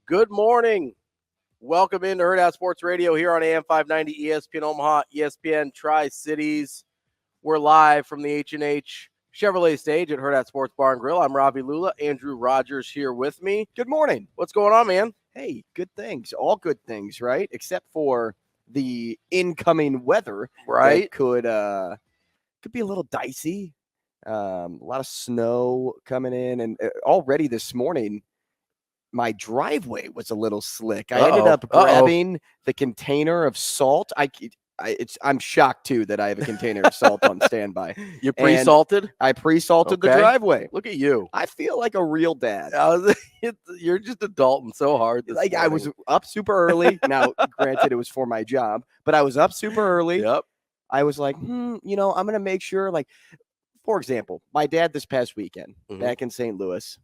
Good morning. Welcome into Hurrdat Sports Radio here on AM 590 ESPN Omaha, ESPN Tri-Cities. We're live from the H&H Chevrolet stage at Hurrdat Sports Bar and Grill. I'm Ravi Lulla. Andrew Rogers here with me. Good morning. What's going on, man? Hey, good things. All good things, right? Except for the incoming weather. Right. That could be a little dicey. A lot of snow coming in. And already this morning, my driveway was a little slick. I ended up grabbing the container of salt. I'm shocked, too, that I have a container of salt on standby. You pre-salted? I pre-salted the driveway. Look at you. I feel like a real dad. You're just adulting so hard this morning. I was up super early. Now, granted, it was for my job, but I was up super early. Yep. I was like, I'm going to make sure, for example, my dad this past weekend back in St. Louis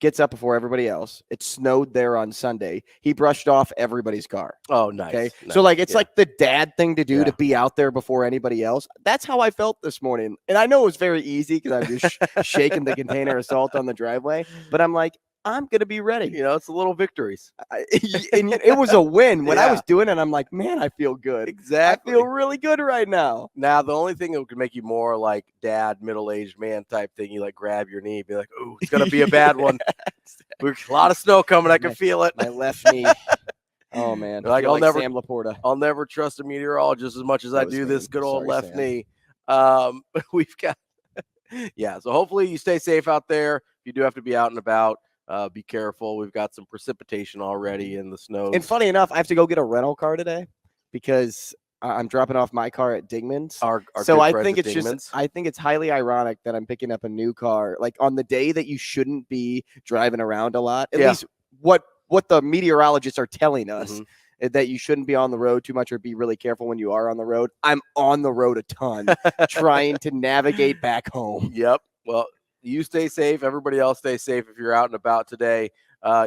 gets up before everybody else. It snowed there on Sunday. He brushed off everybody's car. Oh, nice. Okay. Nice. So it's like the dad thing to do to be out there before anybody else. That's how I felt this morning. And I know it was very easy because I was just shaking the container of salt on the driveway, but I'm like, I'm going to be ready. It's the little victories. And it was a win. When I was doing it, I'm like, man, I feel good. Exactly. I feel really good right now. Now, the only thing that could make you more like dad, middle-aged man type thing, you grab your knee, be like, ooh, it's going to be a bad one. A lot of snow coming. I can feel it. My left knee. Oh, man. I'll never, Sam Laporta. I'll never trust a meteorologist as much as I do this good old left knee. We've got, so hopefully you stay safe out there. If you do have to be out and about, be careful. We've got some precipitation already in the snow. And funny enough, I have to go get a rental car today because I'm dropping off my car at Dingman's. So I think it's I think it's highly ironic that I'm picking up a new car on the day that you shouldn't be driving around a lot. At least what the meteorologists are telling us. That you shouldn't be on the road too much or be really careful when you are on the road. I'm on the road a ton trying to navigate back home. Yep. Well, you stay safe. Everybody else stay safe if you're out and about today.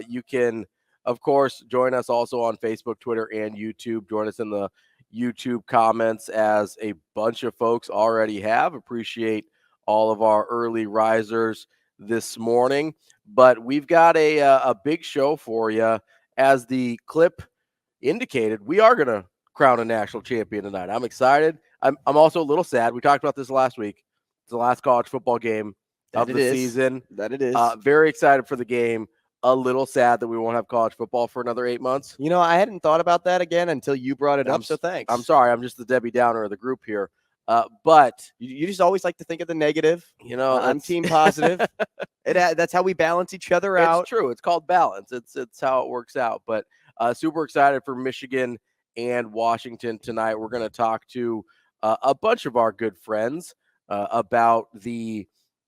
You can, of course, join us also on Facebook, Twitter, and YouTube. Join us in the YouTube comments as a bunch of folks already have. Appreciate all of our early risers this morning. But we've got a big show for you. As the clip indicated, we are going to crown a national champion tonight. I'm excited. I'm also a little sad. We talked about this last week. It's the last college football game of the season. That it is. Very excited for the game. A little sad that we won't have college football for another 8 months. I hadn't thought about that again until you brought it up, so thanks. I'm sorry. I'm just the Debbie Downer of the group here. But you just always like to think of the negative. I'm team positive. That's how we balance each other out. It's true. It's called balance. It's how it works out. But super excited for Michigan and Washington tonight. We're going to talk to a bunch of our good friends about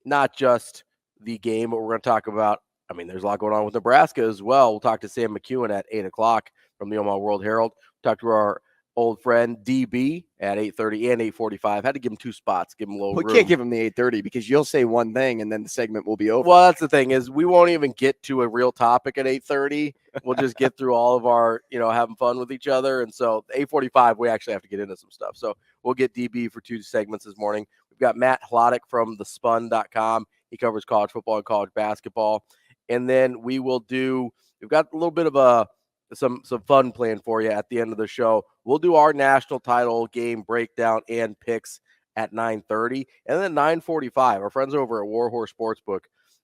not just the game, but we're going to talk about, there's a lot going on with Nebraska as well. We'll talk to Sam McKewon at 8 o'clock from the Omaha World-Herald. Talk to our old friend DB at 8:30 and 8:45. Had to give him two spots, give him a little room. We can't give him the 8:30 because you'll say one thing and then the segment will be over. Well, that's the thing is we won't even get to a real topic at 8:30. We'll just get through all of our, having fun with each other. And so 8:45, we actually have to get into some stuff. So we'll get DB for two segments this morning. We've got Matt Hladik from thespun.com. He covers college football and college basketball. And then we've got a little bit of some fun planned for you at the end of the show. We'll do our national title game breakdown and picks at 9:30. And then 9:45, our friends over at Warhorse Sportsbook,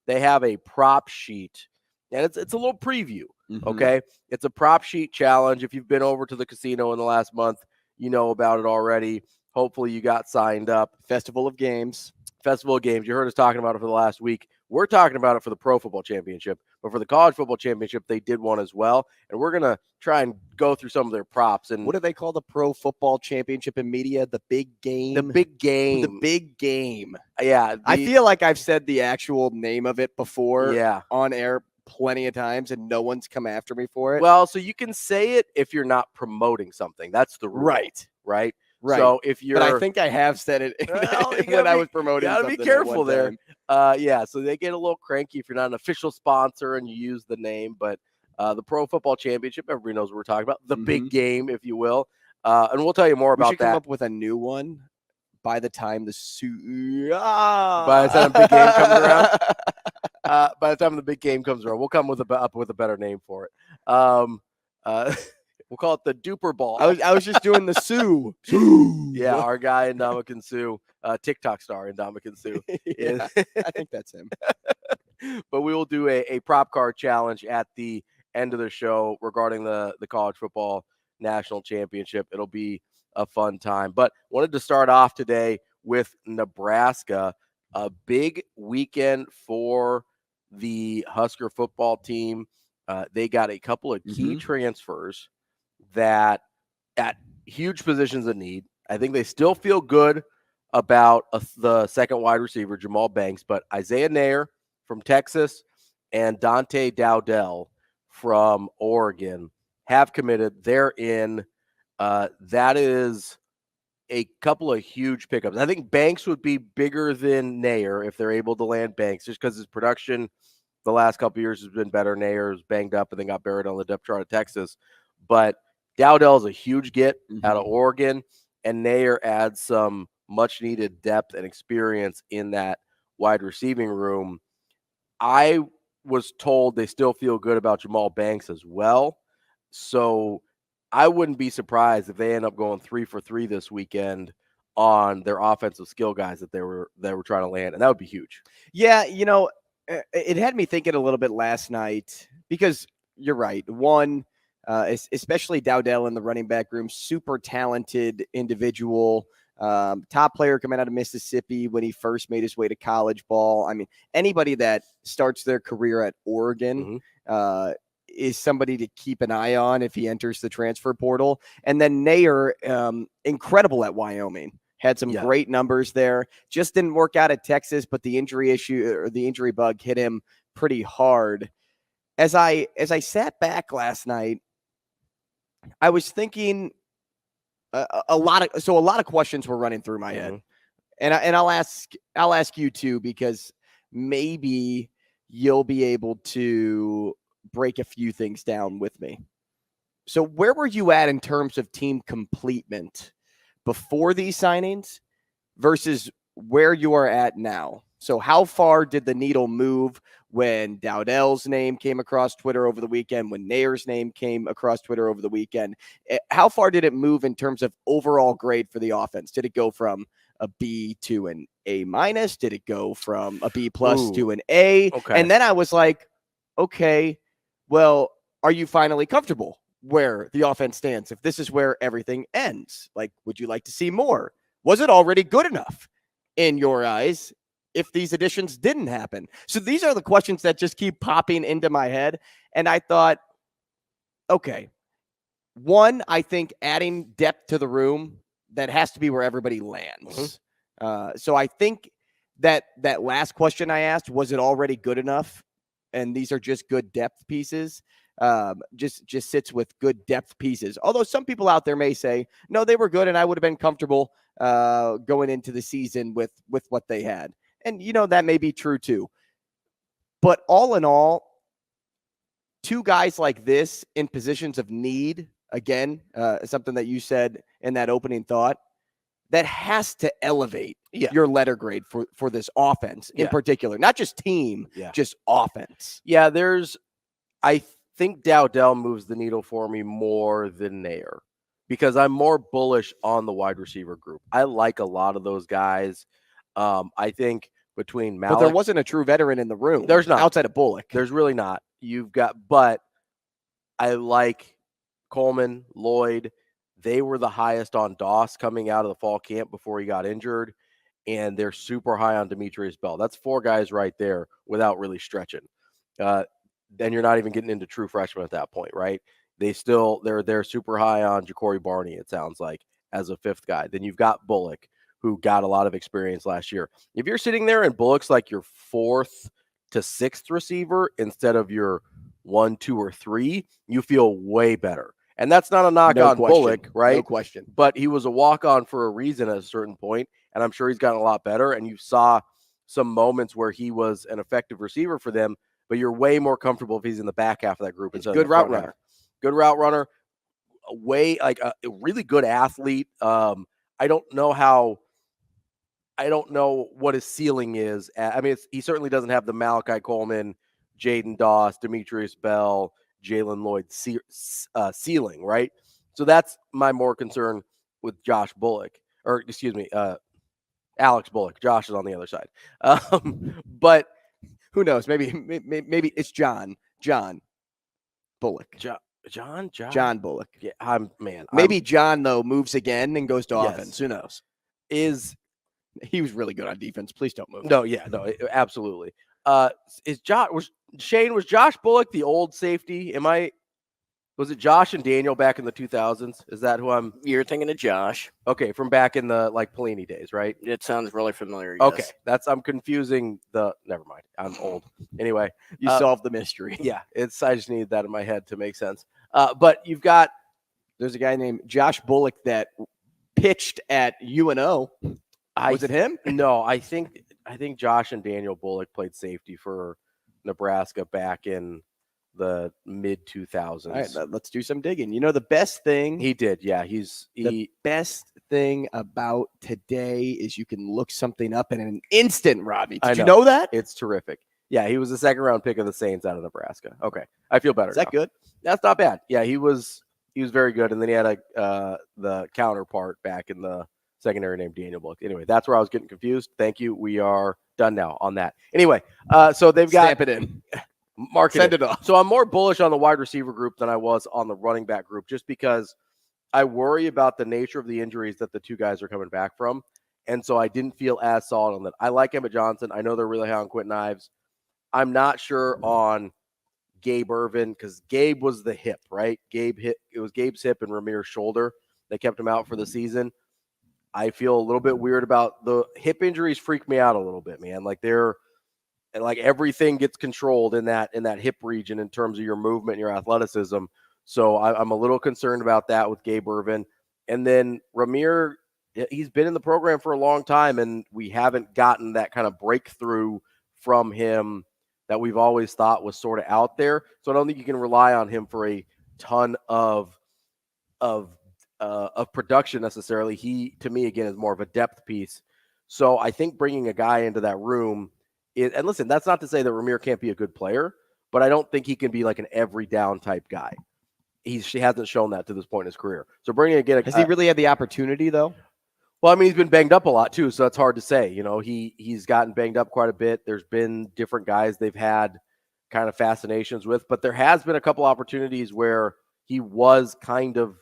they have a prop sheet. And it's a little preview, okay? It's a prop sheet challenge. If you've been over to the casino in the last month, you know about it already. Hopefully you got signed up. Festival of Games. You heard us talking about it for the last week. We're talking about it for the Pro Football Championship, but for the College Football Championship, they did one as well. And we're going to try and go through some of their props. And what do they call the Pro Football Championship in media? The big game? The big game. The big game. Yeah. I feel like I've said the actual name of it before on air plenty of times, and no one's come after me for it. Well, so you can say it if you're not promoting something. That's the rule. Right. Right. So if you're, but I think I have said it when I was promoting. You gotta be careful there. So they get a little cranky if you're not an official sponsor and you use the name. But the Pro Football Championship, everybody knows what we're talking about. The big game, if you will. And we'll tell you more about that. We should come up with a new one. by the time the by the time the big game comes around. By the time the big game comes around, we'll come up with a better name for it. We'll call it the Duper Ball. I was just doing the Sue. Yeah, our guy Ndamukong Suh, TikTok star Ndamukong Suh. Yeah, I think that's him. But we will do a prop card challenge at the end of the show regarding the college football national championship. It'll be a fun time. But wanted to start off today with Nebraska, a big weekend for the Husker football team. They got a couple of key transfers that at huge positions of need. I think they still feel good about the second wide receiver, Jamal Banks, but Isaiah Nair from Texas and Dante Dowdell from Oregon have committed. They're in. That is a couple of huge pickups. I think Banks would be bigger than Nair if they're able to land Banks, just because his production the last couple of years has been better. Nair was banged up and then got buried on the depth chart of Texas. But Dowdell is a huge get out of Oregon, and Nair adds some much-needed depth and experience in that wide receiving room. I was told they still feel good about Jamal Banks as well. So I wouldn't be surprised if they end up going 3 for 3 this weekend on their offensive skill guys that they were trying to land, and that would be huge. Yeah, it had me thinking a little bit last night because you're right. One, especially Dowdell in the running back room, super talented individual, top player coming out of Mississippi when he first made his way to college ball. I mean, anybody that starts their career at Oregon is somebody to keep an eye on if he enters the transfer portal. And then Nair, incredible at Wyoming. Had some great numbers there. Just didn't work out at Texas, but the injury issue or the injury bug hit him pretty hard. As I sat back last night, I was thinking a lot of questions were running through my head, and I'll ask you too, because maybe you'll be able to break a few things down with me. So where were you at in terms of team completement before these signings versus where you are at now? So how far did the needle move when Dowdell's name came across Twitter over the weekend, when Nair's name came across Twitter over the weekend? How far did it move in terms of overall grade for the offense? Did it go from a B to an A minus? Did it go from a B plus to an A? Okay. And then I was like, okay, well, are you finally comfortable where the offense stands? If this is where everything ends, like, would you like to see more? Was it already good enough in your eyes if these additions didn't happen? So these are the questions that just keep popping into my head. And I thought, okay, one, I think adding depth to the room, that has to be where everybody lands. So I think that last question I asked, was it already good enough? And these are just good depth pieces. Just sits with good depth pieces. Although some people out there may say, no, they were good and I would have been comfortable going into the season with what they had. And, that may be true too. But all in all, two guys like this in positions of need, again, something that you said in that opening thought, that has to elevate your letter grade for this offense in particular. Not just team, just offense. Yeah, I think Dowdell moves the needle for me more than Nair because I'm more bullish on the wide receiver group. I like a lot of those guys. I think between Malik. But there wasn't a true veteran in the room. There's not. Outside of Bullock. There's really not. But I like Coleman, Lloyd. They were the highest on Doss coming out of the fall camp before he got injured. And they're super high on Demetrius Bell. That's 4 guys right there without really stretching. Then you're not even getting into true freshmen at that point, right? They're super high on Ja'Cory Barney, it sounds like, as a 5th guy. Then you've got Bullock, who got a lot of experience last year. If you're sitting there and Bullock's like your 4th to 6th receiver instead of your 1, 2, or 3, you feel way better. And that's not a knock on Bullock, right? No question. But he was a walk-on for a reason at a certain point, and I'm sure he's gotten a lot better. And you saw some moments where he was an effective receiver for them, but you're way more comfortable if he's in the back half of that group. Good route runner. Good route runner. A really good athlete. I don't know how I don't know what his ceiling is. I mean, he certainly doesn't have the Malachi Coleman, Jaden Doss, Demetrius Bell, Jalen Lloyd ceiling, right? So that's my more concern with Josh Bullock, or excuse me, Alex Bullock. Josh is on the other side. But who knows? Maybe it's John Bullock. John Bullock. Yeah, maybe John though moves again and goes to offense. Who knows? He was really good on defense. Please don't move. No, absolutely. Was Josh Bullock the old safety? Was it Josh and Daniel back in the 2000s? Is that who You're thinking of Josh. Okay, from back in the Pelini days, right? It sounds really familiar. Yes. Okay, I'm confusing never mind. I'm old. Anyway, you solved the mystery. Yeah, I just needed that in my head to make sense. But there's a guy named Josh Bullock that pitched at UNO. Was it him? No, I think Josh and Daniel Bullock played safety for Nebraska back in the mid 2000s. All right, let's do some digging. The best thing he did, yeah, the best thing about today is you can look something up in an instant, Ravi. Did you know that? It's terrific. Yeah, he was the second round pick of the Saints out of Nebraska. Okay, I feel better. Is that good? That's not bad. Yeah, he was very good, and then he had the counterpart back in the secondary named Daniel Bullock. Anyway, that's where I was getting confused. Thank you. We are done now on that. Anyway, so they've got stamp it in. Send it off. So I'm more bullish on the wide receiver group than I was on the running back group, just because I worry about the nature of the injuries that the two guys are coming back from. And so I didn't feel as solid on that. I like Emmett Johnson. I know they're really high on Quentin Ives. I'm not sure on Gabe Ervin because Gabe was the hip, right? It was Gabe's hip and Ramir's shoulder. They kept him out for the season. I feel a little bit weird about the hip injuries. Freak me out a little bit, man. Everything gets controlled in that hip region in terms of your movement and your athleticism. So I'm a little concerned about that with Gabe Ervin. And then Ramir, he's been in the program for a long time, and we haven't gotten that kind of breakthrough from him that we've always thought was sort of out there. So I don't think you can rely on him for a ton of production necessarily. He, to me, again, is more of a depth piece. So I think bringing a guy into that room, and listen, that's not to say that Ramir can't be a good player, but I don't think he can be like an every down type guy. He hasn't shown that to this point in his career. So bringing again, has he really had the opportunity though? Well, I mean, he's been banged up a lot too, so that's hard to say. He's gotten banged up quite a bit. There's been different guys they've had kind of fascinations with, but there has been a couple opportunities where he was kind of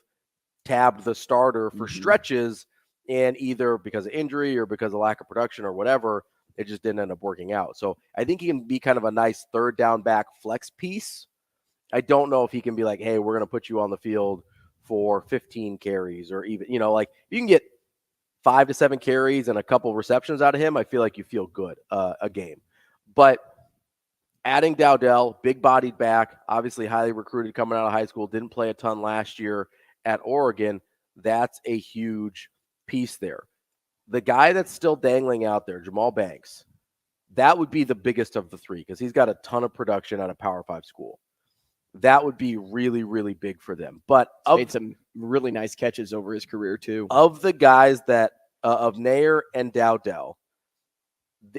tabbed the starter for stretches, and either because of injury or because of lack of production or whatever, it just didn't end up working out. So I think he can be kind of a nice third down back flex piece. I don't know if he can be like, hey, we're going to put you on the field for 15 carries or even, if you can get 5 to 7 carries and a couple receptions out of him, I feel like you feel good a game. But adding Dowdell, big-bodied back, obviously highly recruited coming out of high school, didn't play a ton last year at Oregon, that's a huge piece there. The guy that's still dangling out there, Jamal Banks, that would be the biggest of the three because he's got a ton of production at a Power 5 school. That would be really, really big for them. But made some really nice catches over his career too. Of the guys that of Nair and Dowdell,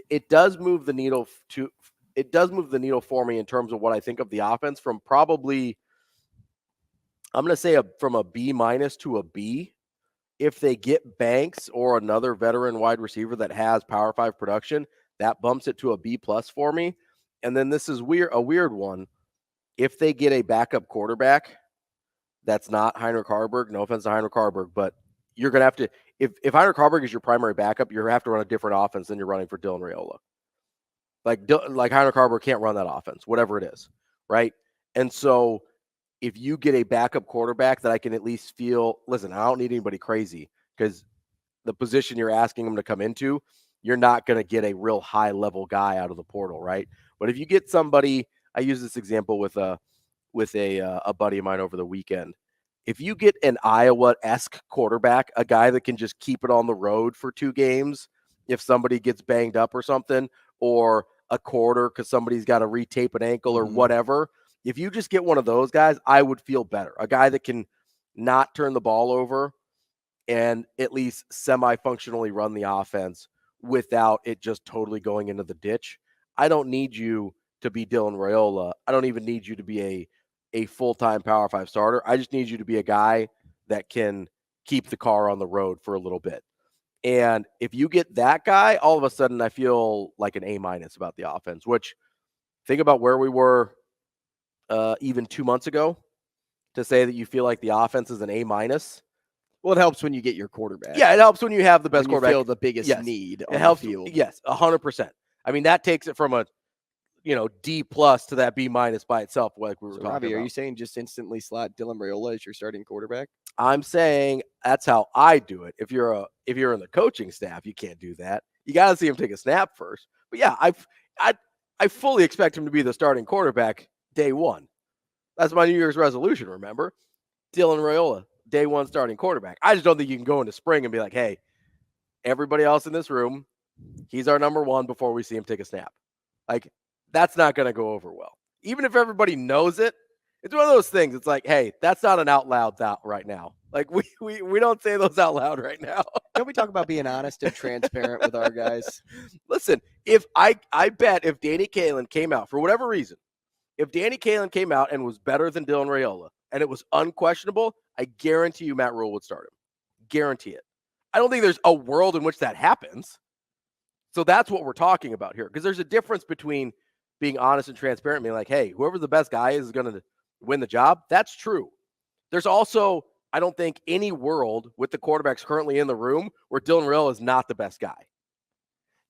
it does move the needle for me in terms of what I think of the offense from probably, I'm going to say from a B- to a B. If they get Banks or another veteran wide receiver that has Power 5 production, that bumps it to a B+ for me. And then this is a weird one. If they get a backup quarterback that's not Heinrich Harburg, no offense to Heinrich Harburg, but you're going to have to, if Heinrich Harburg is your primary backup, you have to run a different offense than you're running for Dylan Raiola. Like Heinrich Harburg can't run that offense, whatever it is, right? And so if you get a backup quarterback that I can at least feel, listen, I don't need anybody crazy because the position you're asking them to come into, you're not going to get a real high-level guy out of the portal, right? But if you get somebody, I use this example with a buddy of mine over the weekend. If you get an Iowa-esque quarterback, a guy that can just keep it on the road for 2 games, if somebody gets banged up or something, or a quarter because somebody's got to retape an ankle or whatever, if you just get one of those guys, I would feel better. A guy that can not turn the ball over and at least semi-functionally run the offense without it just totally going into the ditch. I don't need you to be Dylan Raiola. I don't even need you to be a full-time Power 5 starter. I just need you to be a guy that can keep the car on the road for a little bit. And if you get that guy, all of a sudden I feel like an A- about the offense, which think about where we were even 2 months ago to say that you feel like the offense is an A-. Well, it helps when you get your quarterback. Yeah, it helps when you have the best when you quarterback. feel the biggest Yes. need It on helps, the field. Yes, 100%. I mean, that takes it from a D+ to that B- by itself, like we were talking Ravi, about. are you saying just instantly slot Dylan Raiola as your starting quarterback? I'm saying that's how I do it. If you're in the coaching staff, you can't do that. You got to see him take a snap first. But yeah, I fully expect him to be the starting quarterback day one. That's my New Year's resolution. Remember, Dylan Raiola, day one starting quarterback. I just don't think you can go into spring and be like, hey, everybody else in this room, he's our number one before we see him take a snap. Like, that's not going to go over well. Even if everybody knows it, it's one of those things. It's like, hey, that's not an out loud thought right now. Like, we don't say those out loud right now. Don't we talk about being honest and transparent with our guys? Listen, if I bet if Danny Kaelin came out for whatever reason, if Danny Kaelin came out and was better than Dylan Raiola and it was unquestionable, I guarantee you Matt Rule would start him. Guarantee it. I don't think there's a world in which that happens. So that's what we're talking about here, because there's a difference between being honest and transparent and being like, hey, whoever the best guy is going to win the job. That's true. There's also, I don't think, any world with the quarterbacks currently in the room where Dylan Raiola is not the best guy.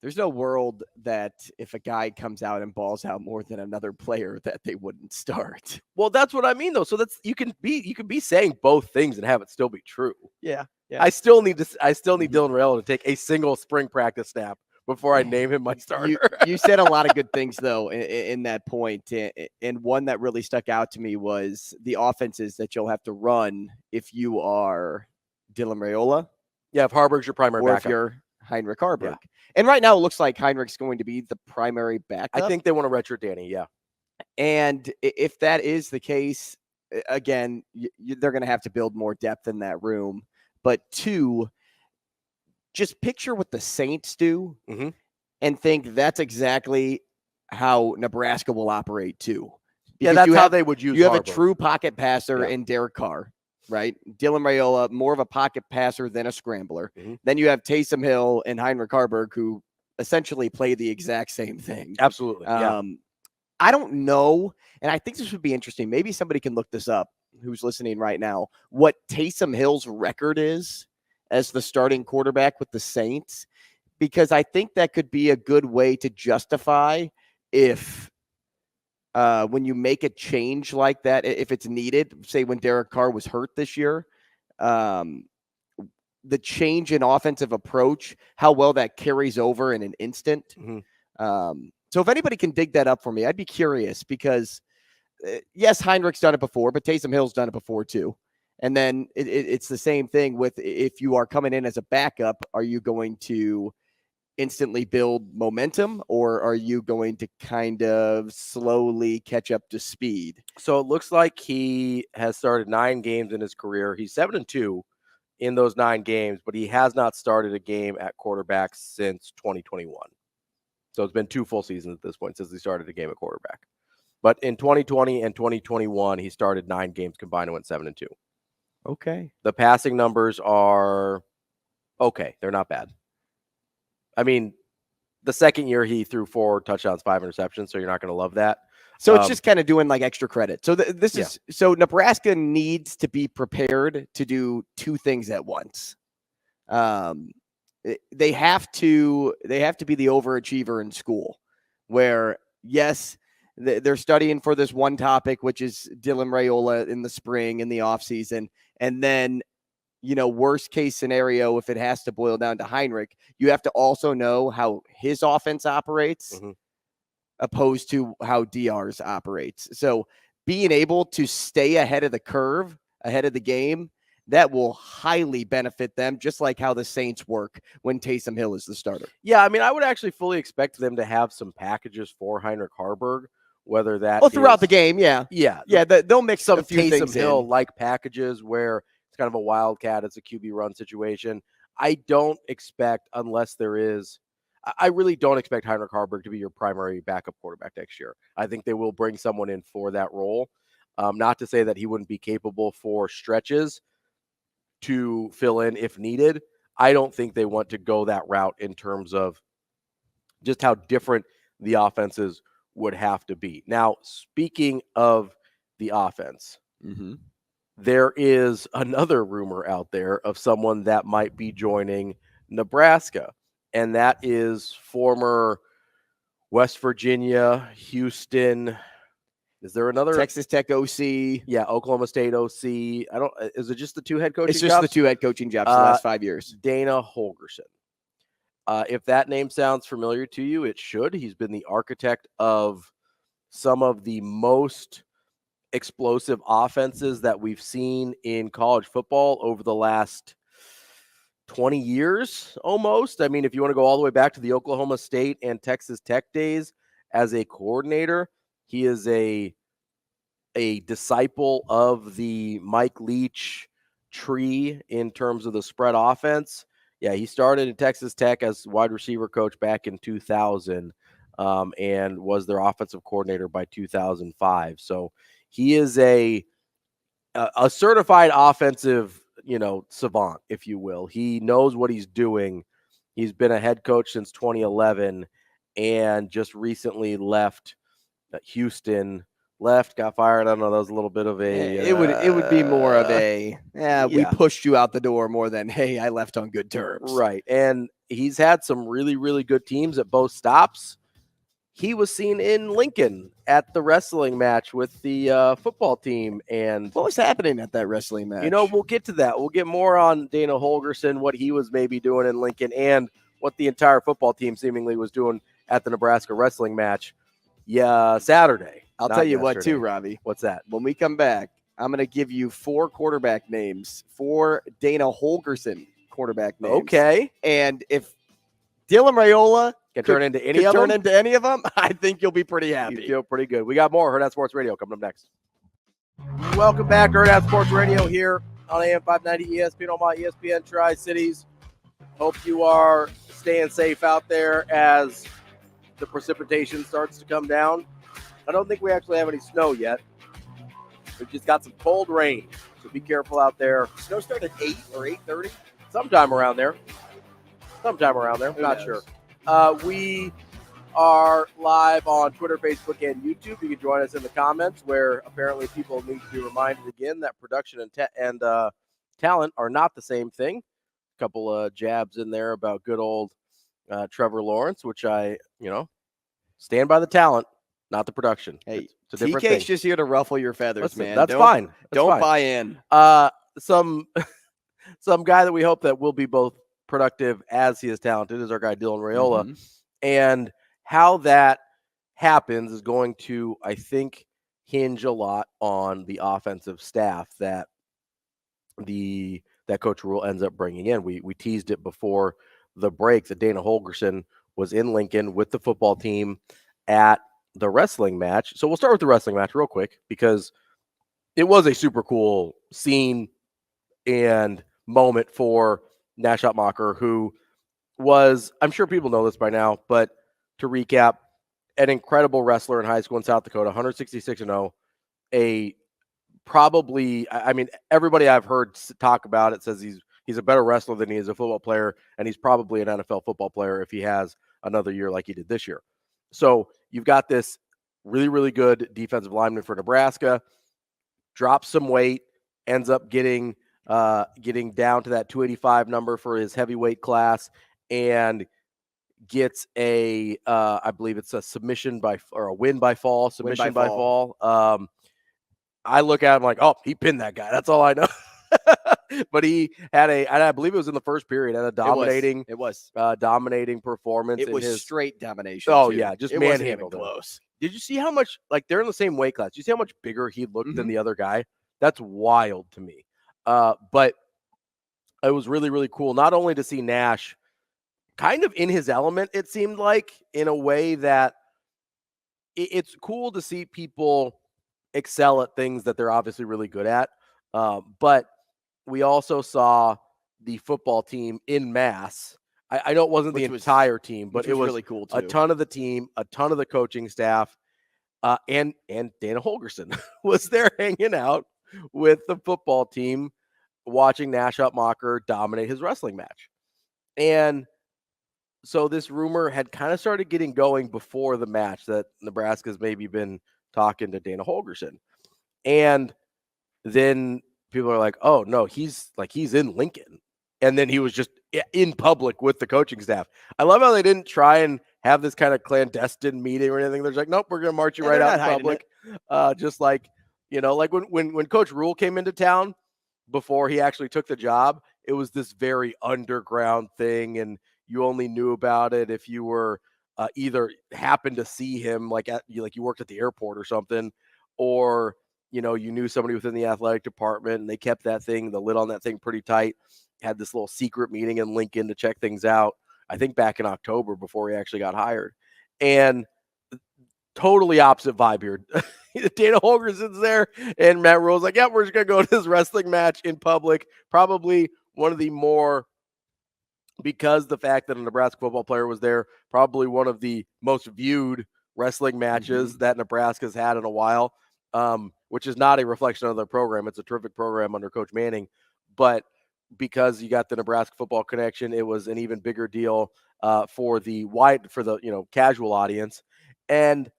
There's no world that if a guy comes out and balls out more than another player that they wouldn't start. Well, that's what I mean, though. So that's you can be saying both things and have it still be true. Yeah. I still need Dylan Raiola to take a single spring practice snap before I name him my starter. You said a lot of good things, though, in that point. And one that really stuck out to me was the offenses that you'll have to run if you are Dylan Raiola. Yeah, if Harburg's your primary or backup. if you're Heinrich Harburg. Yeah. And right now it looks like Heinrich's going to be the primary backup. I think they want to redshirt Danny, yeah. And if that is the case, again, they're going to have to build more depth in that room. But two, just picture what the Saints do and think that's exactly how Nebraska will operate too. Because that's how they would use You have Harburg. a true pocket passer in Derek Carr, right? Dylan Raiola, more of a pocket passer than a scrambler. Then you have Taysom Hill and Heinrich Harburg, who essentially play the exact same thing. Absolutely, yeah. I don't know, and I think this would be interesting. Maybe somebody can look this up who's listening right now, what Taysom Hill's record is as the starting quarterback with the Saints, because I think that could be a good way to justify if when you make a change like that, if it's needed, say when Derek Carr was hurt this year, the change in offensive approach, how well that carries over in an instant. So if anybody can dig that up for me, I'd be curious because, yes, Heinrich's done it before, but Taysom Hill's done it before too. And then it's the same thing with if you are coming in as a backup, are you going to instantly build momentum or are you going to kind of slowly catch up to speed? So it looks like he has started 9 games in his career. He's 7-2 in those 9 games, but he has not started a game at quarterback since 2021. So it's been 2 full seasons at this point since he started a game at quarterback. But in 2020 and 2021, he started 9 games combined and went 7-2. Okay. The passing numbers are okay. They're not bad. I mean, the second year he threw 4 touchdowns, 5 interceptions, so you're not going to love that. So it's just kind of doing like extra credit. So so Nebraska needs to be prepared to do 2 things at once. They have to be the overachiever in school where, yes, they're studying for this one topic, which is Dylan Raiola in the spring, in the offseason. And then, worst case scenario, if it has to boil down to Heinrich, you have to also know how his offense operates opposed to how DR's operates. So being able to stay ahead of the curve, ahead of the game, that will highly benefit them, just like how the Saints work when Taysom Hill is the starter. Yeah, I mean, I would actually fully expect them to have some packages for Heinrich Harburg, whether that throughout the game, yeah. They'll mix some a few Taysom things Hill in. like packages where it's kind of a wildcat, it's a QB run situation. I don't expect, unless there is I really don't expect Heinrich Haarberg to be your primary backup quarterback next year. I think they will bring someone in for that role. Not to say that he wouldn't be capable for stretches to fill in if needed. I don't think they want to go that route in terms of just how different the offenses would have to be. Now, speaking of the offense, there is another rumor out there of someone that might be joining Nebraska, and that is former West Virginia, Houston. Is there another? Texas Tech OC. Yeah, Oklahoma State OC. Is it just the 2 head coaching jobs? It's just the 2 head coaching jobs the last 5 years. Dana Holgerson. If that name sounds familiar to you, it should. He's been the architect of some of the most explosive offenses that we've seen in college football over the last 20 years almost. I mean, if you want to go all the way back to the Oklahoma State and Texas Tech days as a coordinator, he is a disciple of the Mike Leach tree in terms of the spread offense. Yeah, he started at Texas Tech as wide receiver coach back in 2000 and was their offensive coordinator by 2005. So he is a certified offensive, savant, if you will. He knows what he's doing. He's been a head coach since 2011 and just recently left Houston. Got fired. I don't know. That was a little bit of a. It would be more of a. We pushed you out the door more than hey, I left on good terms. Right, and he's had some really, really good teams at both stops. He was seen in Lincoln at the wrestling match with the football team, and what was happening at that wrestling match? We'll get to that. We'll get more on Dana Holgerson, what he was maybe doing in Lincoln, and what the entire football team seemingly was doing at the Nebraska wrestling match. Yeah, Saturday. I'll tell you what, too, Ravi. What's that? When we come back, I'm going to give you 4 quarterback names, 4 Dana Holgerson quarterback names. Okay. And if Dylan Raiola can turn into any of them, I think you'll be pretty happy. You feel pretty good. We got more Hurrdat Sports Radio coming up next. Welcome back to Hurrdat Sports Radio here on AM 590 ESPN Omaha, ESPN Tri-Cities. Hope you are staying safe out there as the precipitation starts to come down. I don't think we actually have any snow yet. We've just got some cold rain, so be careful out there. Snow started at 8 or 8:30? Sometime around there. I'm not sure. We are live on Twitter, Facebook, and YouTube. You can join us in the comments where apparently people need to be reminded again that production and talent are not the same thing. A couple of jabs in there about good old Trevor Lawrence, which I, stand by the talent, not the production. Hey, it's a different TK's thing. just here to ruffle your feathers, man. That's fine. Don't buy in. Some guy that we hope that will be both productive as he is talented is our guy Dylan Raiola. And how that happens is going to, I think, hinge a lot on the offensive staff that Coach Rule ends up bringing in. We teased it before the break that Dana Holgerson was in Lincoln with the football team at the wrestling match. So we'll start with the wrestling match real quick because it was a super cool scene and moment for Nash Hutmacher, who was, I'm sure people know this by now, but to recap, an incredible wrestler in high school in South Dakota, 166-0, everybody I've heard talk about it says he's a better wrestler than he is a football player, and he's probably an NFL football player if he has another year like he did this year. So you've got this really, really good defensive lineman for Nebraska, drops some weight, ends up getting down to that 285 number for his heavyweight class, and gets I believe it's a win by fall. I look at him like, oh, he pinned that guy. That's all I know. But he had I believe it was in the first period, had a dominating performance. It was straight domination. Oh, too. yeah, just it manhandled wasn't even close. Did you see how much, they're in the same weight class? Did you see how much bigger he looked than the other guy? That's wild to me. But it was really, really cool, not only to see Nash kind of in his element, it seemed like, in a way that it's cool to see people excel at things that they're obviously really good at. But we also saw the football team in mass I know it wasn't the entire team, but it was really cool too. A ton of the team, a ton of the coaching staff, and Dana Holgerson was there hanging out with the football team, watching Nash Hutmacher dominate his wrestling match. And so this rumor had kind of started getting going before the match that Nebraska's maybe been talking to Dana Holgerson. And then people are like, oh no, he's in Lincoln. And then he was just in public with the coaching staff. I love how they didn't try and have this kind of clandestine meeting or anything. They're like, nope, we're going to march you right out in public. Just like, like when Coach Rule came into town before he actually took the job, it was this very underground thing. And you only knew about it if you were either happened to see him like you worked at the airport or something, or, you knew somebody within the athletic department, and they kept the lid on that thing pretty tight. Had this little secret meeting in Lincoln to check things out, I think back in October before he actually got hired. And totally opposite vibe here. Dana Holgerson's there, and Matt Rule's like, yeah, we're just going to go to this wrestling match in public. Probably one of the more, because the fact that a Nebraska football player was there, probably one of the most viewed wrestling matches that Nebraska's had in a while, which is not a reflection of their program. It's a terrific program under Coach Manning. But because you got the Nebraska football connection, it was an even bigger deal for the casual audience. And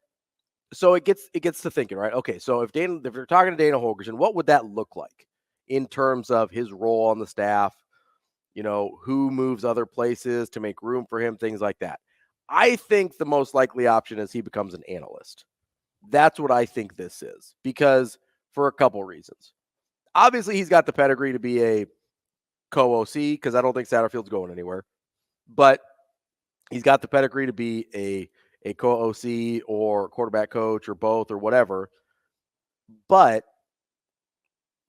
so it gets to thinking, right? Okay, so if they're talking to Dana Holgerson, what would that look like in terms of his role on the staff? Who moves other places to make room for him, things like that. I think the most likely option is he becomes an analyst. That's what I think this is, because for a couple reasons. Obviously, he's got the pedigree to be a co-OC, because I don't think Satterfield's going anywhere. But he's got the pedigree to be a co-OC or quarterback coach or both or whatever. But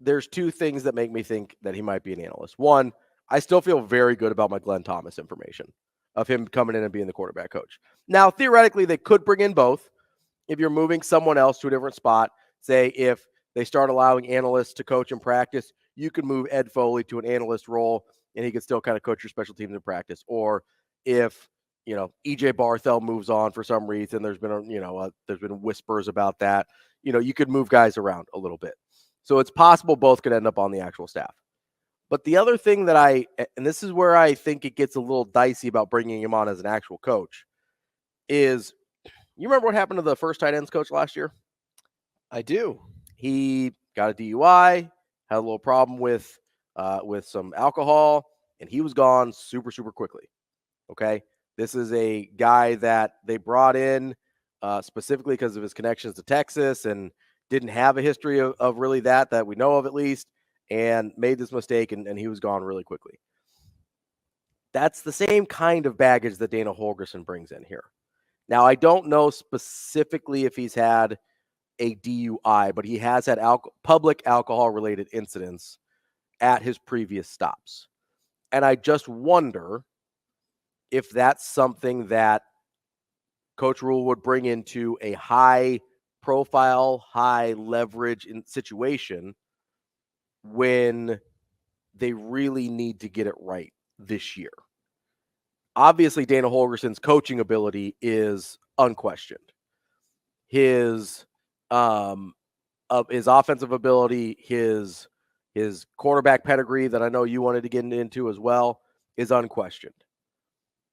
there's two things that make me think that he might be an analyst. One, I still feel very good about my Glenn Thomas information of him coming in and being the quarterback coach. Now, theoretically, they could bring in both. If you're moving someone else to a different spot, say if they start allowing analysts to coach in practice, you could move Ed Foley to an analyst role, and he could still kind of coach your special teams in practice. Or if, EJ Barthel moves on for some reason, there's been whispers about that. You could move guys around a little bit. So it's possible both could end up on the actual staff. But the other thing and this is where I think it gets a little dicey about bringing him on as an actual coach, is you remember what happened to the first tight ends coach last year? I do. He got a DUI, had a little problem with some alcohol, and he was gone super, super quickly. Okay. This is a guy that they brought in specifically because of his connections to Texas and didn't have a history of really that we know of, at least, and made this mistake, and he was gone really quickly. That's the same kind of baggage that Dana Holgerson brings in here. Now, I don't know specifically if he's had a DUI, but he has had public alcohol-related incidents at his previous stops. And I just wonder if that's something that Coach Rule would bring into a high-profile, high-leverage situation when they really need to get it right this year. Obviously, Dana Holgerson's coaching ability is unquestioned. His offensive ability, his quarterback pedigree that I know you wanted to get into as well is unquestioned.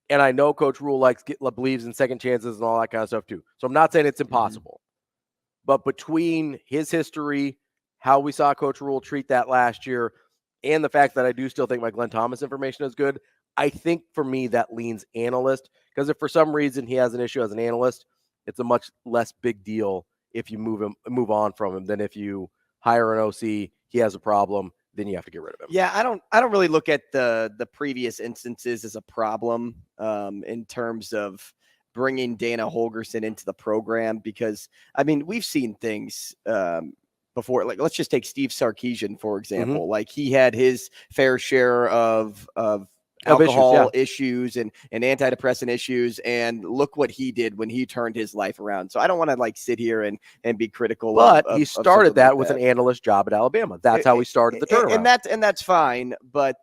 And I know Coach Rule believes in second chances and all that kind of stuff too. So I'm not saying it's impossible. But between his history, how we saw Coach Rule treat that last year, and the fact that I do still think my Glenn Thomas information is good, I think for me that leans analyst, because if for some reason he has an issue as an analyst, it's a much less big deal if you move on from him than if you hire an OC, he has a problem, then you have to get rid of him. Yeah, I don't really look at the previous instances as a problem in terms of bringing Dana Holgerson into the program, because I mean, we've seen things before. Like, let's just take Steve Sarkisian, for example. Like, he had his fair share of alcohol issues and antidepressant issues. And look what he did when he turned his life around. So I don't want to like sit here and be critical. But of he started that like with an analyst job at Alabama. That's how he started the turnaround. And that's fine. But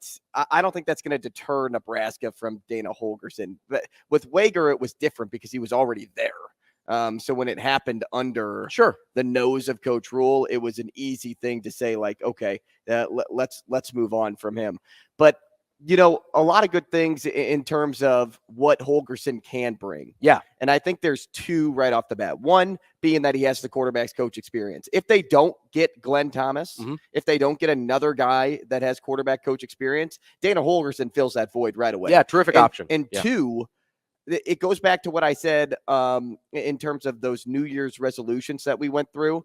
I don't think that's going to deter Nebraska from Dana Holgerson. But with Wager, it was different because he was already there. So when it happened under the nose of Coach Rule, it was an easy thing to say, like, okay, let's move on from him. But you know, a lot of good things in terms of what Holgerson can bring. Yeah. And I think there's two right off the bat. One being that he has the quarterback's coach experience. If they don't get Glenn Thomas, if they don't get another guy that has quarterback coach experience, Dana Holgerson fills that void right away. Yeah, terrific option. And two, it goes back to what I said in terms of those New Year's resolutions that we went through.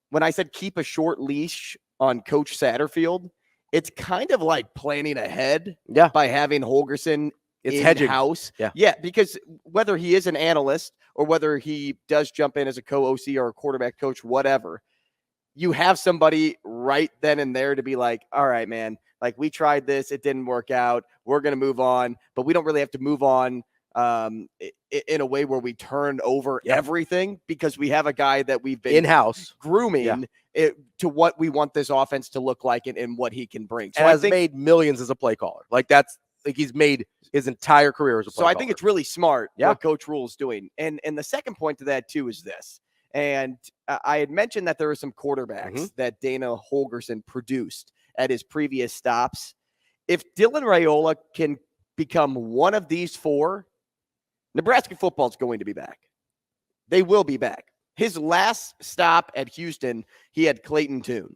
When I said keep a short leash on Coach Satterfield, it's kind of like planning ahead by having Holgerson in-house. Yeah, because whether he is an analyst or whether he does jump in as a co-OC or a quarterback coach, whatever, you have somebody right then and there to be like, all right, man, like we tried this, it didn't work out, we're going to move on, but we don't really have to move on in a way where we turn over everything because we have a guy that we've been in-house grooming to what we want this offense to look like and what he can bring. So I think made millions as a play caller. Like that's like he's made his entire career as a play caller. So I think it's really smart what Coach Rule is doing. And the second point to that too is this. And I had mentioned that there were some quarterbacks that Dana Holgerson produced at his previous stops. If Dylan Raiola can become one of these four, Nebraska football is going to be back. They will be back. His last stop at Houston, he had Clayton Tune.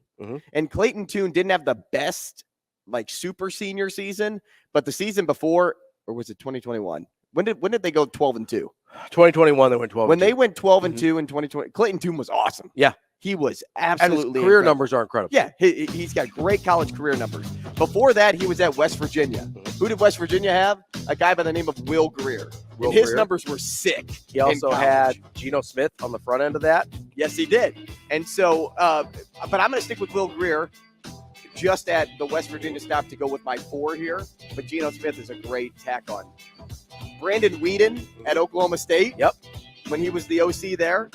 And Clayton Tune didn't have the best, like, super senior season, but the season before, or was it 2021? When did they go 12-2? 2021, they went 12-2. When they went 12-2 in 2020, Clayton Tune was awesome. Yeah. He was absolutely and his career numbers are incredible. Yeah, he's got great college career numbers. Before that, he was at West Virginia. Who did West Virginia have? A guy by the name of Will Greer. And his numbers were sick. He also had Geno Smith on the front end of that. Yes, he did. And so, but I'm going to stick with Will Greer just at the West Virginia stop to go with my 4 here. But Geno Smith is a great tack on. Brandon Whedon at Oklahoma State. Yep. When he was the OC there.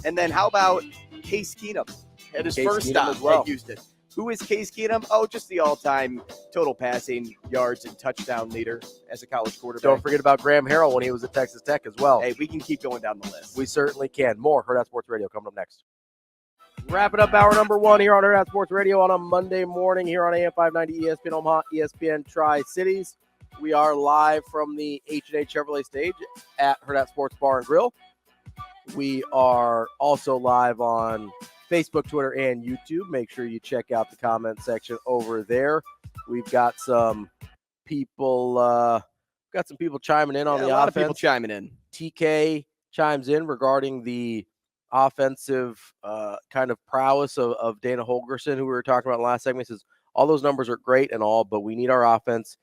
And then how about Case Keenum at his first stop at Houston? Who is Case Keenum? Oh, just the all-time total passing yards and touchdown leader as a college quarterback. Don't forget about Graham Harrell when he was at Texas Tech as well. Hey, we can keep going down the list. We certainly can. More Hurrdat Sports Radio coming up next. Wrapping up hour number 1 here on Hurrdat Sports Radio on a Monday morning here on AM 590 ESPN Omaha, ESPN Tri-Cities. We are live from the H&A Chevrolet stage at Hurrdat Sports Bar and Grill. We are also live on Facebook, Twitter, and YouTube. Make sure you check out the comment section over there. We've got some people chiming in on the offense. A lot of people chiming in. TK chimes in regarding the offensive kind of prowess of Dana Holgerson, who we were talking about in the last segment. He says, all those numbers are great and all, but we need our offense,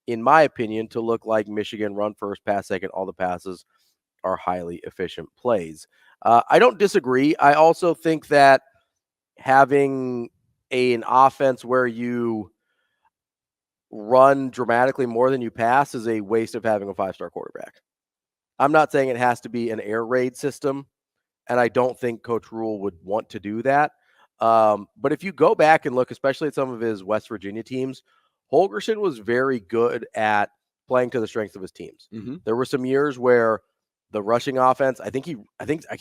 in my opinion, to look like Michigan, run first, pass second, all the passes are highly efficient plays. I don't disagree. I also think that having an offense where you run dramatically more than you pass is a waste of having a 5-star quarterback. I'm not saying it has to be an air raid system, and I don't think Coach Rule would want to do that. But if you go back and look, especially at some of his West Virginia teams, Holgerson was very good at playing to the strengths of his teams. There were some years where the rushing offense, I can't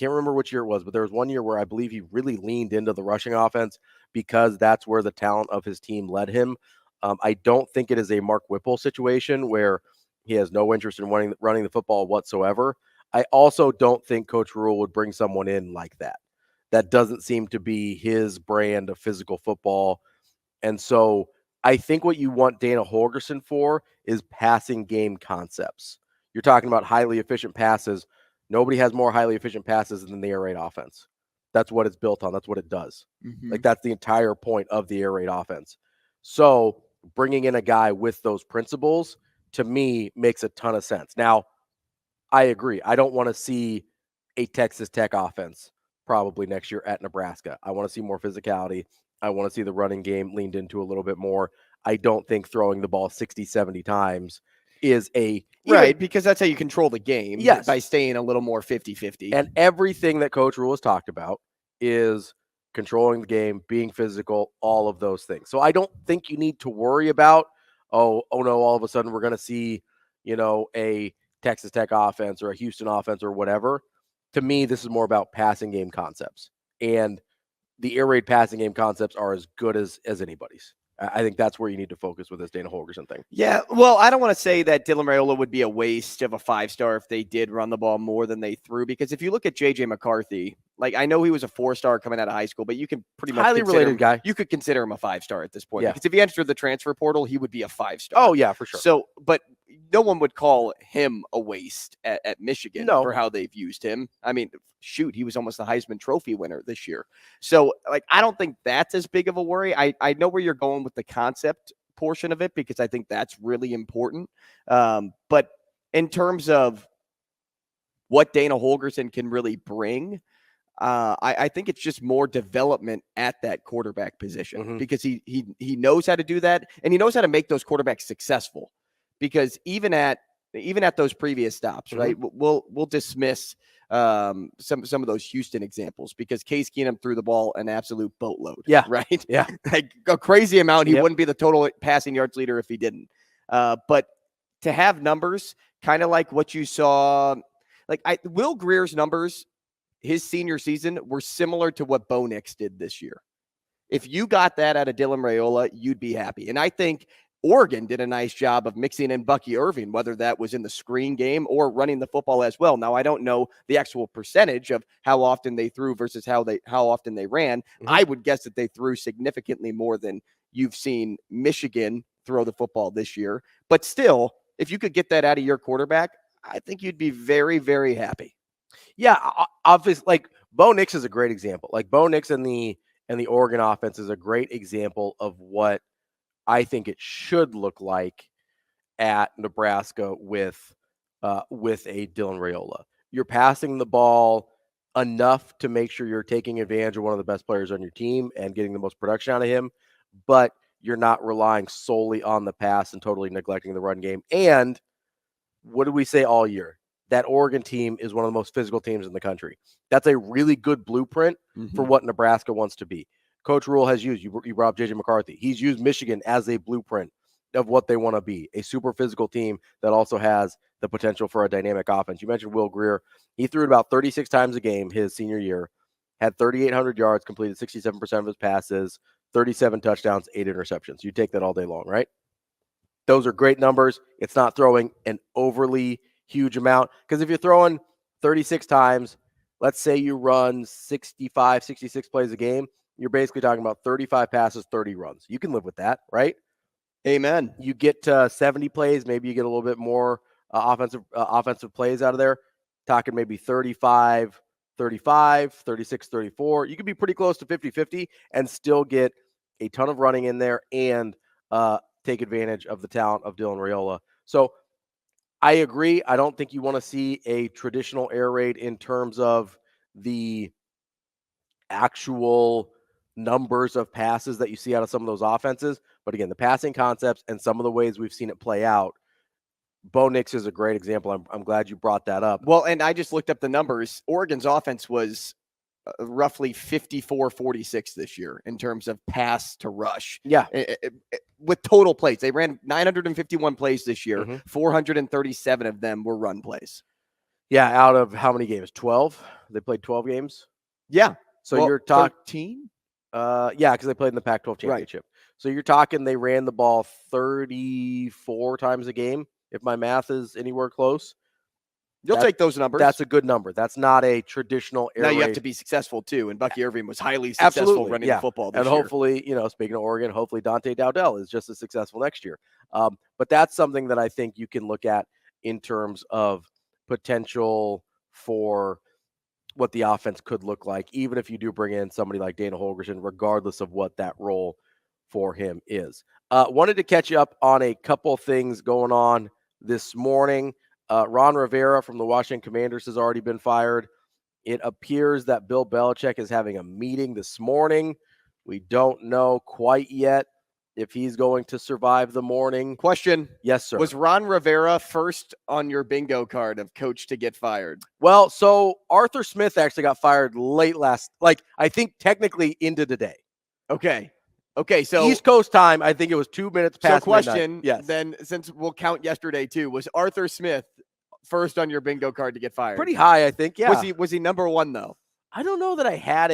remember which year it was, but there was one year where I believe he really leaned into the rushing offense because that's where the talent of his team led him. I don't think it is a Mark Whipple situation where he has no interest in running the football whatsoever. I also don't think Coach Rule would bring someone in like that. That doesn't seem to be his brand of physical football. And so I think what you want Dana Holgerson for is passing game concepts. You're talking about highly efficient passes. Nobody has more highly efficient passes than the air raid offense. That's what it's built on. That's what it does. Like, that's the entire point of the air raid offense. So bringing in a guy with those principles, to me, makes a ton of sense. Now, I agree. I don't want to see a Texas Tech offense probably next year at Nebraska. I want to see more physicality. I want to see the running game leaned into a little bit more. I don't think throwing the ball 60, 70 times is right, because that's how you control the game. Yes. By staying a little more 50-50. And everything that Coach Rule has talked about is controlling the game, being physical, all of those things. So I don't think you need to worry about, oh no, all of a sudden we're going to see, a Texas Tech offense or a Houston offense or whatever. To me, this is more about passing game concepts. And the air raid passing game concepts are as good as anybody's. I think that's where you need to focus with this Dana Holgerson thing. Yeah, well, I don't want to say that Dylan Raiola would be a waste of a 5-star if they did run the ball more than they threw, because if you look at J.J. McCarthy, like, I know he was a 4-star coming out of high school, but you can pretty much highly related guy. You could consider him a 5-star at this point. Yeah. Because if he entered the transfer portal, he would be a 5-star. Oh, yeah, for sure. So, but no one would call him a waste at Michigan for how they've used him. I mean, shoot, he was almost the Heisman Trophy winner this year. So, like, I don't think that's as big of a worry. I know where you're going with the concept portion of it, because I think that's really important. But in terms of what Dana Holgerson can really bring, I think it's just more development at that quarterback position, because he knows how to do that, and he knows how to make those quarterbacks successful. Because even at those previous stops, right, we'll dismiss some of those Houston examples, because Case Keenum threw the ball an absolute boatload. Yeah. Right. Yeah. Like a crazy amount. He wouldn't be the total passing yards leader if he didn't. But to have numbers kind of like what you saw, Will Greer's numbers his senior season were similar to what Bo Nix did this year. If you got that out of Dylan Raiola, you'd be happy. And I think Oregon did a nice job of mixing in Bucky Irving, whether that was in the screen game or running the football as well. Now, I don't know the actual percentage of how often they threw versus how often they ran. I would guess that they threw significantly more than you've seen Michigan throw the football this year. But still, if you could get that out of your quarterback, I think you'd be very, very happy. Yeah, obviously, like Bo Nix is a great example. Like Bo Nix and the Oregon offense is a great example of what I think it should look like at Nebraska with a Dylan Raiola. You're passing the ball enough to make sure you're taking advantage of one of the best players on your team and getting the most production out of him, but you're not relying solely on the pass and totally neglecting the run game. And what did we say all year? That Oregon team is one of the most physical teams in the country. That's a really good blueprint for what Nebraska wants to be. Coach Rule has used, you brought up J.J. McCarthy. He's used Michigan as a blueprint of what they want to be, a super physical team that also has the potential for a dynamic offense. You mentioned Will Greer. He threw it about 36 times a game his senior year, had 3,800 yards, completed 67% of his passes, 37 touchdowns, 8 interceptions. You take that all day long, right? Those are great numbers. It's not throwing an overly huge amount, because if you're throwing 36 times, let's say you run 65, 66 plays a game, you're basically talking about 35 passes, 30 runs. You can live with that, right? Amen. You get to 70 plays, maybe you get a little bit more offensive plays out of there. Talking maybe 35, 36, 34. You could be pretty close to 50-50 and still get a ton of running in there and take advantage of the talent of Dylan Raiola. So I agree. I don't think you want to see a traditional air raid in terms of the actual numbers of passes that you see out of some of those offenses. But again, the passing concepts and some of the ways we've seen it play out, Bo Nix is a great example. I'm glad you brought that up. Well, and I just looked up the numbers. Oregon's offense was roughly 54-46 this year in terms of pass to rush. Yeah. With total plays. They ran 951 plays this year. 437 of them were run plays. Yeah, out of how many games? 12? They played 12 games? Yeah. So you're talking 13? Yeah, because they played in the Pac-12 championship. Right. So you're talking they ran the ball 34 times a game, if my math is anywhere close. You'll take those numbers. That's a good number. That's not a traditional air raid. Now you have to be successful too, and Bucky Irving was highly successful running the football this year. And hopefully, speaking of Oregon, hopefully Dante Dowdell is just as successful next year. But that's something that I think you can look at in terms of potential for what the offense could look like, even if you do bring in somebody like Dana Holgerson, regardless of what that role for him is. Wanted to catch you up on a couple things going on this morning. Ron Rivera from the Washington Commanders has already been fired. It appears that Bill Belichick is having a meeting this morning We don't know quite yet if he's going to survive the morning. Question. Yes, sir. Was Ron Rivera first on your bingo card of coach to get fired? Well, so Arthur Smith actually got fired late I think technically into today. Okay. So East Coast time, I think it was 2 minutes past question, midnight. Yes. Then since we'll count yesterday too, was Arthur Smith first on your bingo card to get fired? Pretty high, I think. Yeah. Was he number one though? I don't know that I had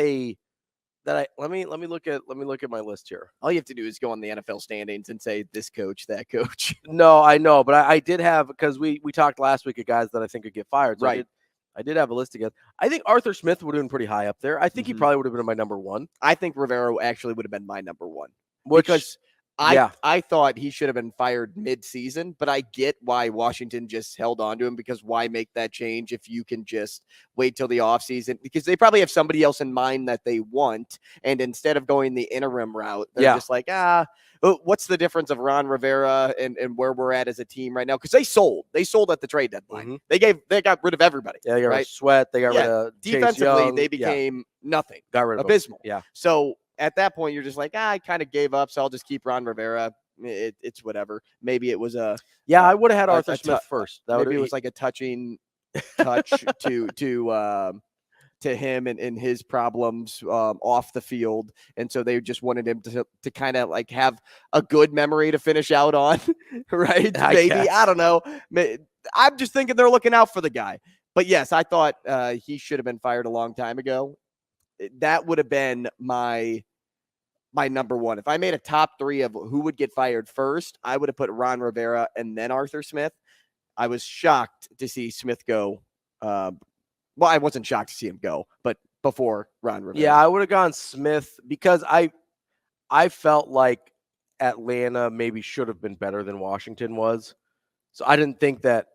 let me look at my list here. All you have to do is go on the NFL standings and say this coach, that coach. No, I know, but I did have, because we talked last week of guys that I think could get fired. So right. I did have a list again. I think Arthur Smith would have been pretty high up there. I think he probably would have been my number one. I think Rivera actually would have been my number one. Because I thought he should have been fired mid-season, but I get why Washington just held on to him, because why make that change if you can just wait till the offseason? Because they probably have somebody else in mind that they want, and instead of going the interim route, they're just like, what's the difference of Ron Rivera and where we're at as a team right now? Because they sold at the trade deadline. They got rid of everybody. Yeah, they got rid of Sweat. They got rid of defensively. They became nothing. Got rid of abysmal. Yeah. So at that point, you're just like, I kind of gave up, so I'll just keep Ron Rivera. It's whatever. Maybe it was I would have had Arthur Smith first. Maybe it was like a touching touch to him and his problems off the field. And so they just wanted him to kind of like have a good memory to finish out on, right? I don't know. I'm just thinking they're looking out for the guy. But yes, I thought he should have been fired a long time ago. That would have been my number one. If I made a top three of who would get fired first, I would have put Ron Rivera and then Arthur Smith. I was shocked to see Smith go. Well, I wasn't shocked to see him go, but before Ron Rivera. Yeah, I would have gone Smith because I felt like Atlanta maybe should have been better than Washington was. So I didn't think that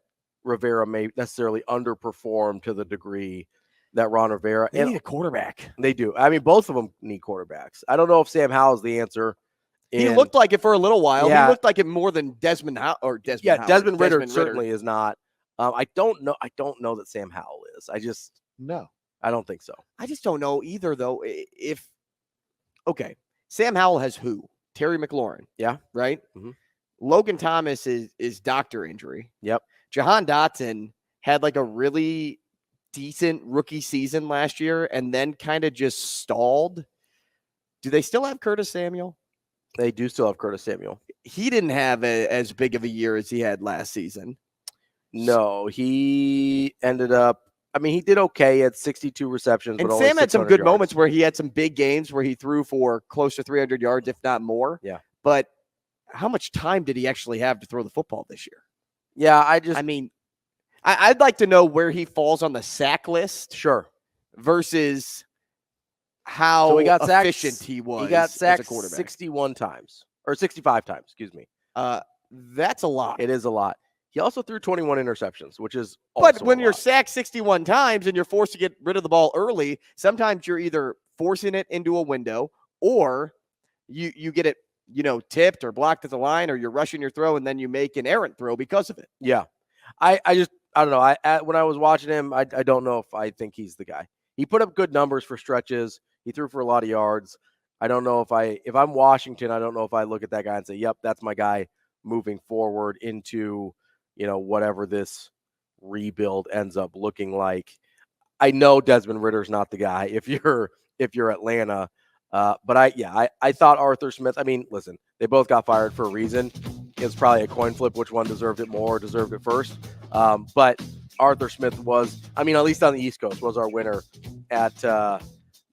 Rivera may necessarily underperform to the degree that Ron Rivera. They need a quarterback. They do. I mean, both of them need quarterbacks. I don't know if Sam Howell's the answer. He looked like it for a little while. Yeah. He looked like it more than Desmond Ritter certainly is not. I don't know that Sam Howell is. I don't think so. I just don't know either, though. Sam Howell has who? Terry McLaurin. Yeah. Right? Mm-hmm. Logan Thomas is doctor injury. Yep. Jahan Dotson had like a really decent rookie season last year and then kind of just stalled. Do they still have Curtis Samuel? They do still have Curtis Samuel. He didn't have as big of a year as he had last season. No, he ended up, he did okay. He had 62 receptions. And but Sam had some good yards. moments where he had some big games where he threw for close to 300 yards, if not more. Yeah. But how much time did he actually have to throw the football this year? Yeah, I'd like to know where he falls on the sack list. Sure. Versus how efficient he was. He got sacked as a quarterback. 61 times. Or 65 times, excuse me. That's a lot. It is a lot. He also threw 21 interceptions, which is But when you're sacked 61 times and you're forced to get rid of the ball early, sometimes you're either forcing it into a window or you get it, tipped or blocked at the line, or you're rushing your throw and then you make an errant throw because of it. Yeah. I don't know. When I was watching him, I don't know if I think he's the guy. He put up good numbers for stretches. He threw for a lot of yards. I don't know if I'm Washington, I don't know if I look at that guy and say, yep, that's my guy moving forward into, whatever this rebuild ends up looking like. I know Desmond Ritter's not the guy if you're Atlanta. But I thought Arthur Smith, listen, they both got fired for a reason. It's probably a coin flip which one deserved it more or deserved it first. But Arthur Smith was, at least on the East Coast, was our winner at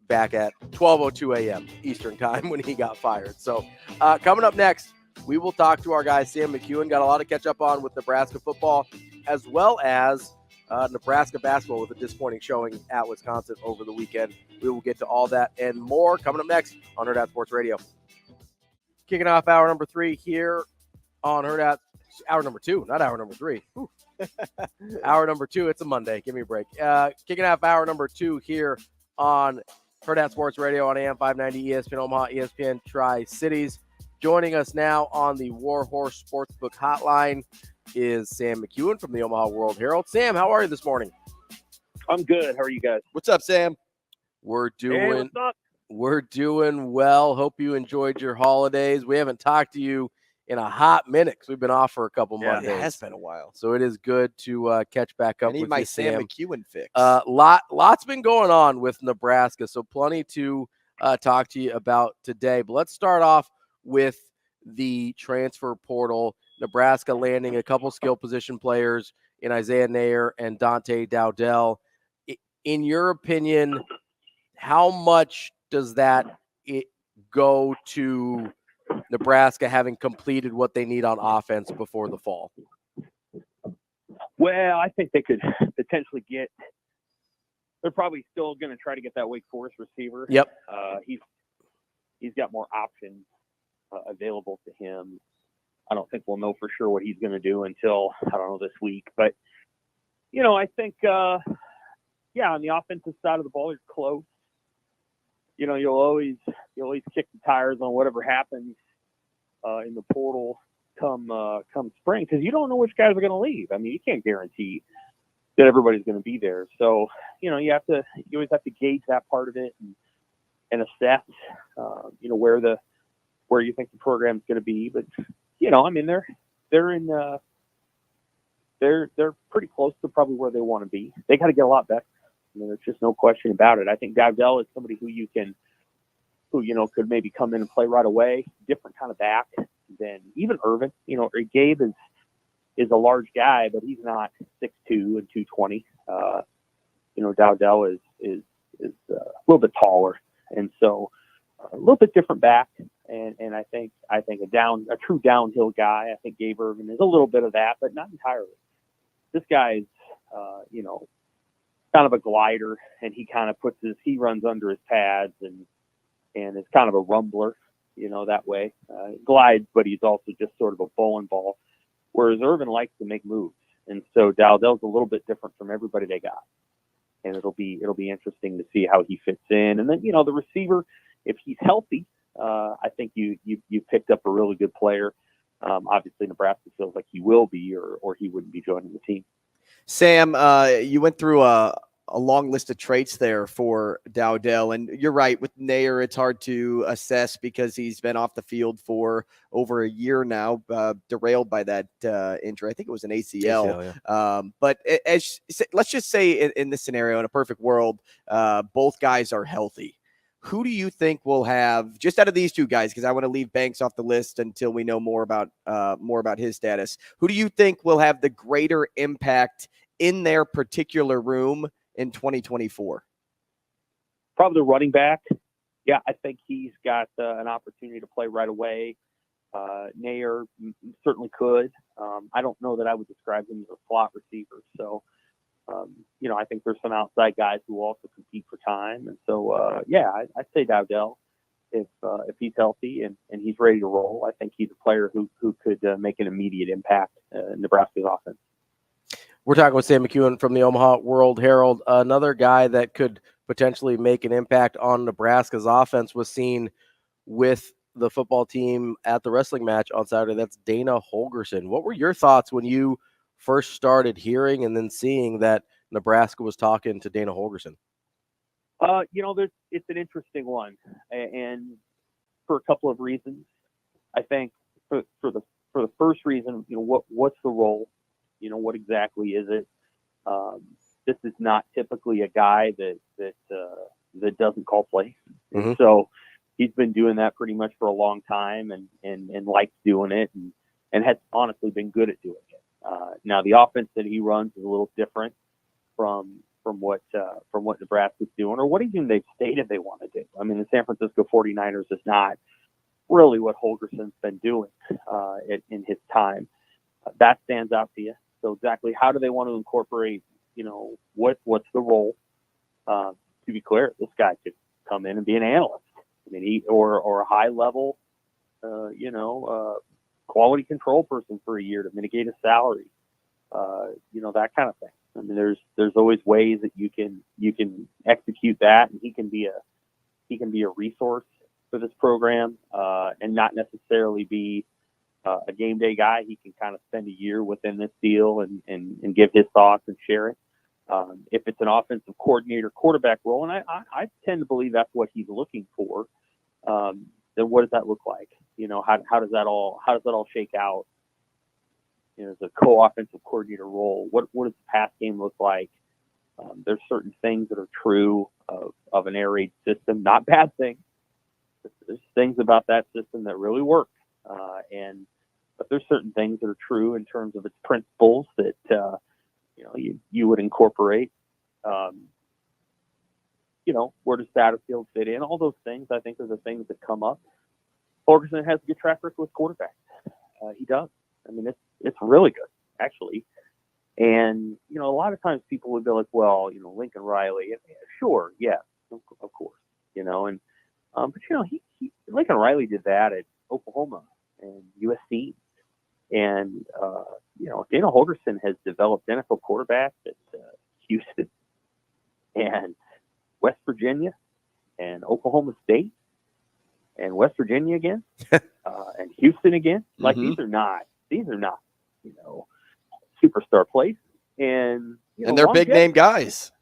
back at 12:02 a.m. Eastern time when he got fired. So coming up next, we will talk to our guy, Sam McKewon. Got a lot to catch up on with Nebraska football, as well as Nebraska basketball with a disappointing showing at Wisconsin over the weekend. We will get to all that and more coming up next on Hurrdat Sports Radio. Kicking off hour number 3 here on Hurrdat. Hour number 2, not hour number 3. Hour number 2, it's a Monday. Give me a break. Kicking off hour number 2 here on Hurrdat Sports Radio on AM 590, ESPN Omaha, ESPN Tri-Cities. Joining us now on the Warhorse Sportsbook Hotline is Sam McKewon from the Omaha World-Herald. Sam, how are you this morning? I'm good. How are you guys? What's up, Sam? We're doing. Hey, what's up? We're doing well. Hope you enjoyed your holidays. We haven't talked to you in a hot minute because we've been off for a couple Mondays. It has been a while. So it is good to catch back up I need with my you, Sam Sam. McKewon fix. Lots been going on with Nebraska, so plenty to talk to you about today. But let's start off with the transfer portal. Nebraska landing a couple skill position players in Isaiah Nair and Dante Dowdell. In your opinion, how much does that go to Nebraska having completed what they need on offense before the fall? Well, I think they could potentially get – they're probably still going to try to get that Wake Forest receiver. Yep. He's got more options available to him. I don't think we'll know for sure what he's going to do until, I don't know, this week. But, I think, on the offensive side of the ball, you're close. You'll always kick the tires on whatever happens in the portal come spring, because you don't know which guys are going to leave. I mean, you can't guarantee that everybody's going to be there. So, you always have to gauge that part of it and assess, where you think the program's going to be. But, they're pretty close to probably where they want to be. They got to get a lot better. I mean, there's just no question about it. I think Dowdell is somebody who could maybe come in and play right away, different kind of back than even Irvin. Gabe is a large guy, but he's not 6'2" and 220. Dowdell is a little bit taller, and so a little bit different back. And I think a true downhill guy. I think Gabe Irvin is a little bit of that, but not entirely. This guy's kind of a glider, and he kind of he runs under his pads and is kind of a rumbler, that way. Glides, but he's also just sort of a bowling ball, whereas Irvin likes to make moves. And so Dowdell's a little bit different from everybody they got. And it'll be interesting to see how he fits in. And then, the receiver, if he's healthy, I think you picked up a really good player. Obviously, Nebraska feels like he will be, or he wouldn't be joining the team. Sam, you went through a long list of traits there for Dowdell, and you're right. With Nair, it's hard to assess because he's been off the field for over a year now, derailed by that injury. I think it was an ACL. Yeah. But let's just say in this scenario, in a perfect world, both guys are healthy. Who do you think will have, just out of these two guys, because I want to leave Banks off the list until we know more about his status. Who do you think will have the greater impact in their particular room in 2024? Probably the running back. Yeah, I think he's got an opportunity to play right away. Nair certainly could. I don't know that I would describe him as a slot receiver. So, I think there's some outside guys who also compete for time. And so, I'd say Dowdell, if he's healthy and he's ready to roll, I think he's a player who could make an immediate impact in Nebraska's offense. We're talking with Sam McKewon from the Omaha World-Herald. Another guy that could potentially make an impact on Nebraska's offense was seen with the football team at the wrestling match on Saturday. That's Dana Holgerson. What were your thoughts when you first started hearing and then seeing that Nebraska was talking to Dana Holgerson? It's an interesting one, and for a couple of reasons. I think for the first reason, what's the role? What exactly is it? This is not typically a guy that doesn't call plays. Mm-hmm. So he's been doing that pretty much for a long time and likes doing it and has honestly been good at doing it. Now the offense that he runs is a little different from what Nebraska's doing, or what even they've stated they want to do. I mean, the San Francisco 49ers is not really what Holgerson's been doing in his time. That stands out to you. So exactly how do they want to incorporate, what's the role? To be clear, this guy could come in and be an analyst. I mean, or a high level, quality control person for a year to mitigate his salary. That kind of thing. I mean, there's always ways that you can execute that, and he can be a resource for this program, and not necessarily be a game day guy. He can kind of spend a year within this deal and give his thoughts and share it. If it's an offensive coordinator quarterback role, and I tend to believe that's what he's looking for, then what does that look like? How does that all shake out? The co-offensive coordinator role. What does the pass game look like? There's certain things that are true of an air raid system, not bad things. There's things about that system that really work, but there's certain things that are true in terms of its principles that you would incorporate. Where does Satterfield fit in? All those things, I think, are the things that come up. Holgerson has a good track record with quarterbacks. He does. I mean, it's really good, actually. And, a lot of times people would be like, well, Lincoln Riley. Sure, yeah, of course. But Lincoln Riley did that at Oklahoma and USC. And, Dana Holgerson has developed NFL quarterbacks at Houston and West Virginia and Oklahoma State and West Virginia again and Houston again. Like, these are not, superstar places. And they're big name guys.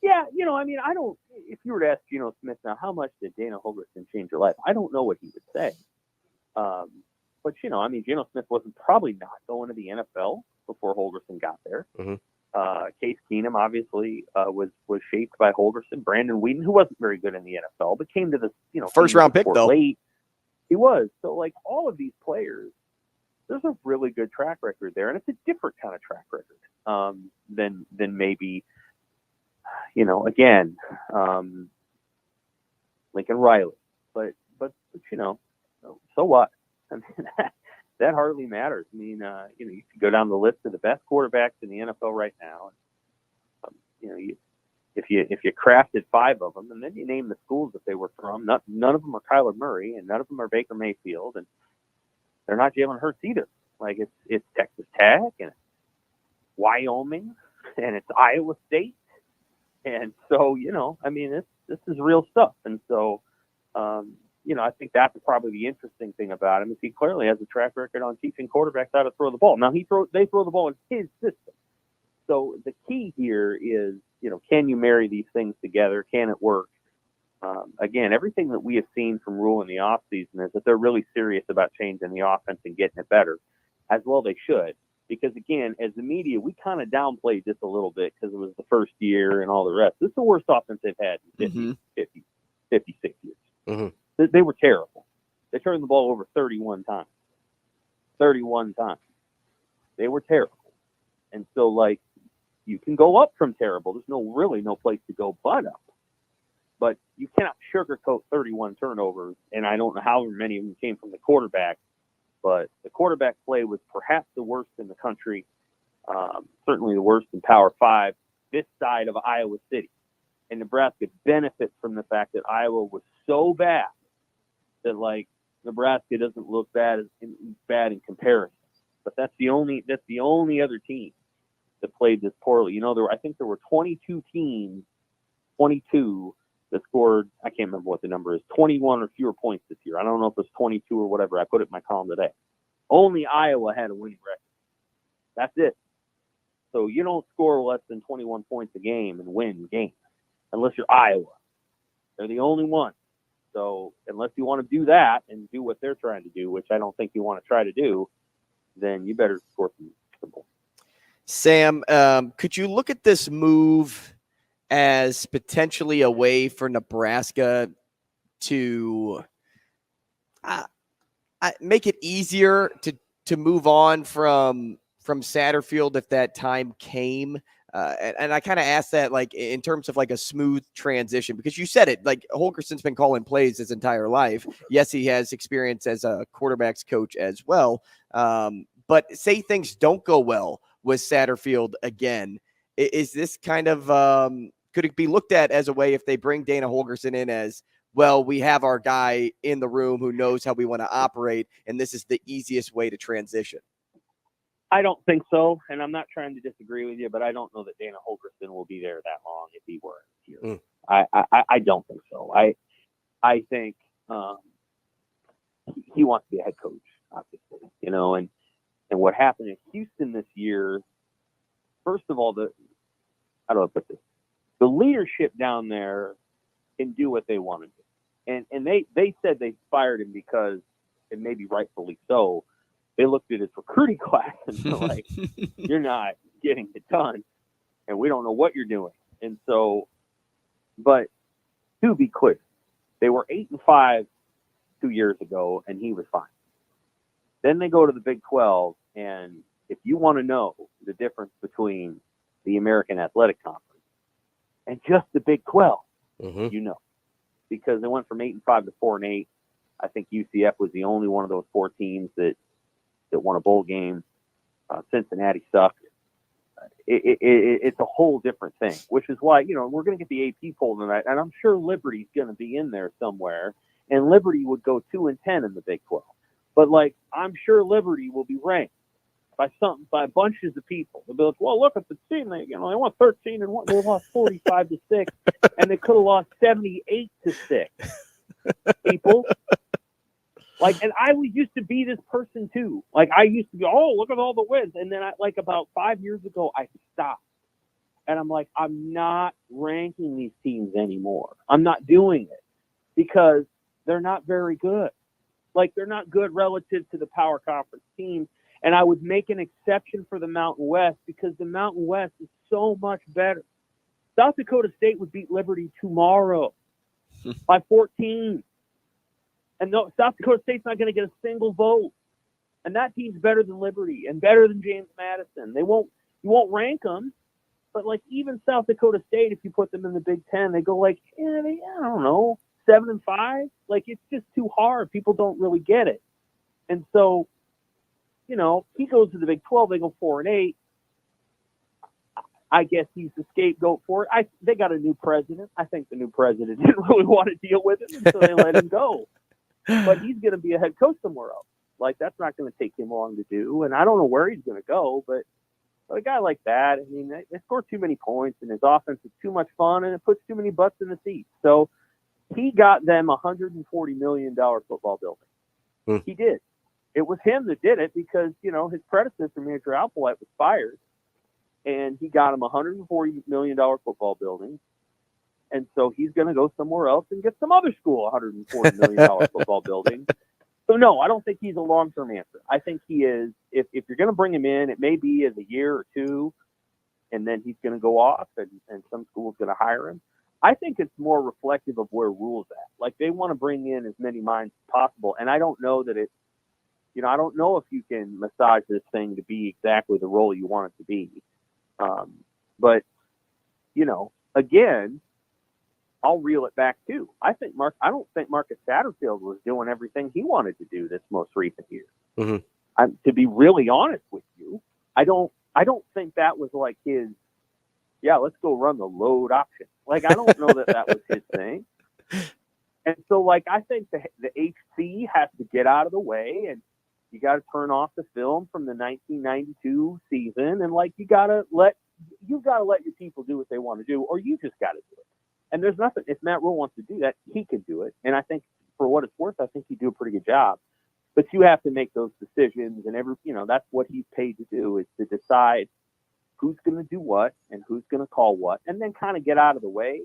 Yeah, I don't. If you were to ask Geno Smith now, how much did Dana Holgerson change your life? I don't know what he would say. But Geno Smith wasn't probably not going to the NFL before Holgerson got there. Case Keenum obviously was shaped by Holgerson. Brandon Whedon, who wasn't very good in the NFL, but came to the first round pick though. Late. He was. So like all of these players, there's a really good track record there, and it's a different kind of track record than maybe again Lincoln Riley. But so what? I mean, that hardly matters. I mean, you can go down the list of the best quarterbacks in the NFL right now. If you crafted 5 of them, and then you name the schools that they were from, none of them are Kyler Murray, and none of them are Baker Mayfield, and they're not Jalen Hurts either. Like it's Texas Tech and it's Wyoming and it's Iowa State, and so this is real stuff, and so. I think that's probably the interesting thing about him is he clearly has a track record on teaching quarterbacks how to throw the ball. Now they throw the ball in his system. So the key here is, can you marry these things together? Can it work? Again, everything that we have seen from Rule in the offseason is that they're really serious about changing the offense and getting it better, as well they should. Because again, as the media, we kind of downplayed this a little bit because it was the first year and all the rest. This is the worst offense they've had in 56 years. They were terrible. They turned the ball over 31 times. 31 times. They were terrible. And so, you can go up from terrible. There's really no place to go but up. But you cannot sugarcoat 31 turnovers, and I don't know how many of them came from the quarterback, but the quarterback play was perhaps the worst in the country, certainly the worst in Power 5, this side of Iowa City. And Nebraska benefits from the fact that Iowa was so bad that Nebraska doesn't look bad in comparison. But that's the only other team that played this poorly. I think there were 22 teams, 22 that scored. I can't remember what the number is. 21 or fewer points this year. I don't know if it's 22 or whatever. I put it in my column today. Only Iowa had a winning record. That's it. So you don't score less than 21 points a game and win games unless you're Iowa. They're the only one. So unless you want to do that and do what they're trying to do, which I don't think you want to try to do, then you better score some points. Sam, could you look at this move as potentially a way for Nebraska to make it easier to move on from Satterfield if that time came? And I kind of asked that in terms of a smooth transition, because you said it, Holgerson's been calling plays his entire life. Yes, he has experience as a quarterback's coach as well. But say things don't go well with Satterfield again. Is this kind of, could it be looked at as a way if they bring Dana Holgerson in as, well, we have our guy in the room who knows how we want to operate, and this is the easiest way to transition? I don't think so, and I'm not trying to disagree with you, but I don't know that Dana Holgerson will be there that long if he weren't here. I don't think so. I think he wants to be a head coach, obviously, and what happened in Houston this year. First of all, how do I put this? The leadership down there can do what they want to do. And they said they fired him because, and maybe rightfully so, they looked at his recruiting class and they're like, you're not getting it done, and we don't know what you're doing. And so, but to be clear, they were 8-5 2 years ago, and he was fine. Then they go to the Big 12, and if you want to know the difference between the American Athletic Conference and just the Big 12, you know, because they went from 8-5 to 4-8. I think UCF was the only one of those 4 teams that won a bowl game. Cincinnati sucked. It's a whole different thing, which is why, you know, we're going to get the AP poll tonight, and I'm sure Liberty's going to be in there somewhere, and Liberty would go 2-10 in the Big 12. But, like, I'm sure Liberty will be ranked by bunches of people. They'll be like, well, look at the team. They won 13 and they lost 45-6, and they could have lost 78-6. People. Like, and I used to be this person too. Like, I used to go, oh, look at all the wins. And then about 5 years ago, I stopped. And I'm like, I'm not ranking these teams anymore. I'm not doing it because they're not very good. Like, they're not good relative to the power conference teams. And I would make an exception for the Mountain West because the Mountain West is so much better. South Dakota State would beat Liberty tomorrow by 14. And no, South Dakota State's not going to get a single vote. And that team's better than Liberty and better than James Madison. You won't rank them, but like even South Dakota State, if you put them in the Big Ten, they go like, I don't know, 7-5. Like, it's just too hard. People don't really get it. And so, you know, he goes to the Big 12, they go 4-8. I guess he's the scapegoat for it. They got a new president. I think the new president didn't really want to deal with it, so they let him go. But he's going to be a head coach somewhere else. Like, that's not going to take him long to do. And I don't know where he's going to go, but a guy like that, I mean, they score too many points, and his offense is too much fun, and it puts too many butts in the seats. So he got them a $140 million football building. He did. It was him that did it because, you know, his predecessor, Manager Alpolite, was fired, and he got him a $140 million football building. And so he's going to go somewhere else and get some other school a $140 million football building. So, no, I don't think he's a long-term answer. I think he is, if you're going to bring him in, it may be as a year or two, and then he's going to go off, and some school's going to hire him. I think it's more reflective of where Rule's at. Like, they want to bring in as many minds as possible, and I don't know that I don't know if you can massage this thing to be exactly the role you want it to be. But, you know, again, I'll reel it back too. I don't think Marcus Satterfield was doing everything he wanted to do this most recent year. To be really honest with you, I don't think that was like his. Yeah, let's go run the load option. Like, I don't know that was his thing. And so, like, I think the HC has to get out of the way, and you got to turn off the film from the 1992 season, and like you got to let your people do what they want to do, or you just got to do it. And there's nothing. If Matt Rule wants to do that, he can do it. And I think, for what it's worth, I think he'd do a pretty good job. But you have to make those decisions, and that's what he's paid to do, is to decide who's going to do what and who's going to call what, and then kind of get out of the way.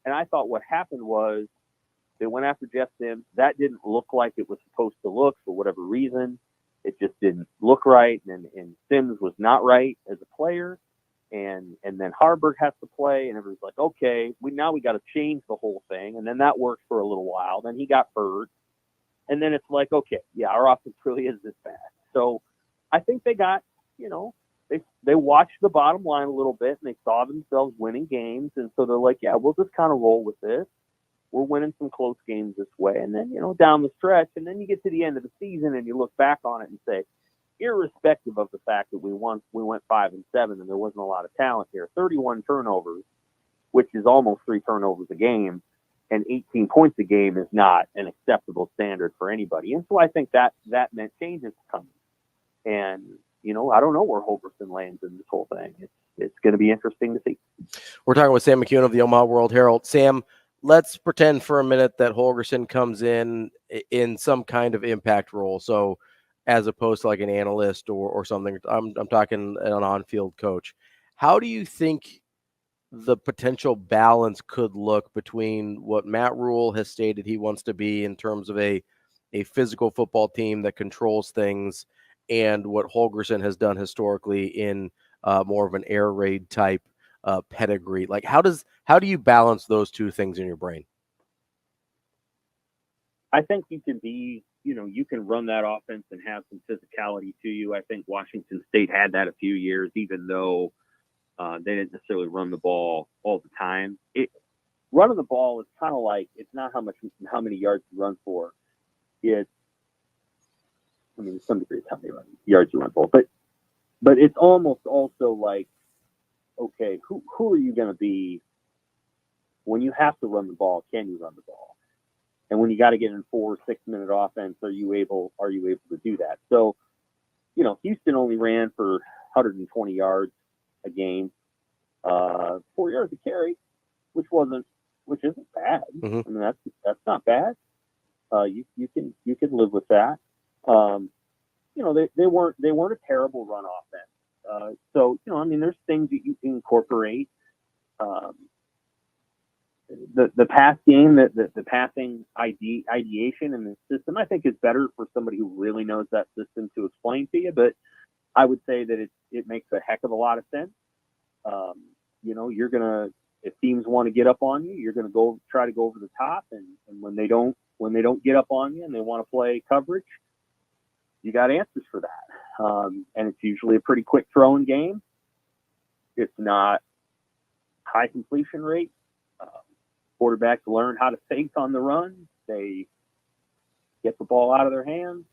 And I thought what happened was they went after Jeff Sims. That didn't look like it was supposed to look for whatever reason. It just didn't look right, and Sims was not right as a player. And then Harburg has to play, and everybody's like, okay, we got to change the whole thing. And then that worked for a little while. Then he got hurt. And then it's like, okay, yeah, our offense really is this bad. So I think they got, they watched the bottom line a little bit, and they saw themselves winning games. And so they're like, yeah, we'll just kind of roll with this. We're winning some close games this way. And then, down the stretch, and then you get to the end of the season and you look back on it and say, irrespective of the fact that we went 5-7 and there wasn't a lot of talent here, 31 turnovers, which is almost 3 turnovers a game, and 18 points a game is not an acceptable standard for anybody. And so I think that meant changes coming. And, I don't know where Holgerson lands in this whole thing. It's going to be interesting to see. We're talking with Sam McKewon of the Omaha World-Herald. Sam, let's pretend for a minute that Holgerson comes in some kind of impact role. So, as opposed to like an analyst or something. I'm talking an on-field coach. How do you think the potential balance could look between what Matt Rule has stated he wants to be in terms of a physical football team that controls things, and what Holgerson has done historically in more of an air raid type pedigree. Like, how do you balance those two things in your brain? I think you can be, you can run that offense and have some physicality to you. I think Washington State had that a few years, even though they didn't necessarily run the ball all the time. Running the ball is kind of like, it's not how many yards you run for. To some degree, it's how many yards you run for. But it's almost also like, okay, who are you going to be when you have to run the ball? Can you run the ball? And when you got to get in 4 or 6 minute offense, are you able to do that? So, Houston only ran for 120 yards a game, 4 yards a carry, which isn't bad. Mm-hmm. I mean, that's not bad. You can live with that. They weren't a terrible run offense. So there's things that you can incorporate. The pass game, the passing ideation in the system, I think is better for somebody who really knows that system to explain to you. But I would say that it makes a heck of a lot of sense. You're gonna, if teams want to get up on you, you're gonna try to go over the top, and when they don't get up on you and they want to play coverage, you got answers for that. And it's usually a pretty quick throwing game. It's not high completion rate. Quarterbacks learn how to think on the run. They get the ball out of their hands.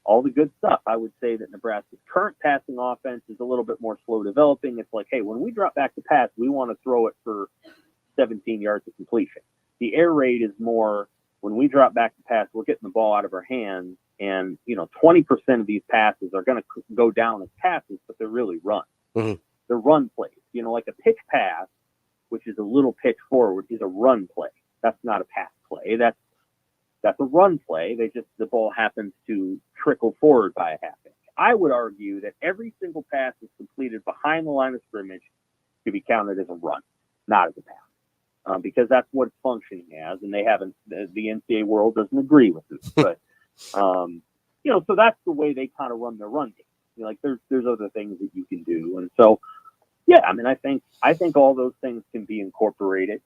All the good stuff. I would say that Nebraska's current passing offense is a little bit more slow developing. It's like, hey, when we drop back to pass, we want to throw it for 17 yards of completion. The air raid is more, when we drop back to pass, we're getting the ball out of our hands, and 20% of these passes are going to go down as passes, but they're really run. Mm-hmm. They're run plays. Like a pitch pass, which is a little pitch forward, is a run play. That's not a pass play. That's a run play. The ball happens to trickle forward by a half inch. I would argue that every single pass is completed behind the line of scrimmage to be counted as a run, not as a pass, because that's what it's functioning as. And they haven't. The NCAA world doesn't agree with this, but so that's the way they kind of run their run game. Like there's other things that you can do, and so. Yeah, I think all those things can be incorporated.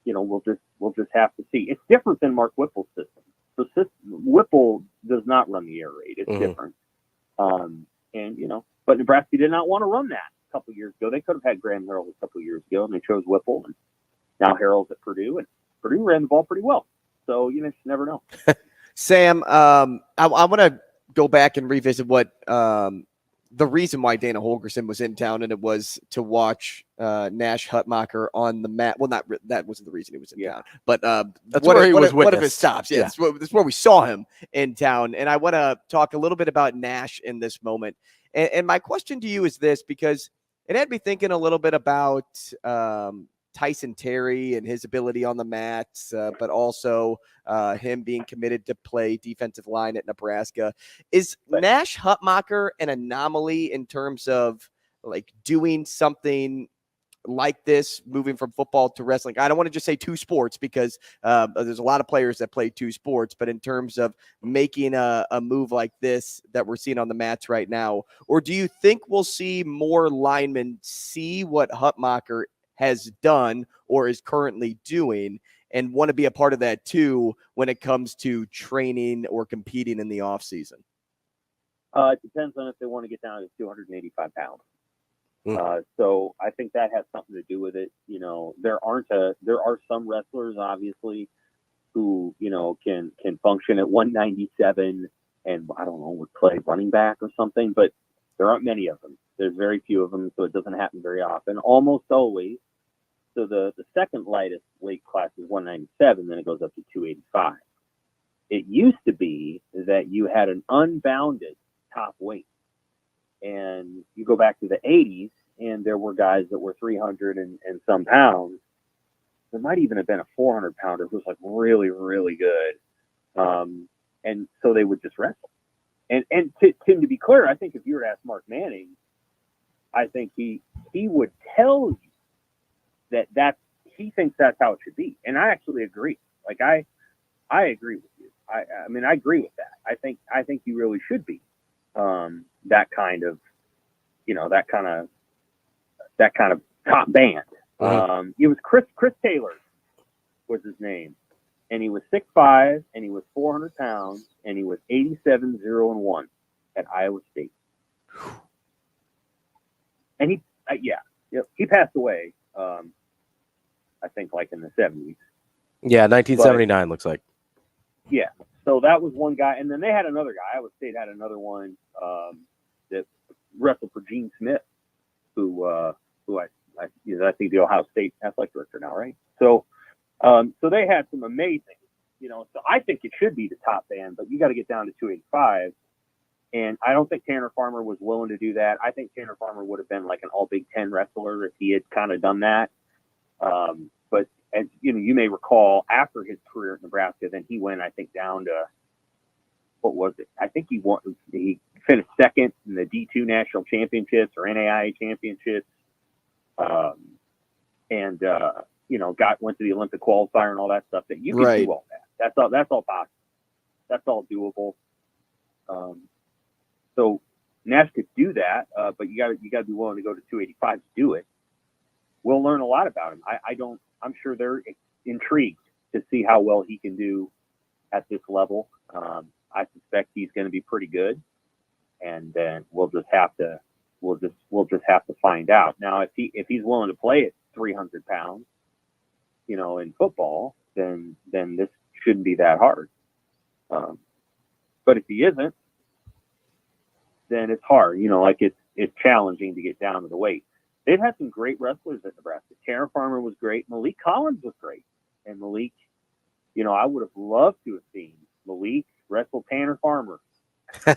We'll just have to see. It's different than Mark Whipple's system. So Whipple does not run the air raid. It's different. But Nebraska did not want to run that a couple of years ago. They could have had Graham Harrell a couple of years ago, and they chose Whipple, and now Harrell's at Purdue, and Purdue ran the ball pretty well. So you just never know. Sam, I want to go back and revisit what the reason why Dana Holgerson was in town, and it was to watch Nash Hutmacher on the mat. Well, that wasn't the reason he was in town, but that's where he was one of his stops. Yeah, that's where we saw him in town. And I want to talk a little bit about Nash in this moment. And my question to you is this, because it had me thinking a little bit about Tyson Terry and his ability on the mats, but also him being committed to play defensive line at Nebraska. Is Nash Hutmacher an anomaly in terms of like doing something like this, moving from football to wrestling? I don't want to just say two sports, because there's a lot of players that play two sports, but in terms of making a move like this that we're seeing on the mats right now, or do you think we'll see more linemen see what Hutmacher has done or is currently doing and want to be a part of that too when it comes to training or competing in the off season? It depends on if they want to get down to 285 pounds. So I think that has something to do with it. There are some wrestlers obviously who, can function at 197 and I don't know, would play running back or something, but there aren't many of them. There's very few of them, so it doesn't happen very often. Almost always. So the second lightest weight class is 197, then it goes up to 285. It used to be that you had an unbounded top weight. And you go back to the 80s, and there were guys that were 300 and some pounds. There might even have been a 400-pounder who was like really, really good. And so they would just wrestle. And to be clear, I think if you were to ask Mark Manning, I think he would tell you that he thinks that's how it should be. And I actually agree. Like I agree with you. I mean, I agree with that. I think he really should be that kind of, that kind of top band. Mm-hmm. It was Chris Taylor was his name, and he was 6'5", and he was 400 pounds, and he was 87-0-1 at Iowa State. And he passed away. I think like in the 70s. Yeah, 1979 looks like. Yeah. So that was one guy, and then they had another guy. Iowa State had another one that wrestled for Gene Smith, who I think the Ohio State athletic director now, right? So they had some amazing, So I think it should be the top band, but you got to get down to 285, and I don't think Tanner Farmer was willing to do that. I think Tanner Farmer would have been like an All Big Ten wrestler if he had kind of done that. But as you may recall, after his career at Nebraska, then he went, I think, down to, what was it? I think he finished second in the D2 national championships or NAIA championships. Went to the Olympic qualifier and all that stuff. That you can do all that. That's all possible. That's all doable. So Nash could do that, but you got to be willing to go to 285 to do it. We'll learn a lot about him. I'm sure they're intrigued to see how well he can do at this level. I suspect he's going to be pretty good, and then we'll just have to find out. Now, if he's willing to play at 300 pounds, in football, then this shouldn't be that hard. But if he isn't, then it's hard. It's challenging to get down to the weight. They've had some great wrestlers at Nebraska. Tanner Farmer was great. Malik Collins was great. And Malik, I would have loved to have seen Malik wrestle Tanner Farmer. and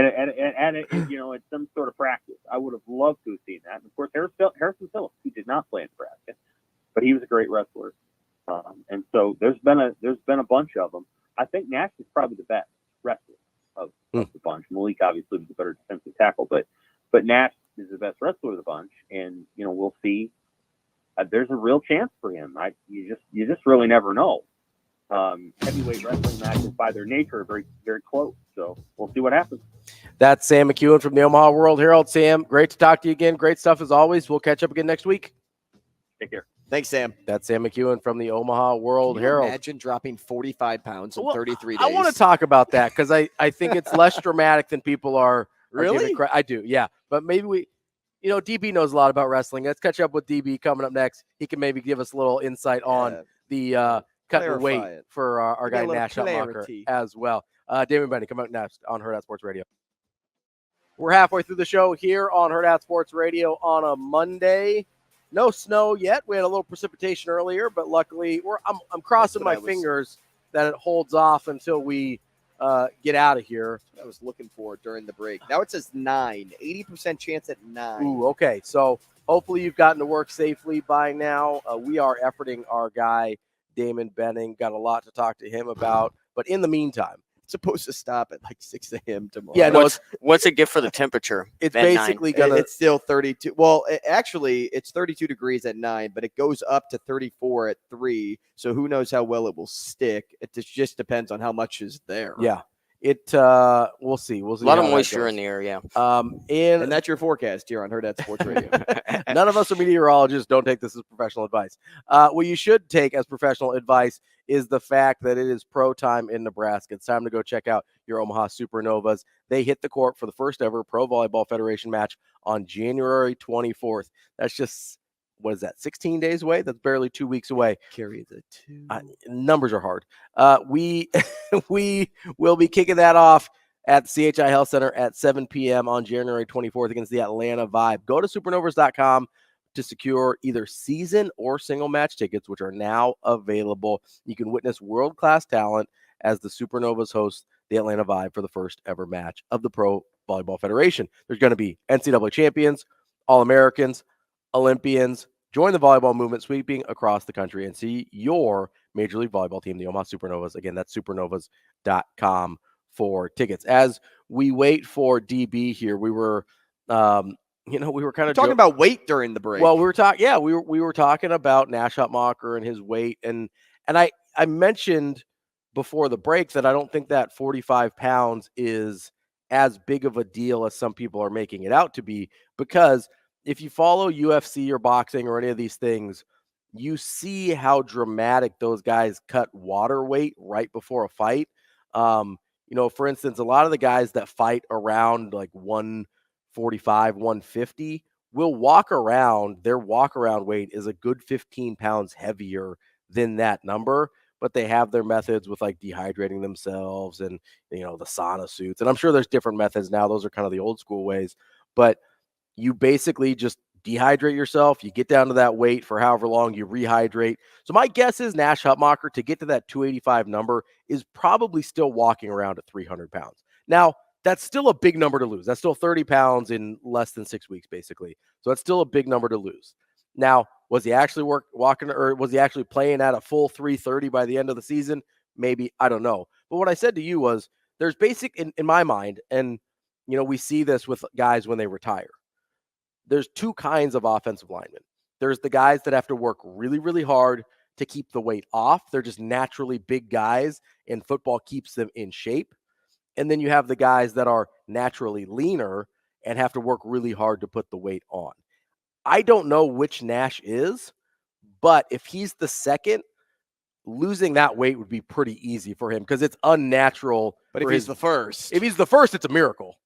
at some sort of practice. I would have loved to have seen that. And of course, Harrison Phillips, who did not play in Nebraska, but he was a great wrestler. And so there's been a bunch of them. I think Nash is probably the best wrestler of the bunch. Malik obviously was a better defensive tackle, but Nash is the best wrestler of the bunch, and we'll see. There's a real chance for him. You just really never know. Heavyweight wrestling matches by their nature are very, very close. So we'll see what happens. That's Sam McKewon from the Omaha World-Herald. Sam, great to talk to you again. Great stuff as always. We'll catch up again next week. Take care. Thanks, Sam. That's Sam McKewon from the Omaha World-Herald. Imagine dropping 45 pounds in 33 days. I want to talk about that because I think it's less dramatic than people are. Really? I do, yeah. But maybe DB knows a lot about wrestling. Let's catch up with DB coming up next. He can maybe give us a little insight on the cutting the weight for our guy Nash Hutmacher as well. Damon Benny, come out next on Hurrdat Sports Radio. We're halfway through the show here on Hurrdat Sports Radio on a Monday. No snow yet. We had a little precipitation earlier, but luckily I'm crossing my fingers that it holds off until we get out of here. I was looking for during the break. Now it says 80% chance at 9. Ooh, okay. So hopefully you've gotten to work safely by now. We are efforting our guy, Damon Benning. Got a lot to talk to him about. But in the meantime, it's supposed to stop at like 6 a.m. tomorrow. Yeah, no, what's it get for the temperature? It's basically going to... It's still 32. Well, actually, it's 32 degrees at 9, but it goes up to 34 at 3. So who knows how well it will stick. It just depends on how much is there. Yeah. We'll see. We'll see. A lot of moisture in the air, yeah. And that's your forecast here on Hurrdat Sports Radio. None of us are meteorologists. Don't take this as professional advice. What you should take as professional advice is the fact that it is pro time in Nebraska. It's time to go check out your Omaha Supernovas. They hit the court for the first ever Pro Volleyball Federation match on January 24th. That's just, 16 days away? That's barely 2 weeks away. Carry the 2. Numbers are hard. We will be kicking that off at the CHI Health Center at 7 p.m. on January 24th against the Atlanta Vibe. Go to supernovas.com to secure either season or single match tickets, which are now available. You can witness world-class talent as the Supernovas host the Atlanta Vibe for the first ever match of the Pro Volleyball Federation. There's going to be NCAA champions, All-Americans, Olympians. Join the volleyball movement sweeping across the country and see your Major League Volleyball team, the Omaha Supernovas. Again, that's supernovas.com for tickets. As we wait for DB here, we were We were kind of talking about weight during the break. Well, we were talking, we were talking about Nash Hutmacher and his weight, and I mentioned before the break that I don't think that 45 pounds is as big of a deal as some people are making it out to be, because if you follow UFC or boxing or any of these things, you see how dramatic those guys cut water weight right before a fight. For instance, a lot of the guys that fight around like 145, 150 will walk around. Their walk around weight is a good 15 pounds heavier than that number, but they have their methods with like dehydrating themselves and, the sauna suits. And I'm sure there's different methods now. Those are kind of the old school ways, but you basically just dehydrate yourself. You get down to that weight for however long, you rehydrate. So my guess is Nash Hutmacher, to get to that 285 number, is probably still walking around at 300 pounds. Now, that's still a big number to lose. That's still 30 pounds in less than 6 weeks, basically. So that's still a big number to lose. Now, was he actually walking, or was he actually playing at a full 330 by the end of the season? Maybe, I don't know. But what I said to you was, there's basic, in my mind, and we see this with guys when they retire. There's two kinds of offensive linemen. There's the guys that have to work really, really hard to keep the weight off. They're just naturally big guys, and football keeps them in shape. And then you have the guys that are naturally leaner and have to work really hard to put the weight on. I don't know which Nash is, but if he's the second, losing that weight would be pretty easy for him because it's unnatural. But if he's the first, it's a miracle.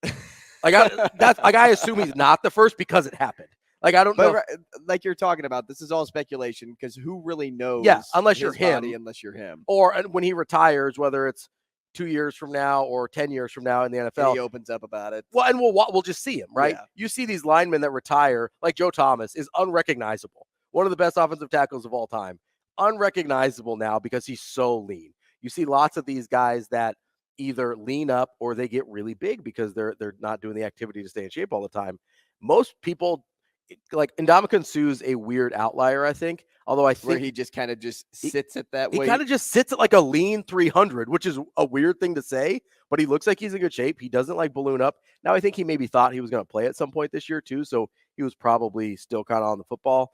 I assume he's not the first because it happened. Like, I don't know. Like you're talking about, this is all speculation because who really knows? Yeah, unless you're him. Unless you're him. Or when he retires, whether it's 2 years from now or 10 years from now in the NFL. He opens up about it. Well, and we'll just see him, right? Yeah. You see these linemen that retire, like Joe Thomas, is unrecognizable. One of the best offensive tackles of all time. Unrecognizable now because he's so lean. You see lots of these guys that either lean up or they get really big because they're not doing the activity to stay in shape all the time. Most people, like Ndamukong Suh's a weird outlier, I think. Although I think where he just kind of sits at that weight. He kind of just sits at like a lean 300, which is a weird thing to say, but he looks like he's in good shape. He doesn't like balloon up. Now I think he maybe thought he was going to play at some point this year too, so he was probably still kind of on the football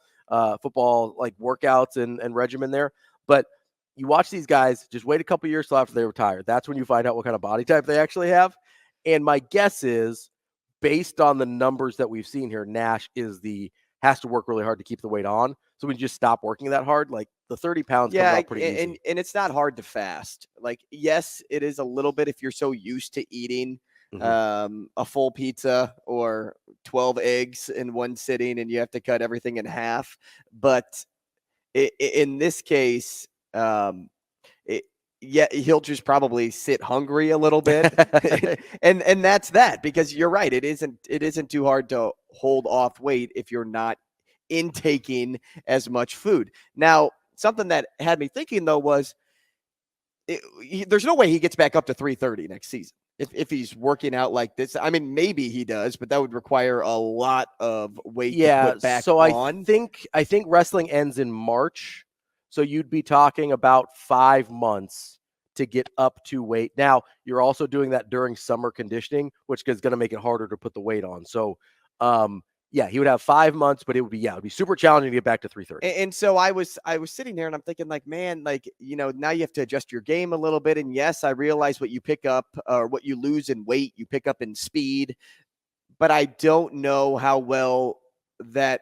like workouts and regimen there. But you watch these guys, just wait a couple years till after they retire. That's when you find out what kind of body type they actually have. And my guess is, based on the numbers that we've seen here, Nash has to work really hard to keep the weight on. So when you just stop working that hard, like the 30 pounds comes out pretty easy. And it's not hard to fast. Like, yes, it is a little bit if you're so used to eating a full pizza or 12 eggs in one sitting and you have to cut everything in half. But in this case, he'll just probably sit hungry a little bit. and that's that, because you're right. It isn't too hard to hold off weight if you're not intaking as much food. Now, something that had me thinking though was there's no way he gets back up to 330 next season. If he's working out like this, I mean, maybe he does, but that would require a lot of weight to put back on. I think wrestling ends in March. So you'd be talking about 5 months to get up to weight. Now, you're also doing that during summer conditioning, which is going to make it harder to put the weight on. So, he would have 5 months, but it would be super challenging to get back to 330. And so I was sitting there and I'm thinking like, man, like, now you have to adjust your game a little bit. And yes, I realize what you pick up or what you lose in weight, you pick up in speed, but I don't know how well that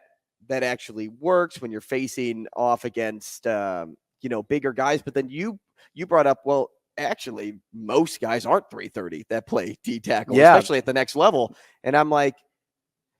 actually works when you're facing off against, bigger guys. But then you brought up, well, actually most guys aren't 330 that play D tackle, especially at the next level. And I'm like,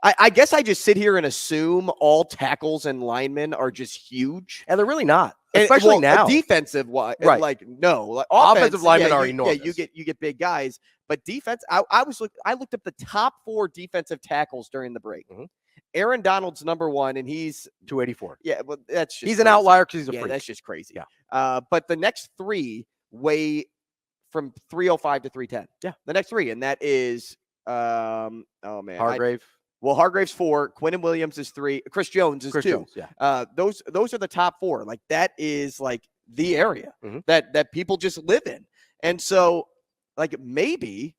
I guess I just sit here and assume all tackles and linemen are just huge. And they're really not, especially now. Defensive wise, right? Like, no, like offensive linemen are enormous. Yeah, you get big guys, but defense. I looked up the top 4 defensive tackles during the break. Mm-hmm. Aaron Donald's number 1, and he's 284. Yeah, well, that's just he's an outlier because he's a freak. That's just crazy. Yeah. But the next 3 weigh from 305 to 310. Yeah, the next 3, and that is Hargrave. Hargrave's 4, Quinnen Williams is 3, Chris Jones is 2. Yeah. Those are the top 4. Like, that is like the area that people just live in. And so, like, maybe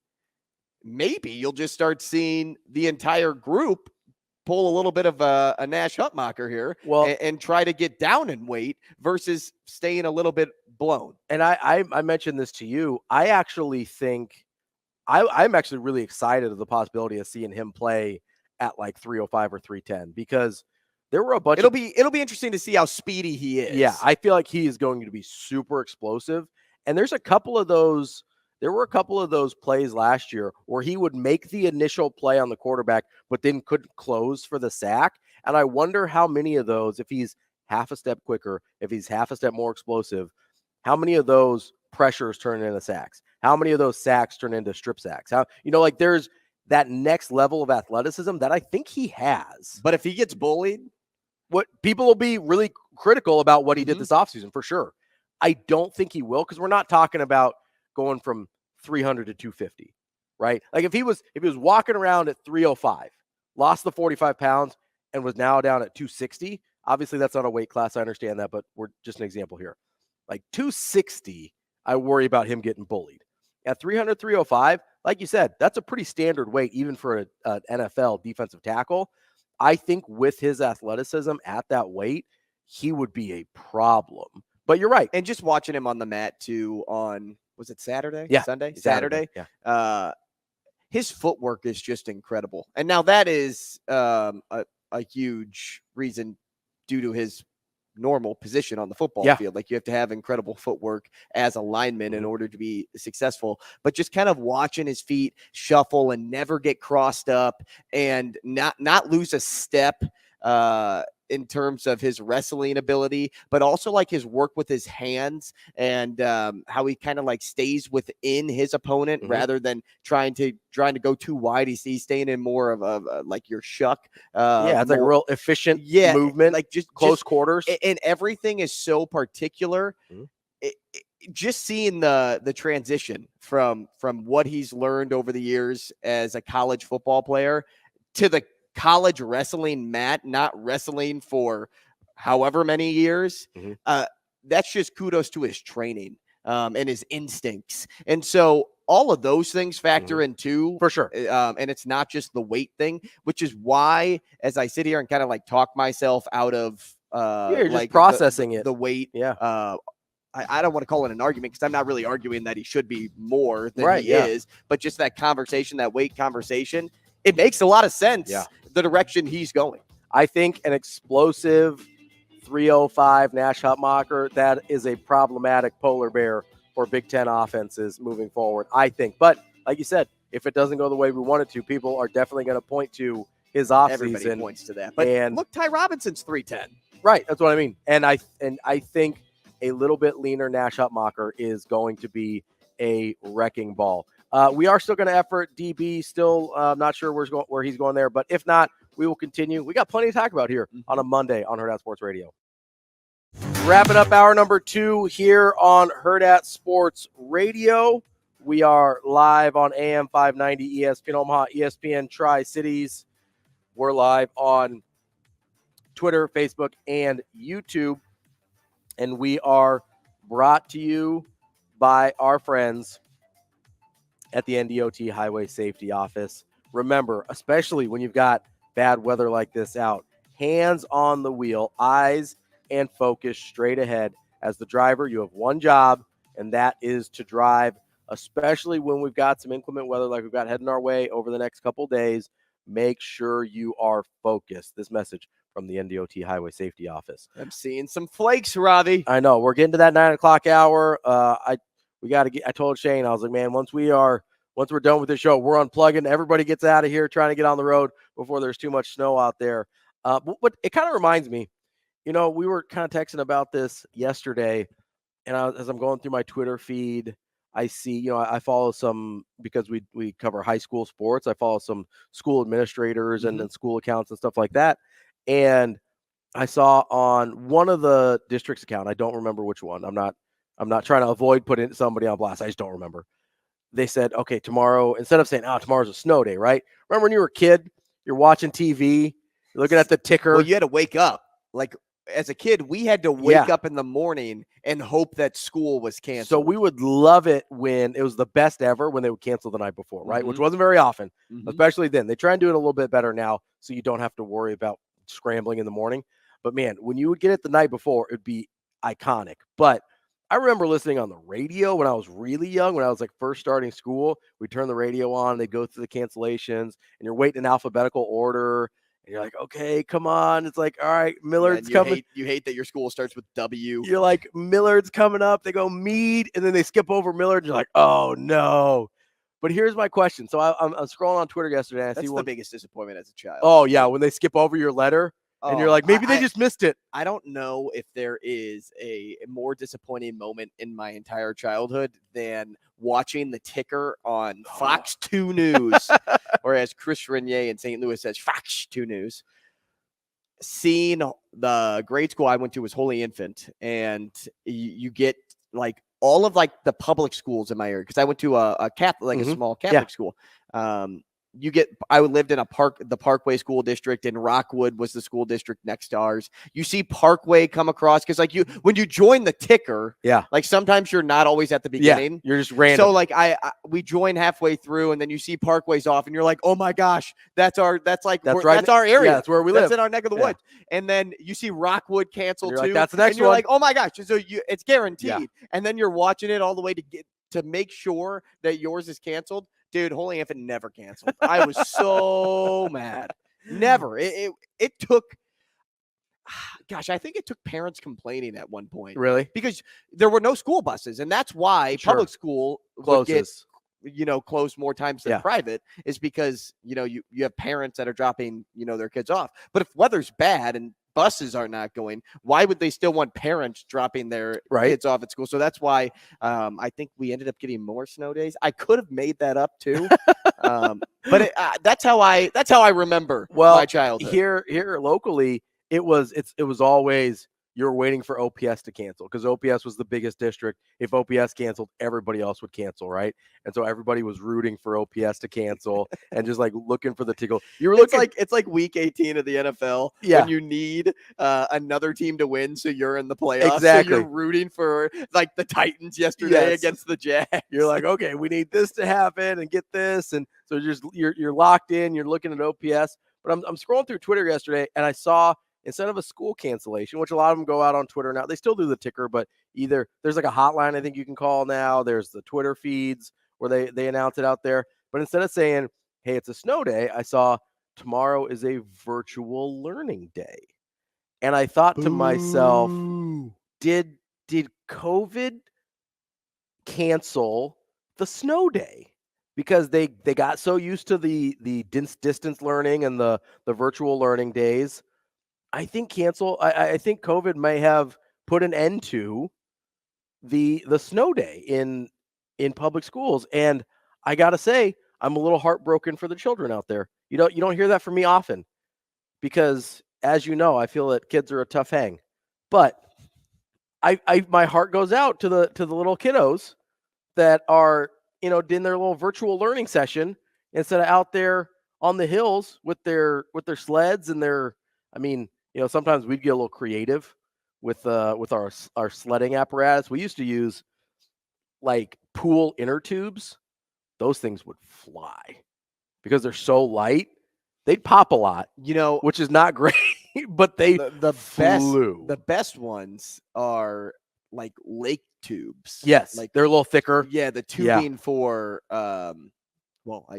maybe you'll just start seeing the entire group pull a little bit of a Nash Hutmacher here and try to get down in weight versus staying a little bit blown. And I mentioned this to you. I actually think I'm actually really excited of the possibility of seeing him play at like 305 or 310 because there were a bunch. It'll be interesting to see how speedy he is. Yeah, I feel like he is going to be super explosive. And there were a couple of those plays last year where he would make the initial play on the quarterback, but then couldn't close for the sack. And I wonder how many of those, if he's half a step quicker, if he's half a step more explosive, how many of those pressures turn into sacks? How many of those sacks turn into strip sacks? Like there's that next level of athleticism that I think he has. But if he gets bullied, what people will be really critical about what he did this offseason for sure. I don't think he will, because we're not talking about going from 300 to 250, right? Like if he was walking around at 305, lost the 45 pounds and was now down at 260, obviously that's not a weight class. I understand that, but we're just an example here. Like 260, I worry about him getting bullied. At 300, 305, like you said, that's a pretty standard weight, even for an NFL defensive tackle. I think with his athleticism at that weight, he would be a problem. But you're right. And just watching him on the mat too on, was it Saturday? Yeah. Sunday? Saturday. Yeah. His footwork is just incredible. And now that is a huge reason due to his normal position on the football field. Like you have to have incredible footwork as a lineman in order to be successful, but just kind of watching his feet shuffle and never get crossed up and not lose a step in terms of his wrestling ability, but also like his work with his hands and how he kind of like stays within his opponent rather than trying to go too wide. He's staying in more of a like your shuck. It's like a real efficient movement, like just close quarters. And everything is so particular. Just seeing the transition from what he's learned over the years as a college football player to the college wrestling mat, not wrestling for however many years. That's just kudos to his training and his instincts. And so all of those things factor in too, for sure. And it's not just the weight thing, which is why, as I sit here and kind of like talk myself out of you're like just processing the weight. I don't want to call it an argument because I'm not really arguing that he should be more than he is, but just that conversation, that weight conversation, it makes a lot of sense. The direction he's going. I think an explosive 305 Nash Hutmacher, that is a problematic polar bear for Big Ten offenses moving forward, I think. But like you said, if it doesn't go the way we want it to, people are definitely going to point to his offseason. Everybody points to that. But look, Ty Robinson's 310. Right, that's what I mean. And I think a little bit leaner Nash Hutmacher is going to be a wrecking ball. We are still going to effort DB. Still not sure where he's going there, but if not, we will continue. We got plenty to talk about here on a Monday on Hurrdat Sports Radio. Wrapping up hour number 2 here on Hurrdat Sports Radio. We are live on AM 590 ESPN Omaha, ESPN Tri-Cities. We're live on Twitter, Facebook, and YouTube. And we are brought to you by our friends at the NDOT Highway Safety Office. Remember, especially when you've got bad weather like this out, hands on the wheel, eyes and focus straight ahead. As the driver, you have one job, and that is to drive, especially when we've got some inclement weather like we've got heading our way over the next couple days. Make sure you are focused. This message from the NDOT Highway Safety Office. I'm seeing some flakes, Ravi. I know. We're getting to that 9 o'clock hour. I told Shane, I was like, man, once we're done with the show, we're unplugging. Everybody gets out of here trying to get on the road before there's too much snow out there. But it kind of reminds me, we were kind of texting about this yesterday, and as I'm going through my Twitter feed, I see, I follow some, because we cover high school sports. I follow some school administrators and school accounts and stuff like that. And I saw on one of the district's account, I don't remember which one. I'm not trying to avoid putting somebody on blast. I just don't remember. They said, okay, tomorrow, instead of saying, tomorrow's a snow day, right? Remember when you were a kid, you're watching TV, you're looking at the ticker. Well, you had to wake up. Like as a kid, we had to wake up in the morning and hope that school was canceled. So we would love it when it was the best ever when they would cancel the night before, right? Which wasn't very often, especially then. They try and do it a little bit better now so you don't have to worry about scrambling in the morning. But, man, when you would get it the night before, it would be iconic. But I remember listening on the radio when I was really young, when I was like first starting school. We'd turn the radio on, they'd go through the cancellations, and you're waiting in alphabetical order. And you're like, okay, come on. It's like, all right, Millard's coming. You hate that your school starts with W. You're like, Millard's coming up. They go Meade, and then they skip over Millard. You're like, oh, no. But here's my question. So I'm scrolling on Twitter yesterday. And That's the biggest disappointment as a child. Oh, yeah, when they skip over your letter, and you're like, maybe they just missed it. I don't know if there is a more disappointing moment in my entire childhood than watching the ticker on Fox 2 News, or as Chris Renier in St. Louis says, Fox 2 News. Seeing the grade school I went to was Holy Infant, and you get like all of like the public schools in my area, because I went to a Catholic, like a small Catholic school. I lived in the Parkway School District, and Rockwood was the school district next to ours. You see Parkway come across, because like when you join the ticker, like sometimes you're not always at the beginning. You're just random. So like we join halfway through, and then you see Parkway's off, and you're like, oh my gosh, that's our area. Yeah, that's where we live. That's in our neck of the woods. And then you see Rockwood cancel too. Like, that's the next and you're one. like, oh my gosh, so it's guaranteed. And then you're watching it all the way to make sure that yours is canceled. Dude, Holy Infant never canceled. I was so mad. Never. It took, gosh, I think it took parents complaining at one point. Really? Because there were no school buses, and that's why public school closes. Closed more times than private, is because, you have parents that are dropping, their kids off. But if weather's bad and buses are not going, why would they still want parents dropping their kids off at school? So that's why I think we ended up getting more snow days. I could have made that up too, but that's how I remember my childhood. Here locally, it was always you're waiting for OPS to cancel, because OPS was the biggest district. If OPS canceled, everybody else would cancel, right? And so everybody was rooting for OPS to cancel and just like looking for the tickle. It's like week 18 of the NFL when you need another team to win, so you're in the playoffs. Exactly. So you're rooting for like the Titans yesterday against the Jags. You're like, okay, we need this to happen and get this, and so you're locked in. You're looking at OPS. But I'm scrolling through Twitter yesterday, and I saw, instead of a school cancellation, which a lot of them go out on Twitter now, they still do the ticker, but either there's like a hotline I think you can call now. There's the Twitter feeds where they announce it out there. But instead of saying, hey, it's a snow day, I saw tomorrow is a virtual learning day. And I thought to myself, did COVID cancel the snow day? Because they got so used to the distance learning and the virtual learning days. I think I think COVID may have put an end to the snow day in public schools. And I gotta say, I'm a little heartbroken for the children out there. You don't hear that from me often, because as you know, I feel that kids are a tough hang. But my heart goes out to the little kiddos that are, in their little virtual learning session, instead of out there on the hills with their sleds and their, sometimes we'd get a little creative with our sledding apparatus. We used to use like pool inner tubes. Those things would fly because they're so light. They'd pop a lot, which is not great, but they flew. The best ones are like lake tubes. Yes, like they're a little thicker. Yeah, the tubing for I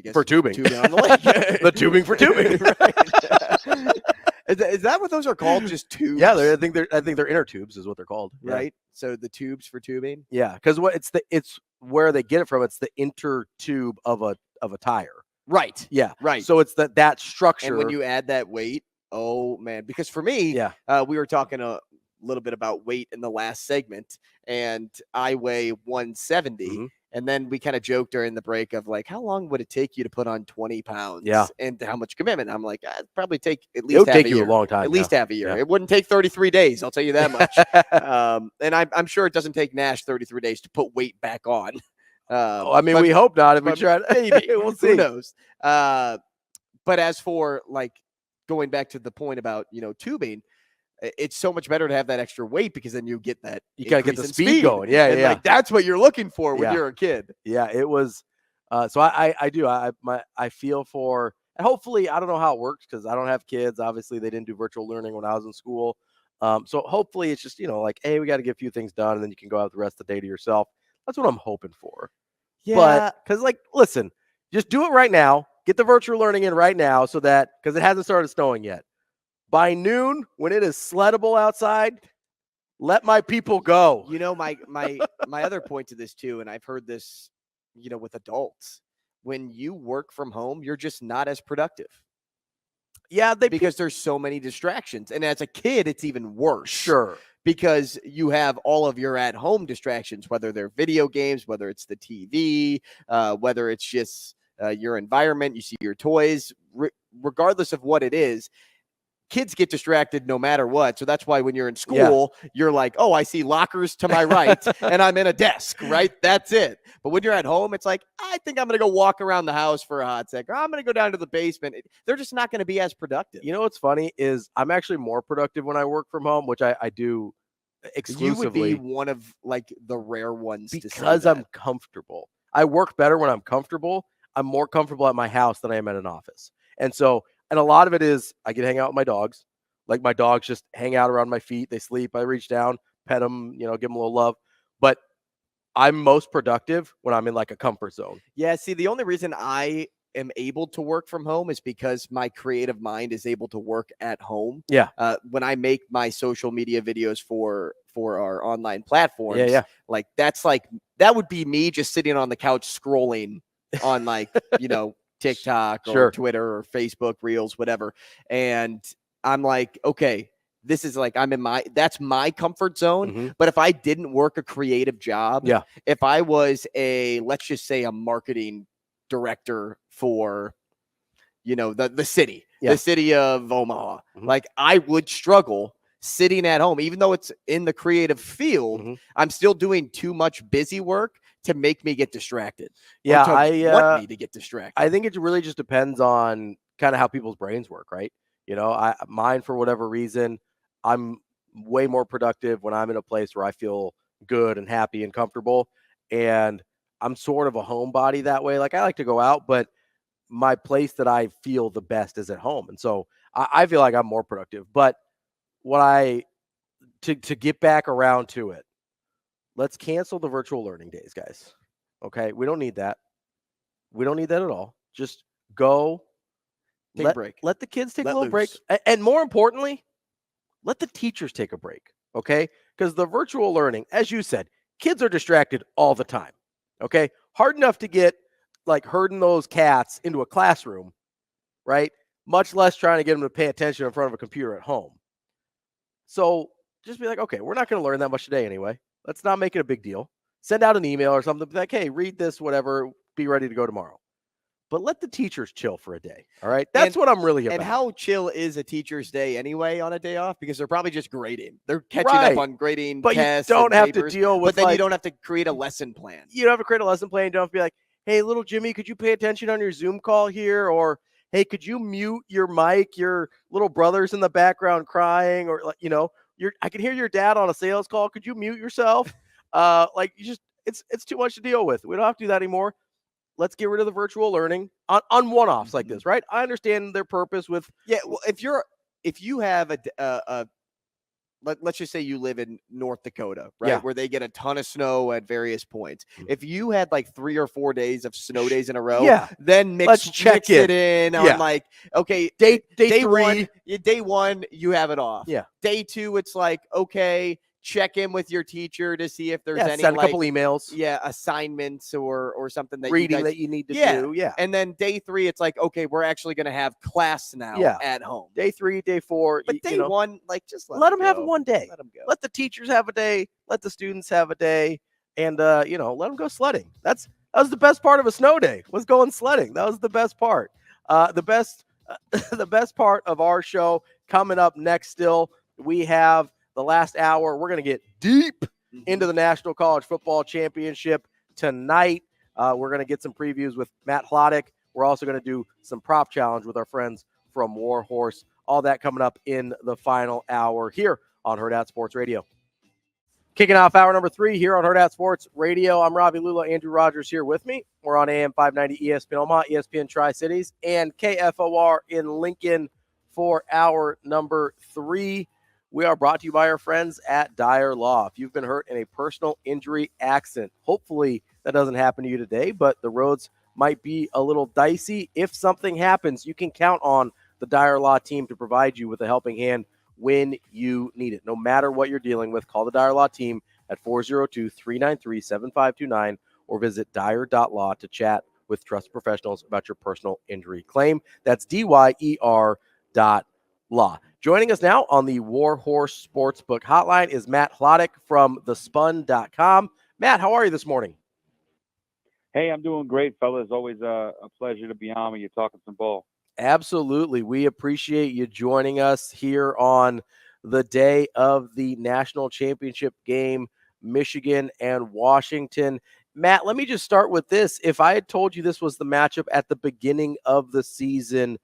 guess for tubing. Tubing on the lake. The tubing for tubing. Right. Is that what those are called? Just tubes? Yeah, I think they're inner tubes is what they're called. Right. So the tubes for tubing. Yeah, because it's where they get it from. It's the inner tube of a tire. Right. Yeah. Right. So it's that structure. And when you add that weight, oh man, because for me, we were talking a little bit about weight in the last segment, and I weigh 170. Mm-hmm. And then we kind of joked during the break of like, how long would it take you to put on 20 pounds? Yeah. And how much commitment? I'm like, it'd probably take at least it would take you a long time. At least half a year. Yeah. It wouldn't take 33 days. I'll tell you that much. And I'm sure it doesn't take Nash 33 days to put weight back on. We hope not. If we try, maybe we'll see. Who knows? But as for like going back to the point about, tubing, it's so much better to have that extra weight because then you get that. You gotta get the increase in speed going. Yeah, and yeah. like that's what you're looking for when Yeah. you're a kid. Yeah, it was. So I feel for, and hopefully I don't know how it works because I don't have kids. Obviously, they didn't do virtual learning when I was in school. So hopefully it's just, like, hey, we got to get a few things done, and then you can go out the rest of the day to yourself. That's what I'm hoping for. Yeah. But because, like, listen, just do it right now. Get the virtual learning in right now so that, because it hasn't started snowing yet. By noon, when it is sleddable outside, let my people go. My other point to this too, and I've heard this, with adults, when you work from home, you're just not as productive. Yeah, because there's so many distractions. And as a kid, it's even worse. Sure. Because you have all of your at-home distractions, whether they're video games, whether it's the TV, whether it's just your environment, you see your toys, regardless of what it is. Kids get distracted no matter what. So that's why when you're in school, you're like, oh, I see lockers to my right and I'm in a desk, right? That's it. But when you're at home, it's like, I think I'm going to go walk around the house for a hot sec, or I'm going to go down to the basement. They're just not going to be as productive. You know what's funny is I'm actually more productive when I work from home, which I do exclusively. You would be one of like the rare ones because I'm comfortable. I work better when I'm comfortable. I'm more comfortable at my house than I am at an office. And a lot of it is I get to hang out with my dogs. Like my dogs just hang out around my feet. They sleep. I reach down, pet them, give them a little love. But I'm most productive when I'm in like a comfort zone. Yeah. See, the only reason I am able to work from home is because my creative mind is able to work at home. Yeah. When I make my social media videos for our online platforms, like that would be me just sitting on the couch scrolling on TikTok or Twitter or Facebook Reels, whatever. And I'm like, okay, this is like, that's my comfort zone. Mm-hmm. But if I didn't work a creative job, if I was let's just say a marketing director for, the city, the city of Omaha, like I would struggle sitting at home, even though it's in the creative field, I'm still doing too much busy work to make me get distracted. Yeah, want me to get distracted. I think it really just depends on kind of how people's brains work, right? Mine, for whatever reason, I'm way more productive when I'm in a place where I feel good and happy and comfortable. And I'm sort of a homebody that way. Like I like to go out, but my place that I feel the best is at home. And so I feel like I'm more productive. But to get back around to it, let's cancel the virtual learning days, guys. Okay. We don't need that. We don't need that at all. Just go take a break. Let the kids take a little break. And more importantly, let the teachers take a break. Okay. Because the virtual learning, as you said, kids are distracted all the time. Okay. Hard enough to get like herding those cats into a classroom, right? Much less trying to get them to pay attention in front of a computer at home. So just be like, okay, we're not going to learn that much today anyway. Let's not make it a big deal. Send out an email or something like, hey, read this, whatever, be ready to go tomorrow. But let the teachers chill for a day. All right. That's what I'm really about. And how chill is a teacher's day anyway on a day off? Because they're probably just grading. They're catching up on grading tests. But you don't have papers, to deal with, but then you don't have to create a lesson plan. You don't have to create a lesson plan. You don't have to be like, hey, little Jimmy, could you pay attention on your Zoom call here? Or, hey, could you mute your mic? Your little brother's in the background crying, or I can hear your dad on a sales call. Could you mute yourself? It's too much to deal with. We don't have to do that anymore. Let's get rid of the virtual learning on one-offs like this, right? I understand their purpose with. Yeah. Well, if you have let's just say you live in North Dakota, right? Yeah. Where they get a ton of snow at various points. If you had like 3 or 4 days of snow days in a row, then mix it in on like, okay, day 3, day 1, you have it off. Yeah. Day 2, it's like, okay, check in with your teacher to see if there's any send a couple emails. Yeah, assignments or something that reading that you need to do. Yeah. And then day 3, it's like, okay, we're actually going to have class now at home. Day 3, day 4. But day 1, like just let them have one day. Let them go. Let the teachers have a day. Let the students have a day. And, let them go sledding. That was the best part of a snow day, was going sledding. That was the best part. The best part of our show coming up next still, we have the last hour. We're going to get deep into the National College Football Championship tonight. We're going to get some previews with Matt Hladik. We're also going to do some prop challenge with our friends from Warhorse All that coming up in the final hour here on Hurrdat Sports Radio. Kicking off hour number 3 here on Hurrdat Sports Radio. I'm Ravi, Lulla, Andrew Rogers here with me. We're on AM 590 ESPN Omaha, ESPN Tri-Cities, and KFOR in Lincoln for hour number 3. We are brought to you by our friends at Dyer Law. If you've been hurt in a personal injury accident, hopefully that doesn't happen to you today, but the roads might be a little dicey. If something happens, you can count on the Dyer Law team to provide you with a helping hand when you need it. No matter what you're dealing with, call the Dyer Law team at 402-393-7529 or visit dyer.law to chat with trusted professionals about your personal injury claim. That's DYER.law. Joining us now on the Warhorse Sportsbook Hotline is Matt Hladik from thespun.com. Matt, how are you this morning? Hey, I'm doing great, fellas. Always a pleasure to be on when you're talking some ball. Absolutely. We appreciate you joining us here on the day of the national championship game, Michigan and Washington. Matt, let me just start with this. If I had told you this was the matchup at the beginning of the season,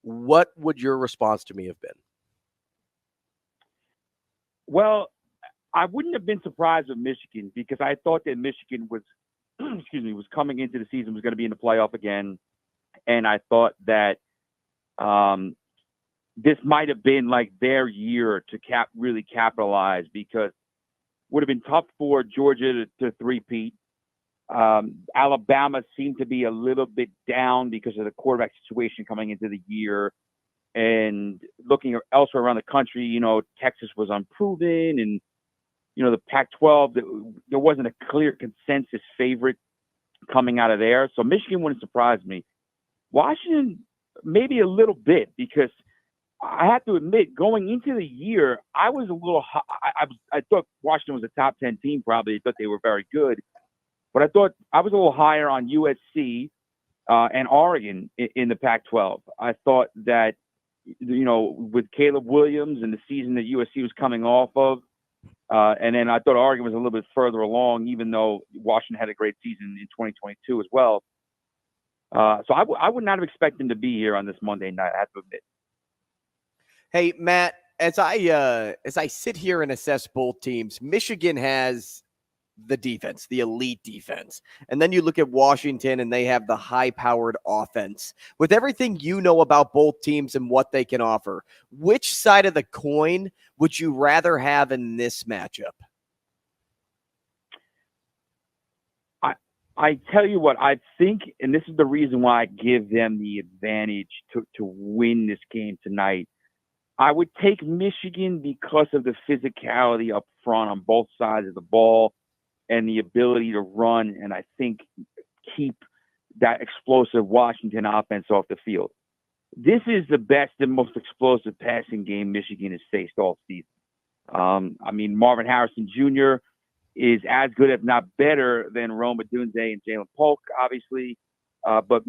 what would your response to me have been? Well, I wouldn't have been surprised with Michigan because I thought that Michigan was, was coming into the season, was going to be in the playoff again. And I thought that this might have been like their year to really capitalize, because it would have been tough for Georgia to three-peat. Alabama seemed to be a little bit down because of the quarterback situation coming into the year. And looking elsewhere around the country, Texas was unproven, and, the Pac-12, there wasn't a clear consensus favorite coming out of there. So Michigan wouldn't surprise me. Washington, maybe a little bit, because I have to admit, going into the year, I was a little I thought Washington was a top 10 team, probably. I thought they were very good. But I thought I was a little higher on USC and Oregon in the Pac-12. I thought that, with Caleb Williams and the season that USC was coming off of, and then I thought Oregon was a little bit further along, even though Washington had a great season in 2022 as well. So I would not have expected them to be here on this Monday night, I have to admit. Hey, Matt, as I sit here and assess both teams, Michigan has the defense, the elite defense. And then you look at Washington and they have the high-powered offense. With everything you know about both teams and what they can offer, which side of the coin would you rather have in this matchup? I tell you what, I think, and this is the reason why I give them the advantage to win this game tonight. I would take Michigan because of the physicality up front on both sides of the ball and the ability to run, and I think keep that explosive Washington offense off the field. This is the best and most explosive passing game Michigan has faced all season. Marvin Harrison Jr. is as good, if not better, than Rome Odunze and Jalen Polk, obviously. But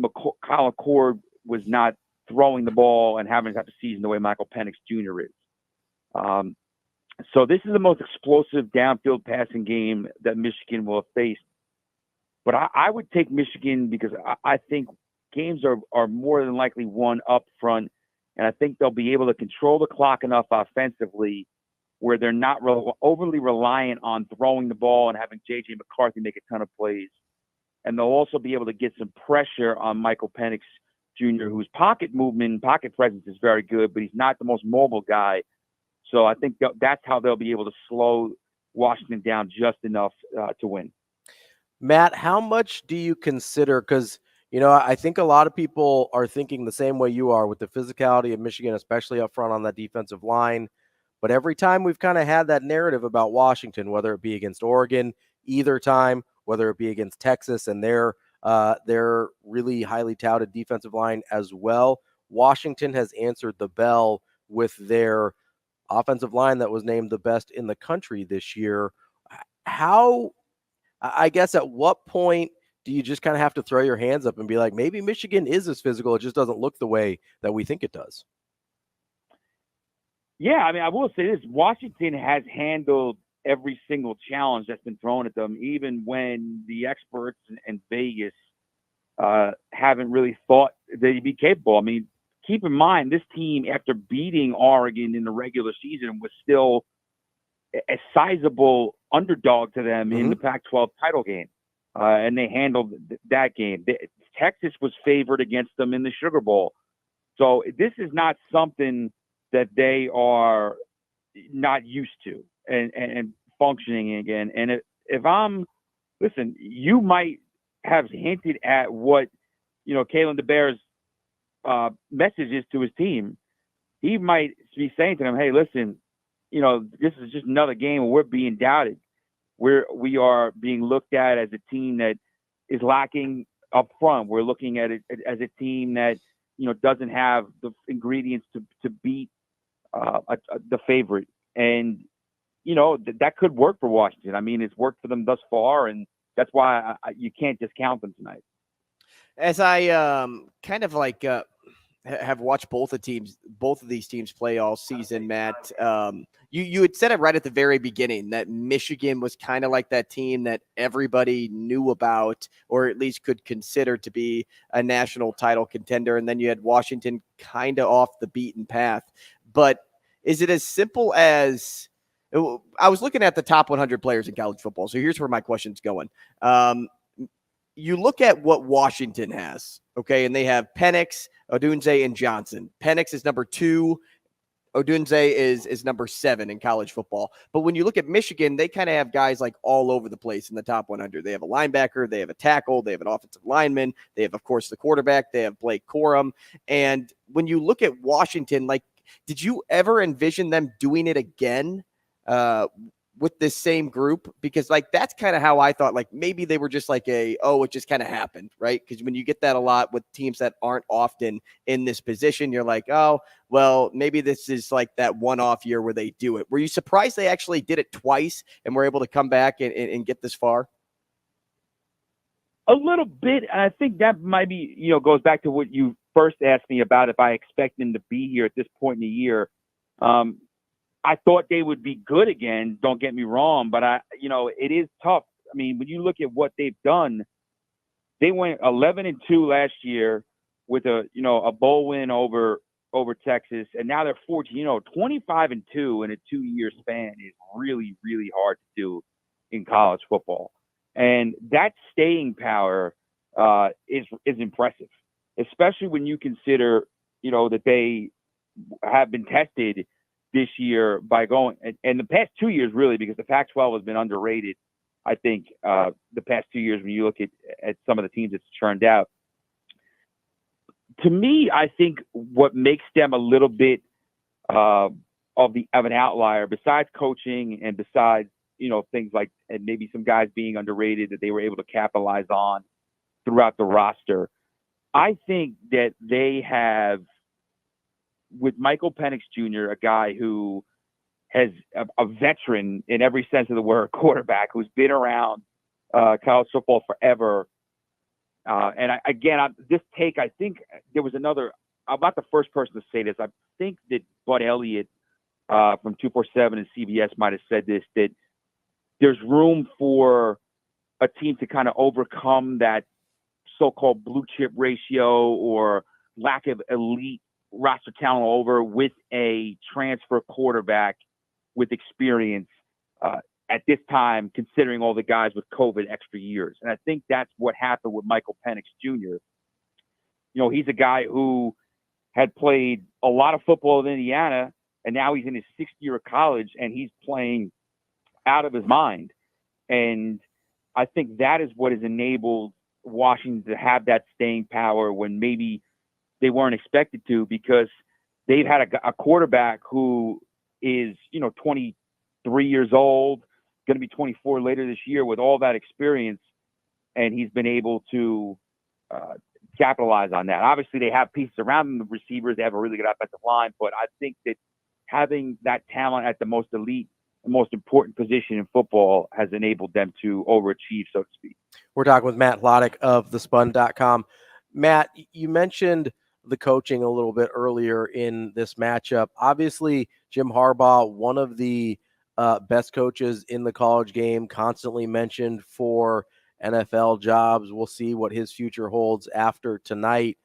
Colin Cord was not throwing the ball and having a season the way Michael Penix Jr. is. So this is the most explosive downfield passing game that Michigan will have faced. But I would take Michigan because I think games are more than likely won up front, and I think they'll be able to control the clock enough offensively where they're not overly reliant on throwing the ball and having J.J. McCarthy make a ton of plays. And they'll also be able to get some pressure on Michael Penix Jr., whose pocket movement, pocket presence is very good, but he's not the most mobile guy. So I think that's how they'll be able to slow Washington down just enough to win. Matt, how much do you consider, because, I think a lot of people are thinking the same way you are with the physicality of Michigan, especially up front on that defensive line. But every time we've kind of had that narrative about Washington, whether it be against Oregon, either time, whether it be against Texas and their really highly touted defensive line as well, Washington has answered the bell with their offensive line that was named the best in the country this year. I guess at what point do you just kind of have to throw your hands up and be like, maybe Michigan is as physical, it just doesn't look the way that we think it does? Yeah, I will say this. Washington has handled every single challenge that's been thrown at them, even when the experts in Vegas haven't really thought they'd be capable. keep in mind, this team, after beating Oregon in the regular season, was still a sizable underdog to them in the Pac-12 title game. And they handled that game. Texas was favored against them in the Sugar Bowl. So this is not something that they are not used to and functioning again. And listen, you might have hinted at what, Kalen DeBear's message is to his team. He might be saying to them, hey, listen, this is just another game where we're being doubted. We are being looked at as a team that is lacking up front. We're looking at it as a team that, doesn't have the ingredients to beat the favorite. And, that could work for Washington. I mean, it's worked for them thus far, and that's why you can't discount them tonight. As I kind of like have watched both of these teams play all season, Matt, you had said it right at the very beginning that Michigan was kind of like that team that everybody knew about, or at least could consider to be a national title contender. And then you had Washington kind of off the beaten path. But is it as simple as – I was looking at the top 100 players in college football, so here's where my question's going. You look at what Washington has, okay, and they have Penix, Odunze, and Johnson. Penix is number 2. Odunze is number 7 in college football. But when you look at Michigan, they kind of have guys like all over the place in the top 100. They have a linebacker, they have a tackle, they have an offensive lineman, they have, of course, the quarterback, they have Blake Corum. And when you look at Washington, like, did you ever envision them doing it again with this same group? Because like that's kind of how I thought, like maybe they were just like it just kind of happened, right? Because when you get that a lot with teams that aren't often in this position, you're like, oh well, maybe this is like that one-off year where they do it. Were you surprised they actually did it twice and were able to come back and get this far? A little bit. I think that might be, goes back to what you first asked me about if I expect them to be here at this point in the year. I thought they would be good again. Don't get me wrong, but it is tough. I mean, when you look at what they've done, they went 11-2 last year with a bowl win over Texas, and now they're 14. 25-2 in a 2-year span is really, really hard to do in college football, and that staying power is impressive, especially when you consider that they have been tested this year by going, and the past 2 years really, because the Pac-12 has been underrated. I think the past 2 years, when you look at some of the teams it's churned out, to me, I think what makes them a little bit of an outlier, besides coaching and besides things like, and maybe some guys being underrated that they were able to capitalize on throughout the roster, I think that they have, with Michael Penix Jr., a guy who has a veteran in every sense of the word, quarterback who's been around college football forever. This take, I think there was another, I'm not the first person to say this. I think that Bud Elliott from 247 and CBS might have said this, that there's room for a team to kind of overcome that so-called blue chip ratio or lack of elite roster talent over with a transfer quarterback with experience at this time, considering all the guys with COVID extra years. And I think that's what happened with Michael Penix Jr. He's a guy who had played a lot of football in Indiana, and now he's in his 6th year of college, and he's playing out of his mind. And I think that is what has enabled Washington to have that staying power when maybe they weren't expected to, because they've had a quarterback who is, 23 years old, going to be 24 later this year with all that experience. And he's been able to capitalize on that. Obviously they have pieces around them, the receivers, they have a really good offensive line, but I think that having that talent at the most elite, the most important position in football has enabled them to overachieve, so to speak. We're talking with Matt Hladik of thespun.com. Matt, you mentioned the coaching a little bit earlier in this matchup. Obviously, Jim Harbaugh, one of the best coaches in the college game, constantly mentioned for NFL jobs. We'll see what his future holds after tonight.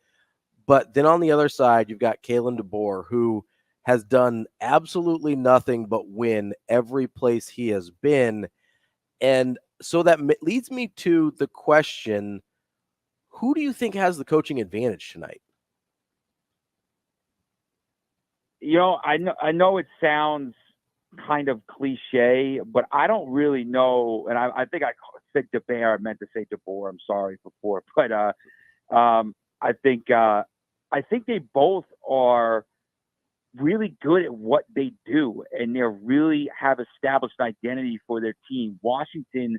But then on the other side, you've got Kalen DeBoer, who has done absolutely nothing but win every place he has been. And so that leads me to the question, who do you think has the coaching advantage tonight? I know it sounds kind of cliche, but I don't really know. And I think I said DeBoer. I meant to say DeBoer. I'm sorry before, but I think they both are really good at what they do, and they really have established an identity for their team. Washington,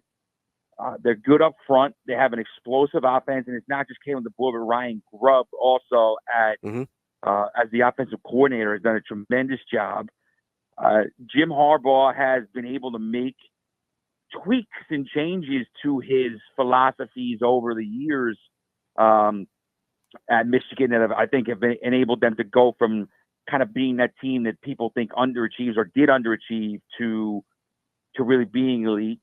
they're good up front. They have an explosive offense, and it's not just Kalen DeBoer, but Ryan Grubb also as the offensive coordinator has done a tremendous job. Jim Harbaugh has been able to make tweaks and changes to his philosophies over the years at Michigan that I think have enabled them to go from kind of being that team that people think underachieves or did underachieve to really being elite.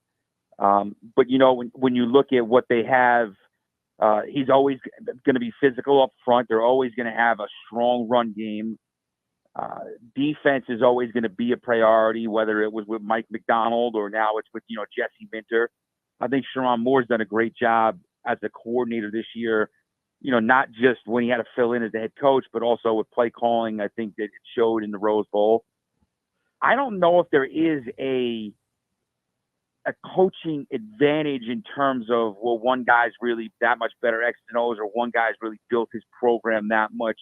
But when you look at what they have, he's always going to be physical up front. They're always going to have a strong run game. Defense is always going to be a priority, whether it was with Mike McDonald or now it's with Jesse Minter. I think Sherrone Moore's done a great job as a coordinator this year. Not just when he had to fill in as the head coach, but also with play calling. I think that it showed in the Rose Bowl. I don't know if there is a coaching advantage in terms of, well, one guy's really that much better X and O's, or one guy's really built his program that much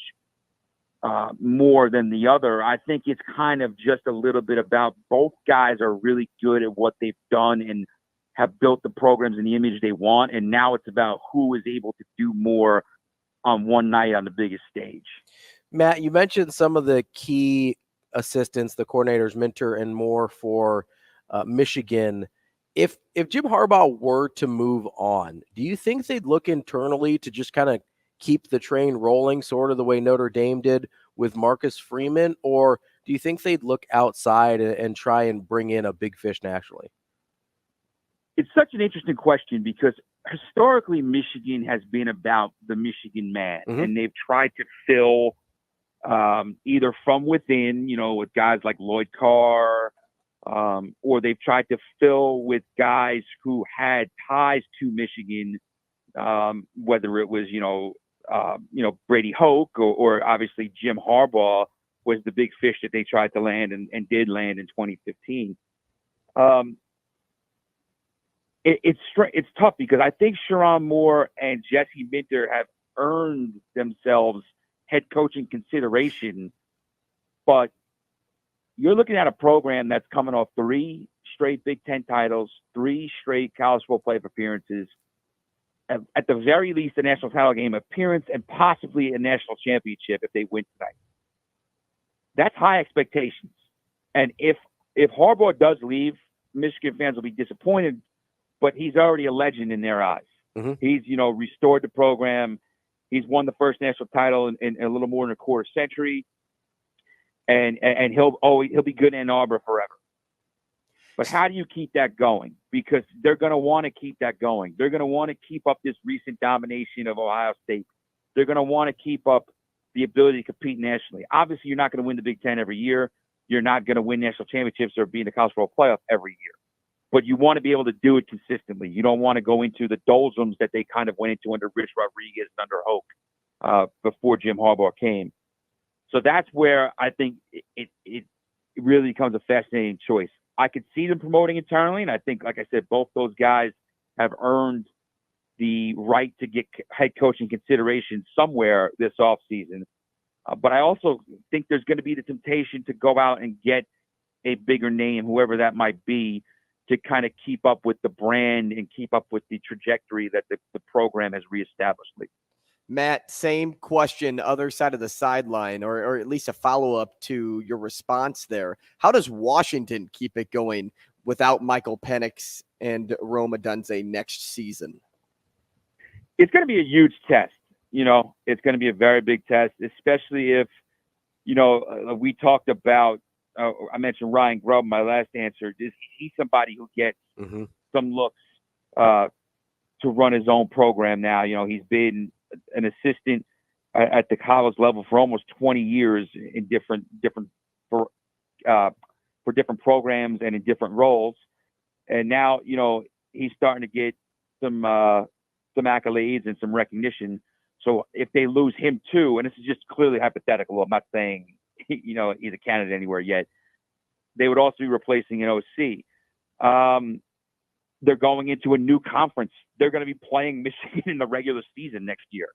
more than the other. I think it's kind of just a little bit about both guys are really good at what they've done and have built the programs in the image they want. And now it's about who is able to do more on one night on the biggest stage. Matt, you mentioned some of the key assistants, the coordinators, Minter and Moore for Michigan. If Jim Harbaugh were to move on, do you think they'd look internally to just kind of keep the train rolling, sort of the way Notre Dame did with Marcus Freeman? Or do you think they'd look outside and try and bring in a big fish nationally? It's such an interesting question because historically Michigan has been about the Michigan man, and they've tried to fill either from within, with guys like Lloyd Carr, or they've tried to fill with guys who had ties to Michigan, whether it was, Brady Hoke or obviously Jim Harbaugh was the big fish that they tried to land and did land in 2015. It's tough because I think Sherrone Moore and Jesse Minter have earned themselves head coaching consideration, but you're looking at a program that's coming off 3 straight Big Ten titles, 3 straight college football playoff appearances, at the very least a national title game appearance, and possibly a national championship if they win tonight. That's high expectations. And if Harbaugh does leave, Michigan fans will be disappointed, but he's already a legend in their eyes. He's, restored the program. He's won the first national title in a little more than a quarter century. And he'll be good in Ann Arbor forever. But how do you keep that going? Because they're going to want to keep that going. They're going to want to keep up this recent domination of Ohio State. They're going to want to keep up the ability to compete nationally. Obviously, you're not going to win the Big Ten every year. You're not going to win national championships or be in the college football playoff every year. But you want to be able to do it consistently. You don't want to go into the doldrums that they kind of went into under Rich Rodriguez and under Hoke before Jim Harbaugh came. So that's where I think it really becomes a fascinating choice. I could see them promoting internally, and I think, like I said, both those guys have earned the right to get head coaching consideration somewhere this offseason. But I also think there's going to be the temptation to go out and get a bigger name, whoever that might be, to kind of keep up with the brand and keep up with the trajectory that the program has reestablished. Matt, same question, other side of the sideline, or at least a follow-up to your response there. How does Washington keep it going without Michael Penix and Rome Odunze next season? It's going to be a huge test. It's going to be a very big test, especially if, we talked about, I mentioned Ryan Grubb in my last answer. He's somebody who gets some looks to run his own program now. He's been an assistant at the college level for almost 20 years in different for different programs and in different roles. And now, he's starting to get some accolades and some recognition. So if they lose him too, and this is just clearly hypothetical, I'm not saying, he's a candidate anywhere yet, they would also be replacing an OC. They're going into a new conference. They're going to be playing Michigan in the regular season next year.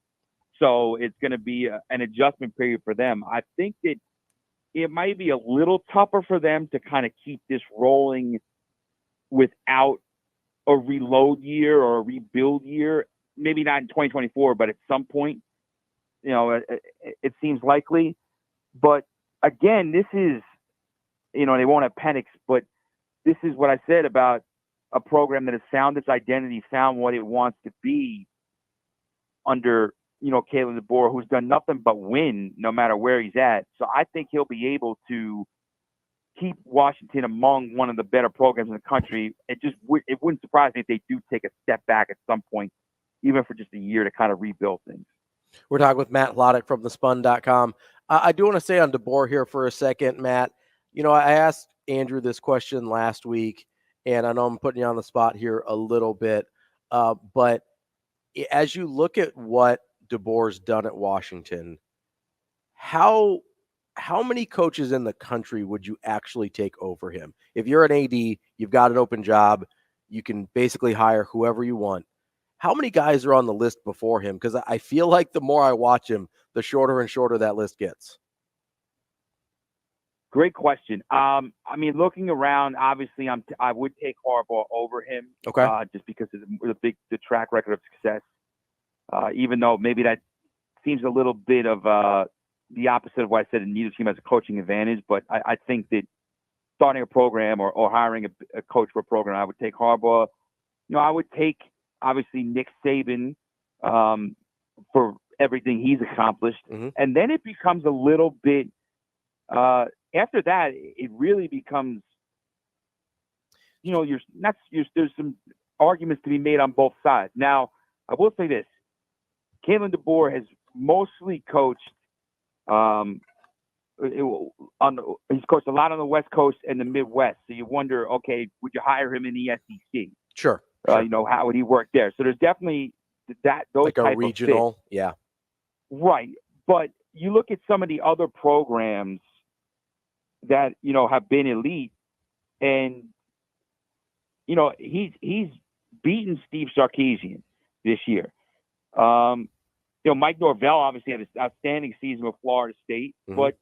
So it's going to be an adjustment period for them. I think that it might be a little tougher for them to kind of keep this rolling without a reload year or a rebuild year. Maybe not in 2024, but at some point, it seems likely. But again, this is, they won't have panics, but this is what I said about a program that has found its identity, found what it wants to be under, Kalen DeBoer, who's done nothing but win no matter where he's at. So I think he'll be able to keep Washington among one of the better programs in the country. It wouldn't surprise me if they do take a step back at some point, even for just a year, to kind of rebuild things. We're talking with Matt Hladik from thespun.com. I do want to stay on DeBoer here for a second, Matt. I asked Andrew this question last week, and I know I'm putting you on the spot here a little bit, but as you look at what DeBoer's done at Washington, how many coaches in the country would you actually take over him? If you're an AD, you've got an open job, you can basically hire whoever you want. How many guys are on the list before him? Because I feel like the more I watch him, the shorter and shorter that list gets. Great question. Looking around, obviously, I would take Harbaugh over him. Okay. Just because of the track record of success. Even though maybe that seems a little bit of the opposite of what I said, and neither team has a coaching advantage. But I think that starting a program or hiring a coach for a program, I would take Harbaugh. I would take, obviously, Nick Saban for everything he's accomplished. Mm-hmm. And then it becomes a little bit after that, it really becomes, there's some arguments to be made on both sides. Now, I will say this. Kalen DeBoer has mostly coached he's coached a lot on the West Coast and the Midwest. So you wonder, okay, would you hire him in the SEC? Sure. How would he work there? So there's definitely those like type a regional, of fits. Yeah. Right. But you look at some of the other programs that, have been elite, and, he's beaten Steve Sarkisian this year. Mike Norvell obviously had an outstanding season with Florida State, mm-hmm. but,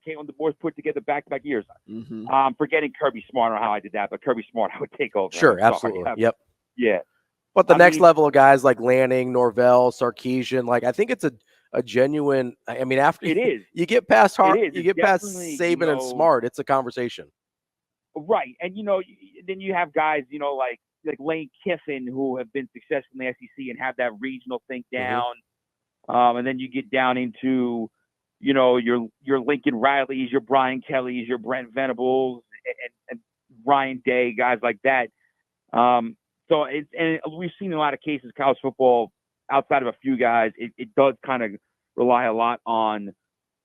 Kalen DeBoer's put together back-to-back years. Mm-hmm. Forgetting Kirby Smart, I don't know how I did that, but Kirby Smart I would take over. Sure, absolutely. Yep. Yeah. But the next level of guys like Lanning, Norvell, Sarkisian, I think it's a genuine. After it is, you get past you get past Saban and Smart, it's a conversation. Right, and then you have guys, like Lane Kiffin, who have been successful in the SEC and have that regional thing down. Mm-hmm. And then you get down into, your Lincoln Rileys, your Brian Kellys, your Brent Venables, and Ryan Day, guys like that. So we've seen in a lot of cases, college football, outside of a few guys, it does kind of rely a lot on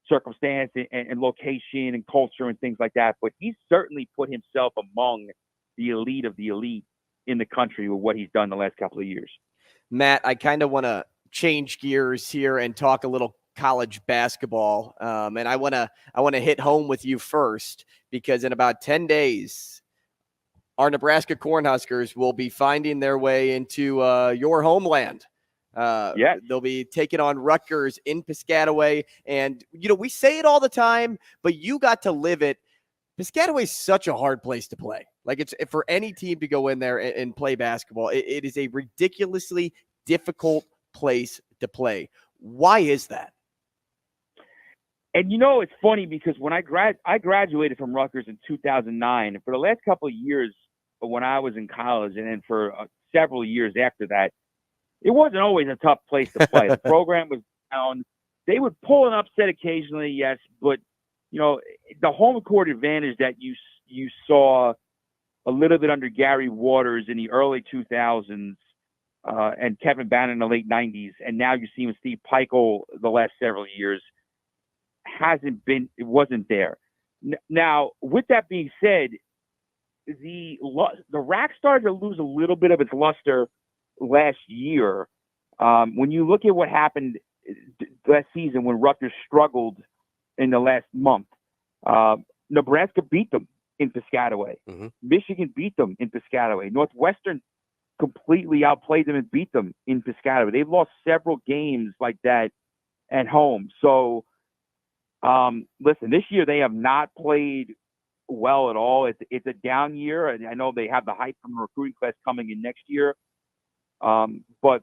circumstance and location and culture and things like that. But he's certainly put himself among the elite of the elite in the country with what he's done the last couple of years. Matt, I kind of want to change gears here and talk a little college basketball. And I want to hit home with you first, because in about 10 days, our Nebraska Cornhuskers will be finding their way into your homeland. Yes. They'll be taking on Rutgers in Piscataway. And, we say it all the time, but you got to live it. Piscataway is such a hard place to play. It's for any team to go in there and play basketball. It is a ridiculously difficult place to play. Why is that? And it's funny because when I graduated from Rutgers in 2009, and for the last couple of years when I was in college, and then for several years after that, it wasn't always a tough place to play. The program was down. They would pull an upset occasionally, yes, but the home court advantage that you saw a little bit under Gary Waters in the early 2000s and Kevin Bannon in the late 90s, and now you see him with Steve Peichel the last several years, it wasn't there. Now, with that being said, the rack started to lose a little bit of its luster last year. When you look at what happened last season when Rutgers struggled in the last month, Nebraska beat them in Piscataway. Mm-hmm. Michigan beat them in Piscataway. Northwestern completely outplayed them and beat them in Piscataway. They've lost several games like that at home. So, listen, this year they have not played well at all. It's a down year, and I know they have the hype from the recruiting class coming in next year, but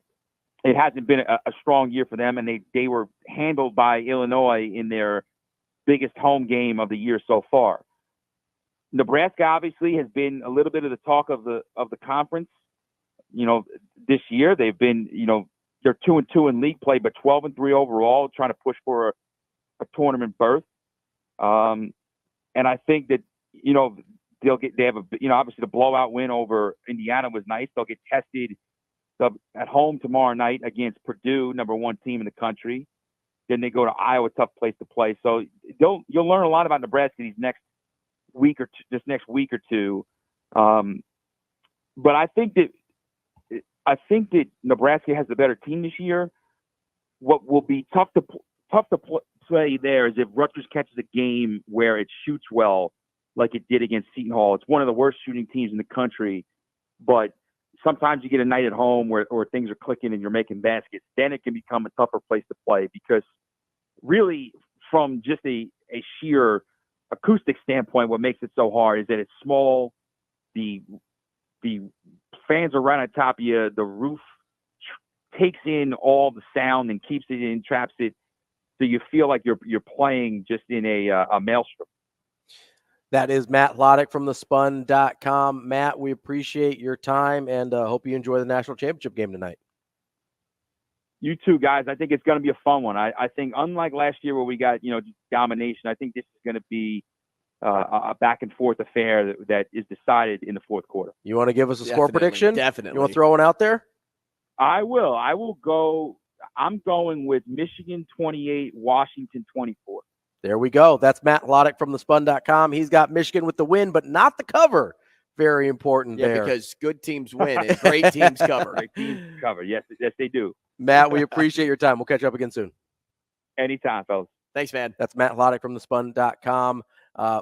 it hasn't been a strong year for them, and they were handled by Illinois in their biggest home game of the year so far. Nebraska obviously has been a little bit of the talk of the conference. This year they've been, they're 2-2 in league play, but 12-3 overall, trying to push for a tournament berth. And I think that they have obviously the blowout win over Indiana was nice. They'll get tested at home tomorrow night against Purdue, number 1 team in the country. Then they go to Iowa, tough place to play. So you'll learn a lot about Nebraska this next week or two. But I think that Nebraska has the better team this year. What will be tough to play there is if Rutgers catches a game where it shoots well, like it did against Seton Hall. It's one of the worst shooting teams in the country, but sometimes you get a night at home where things are clicking and you're making baskets. Then it can become a tougher place to play because really from just a sheer acoustic standpoint, what makes it so hard is that it's small. The fans are right on top of you. The roof takes in all the sound and keeps it in, traps it. So you feel like you're playing just in a maelstrom. That is Matt Hladik from thespun.com. Matt, we appreciate your time and hope you enjoy the national championship game tonight. You too, guys. I think it's going to be a fun one. I think unlike last year where we got, domination, I think this is going to be a back and forth affair that is decided in the fourth quarter. You want to give us a score prediction? Definitely. You want to throw one out there? I will go. I'm going with Michigan 28, Washington 24. There we go. That's Matt Hladik from thespun.com. He's got Michigan with the win, but not the cover. Very important there. Because good teams win and great teams cover. Great teams cover. Yes, they do. Matt, we appreciate your time. We'll catch up again soon. Anytime, fellas. Thanks, man. That's Matt Hladik from thespun.com.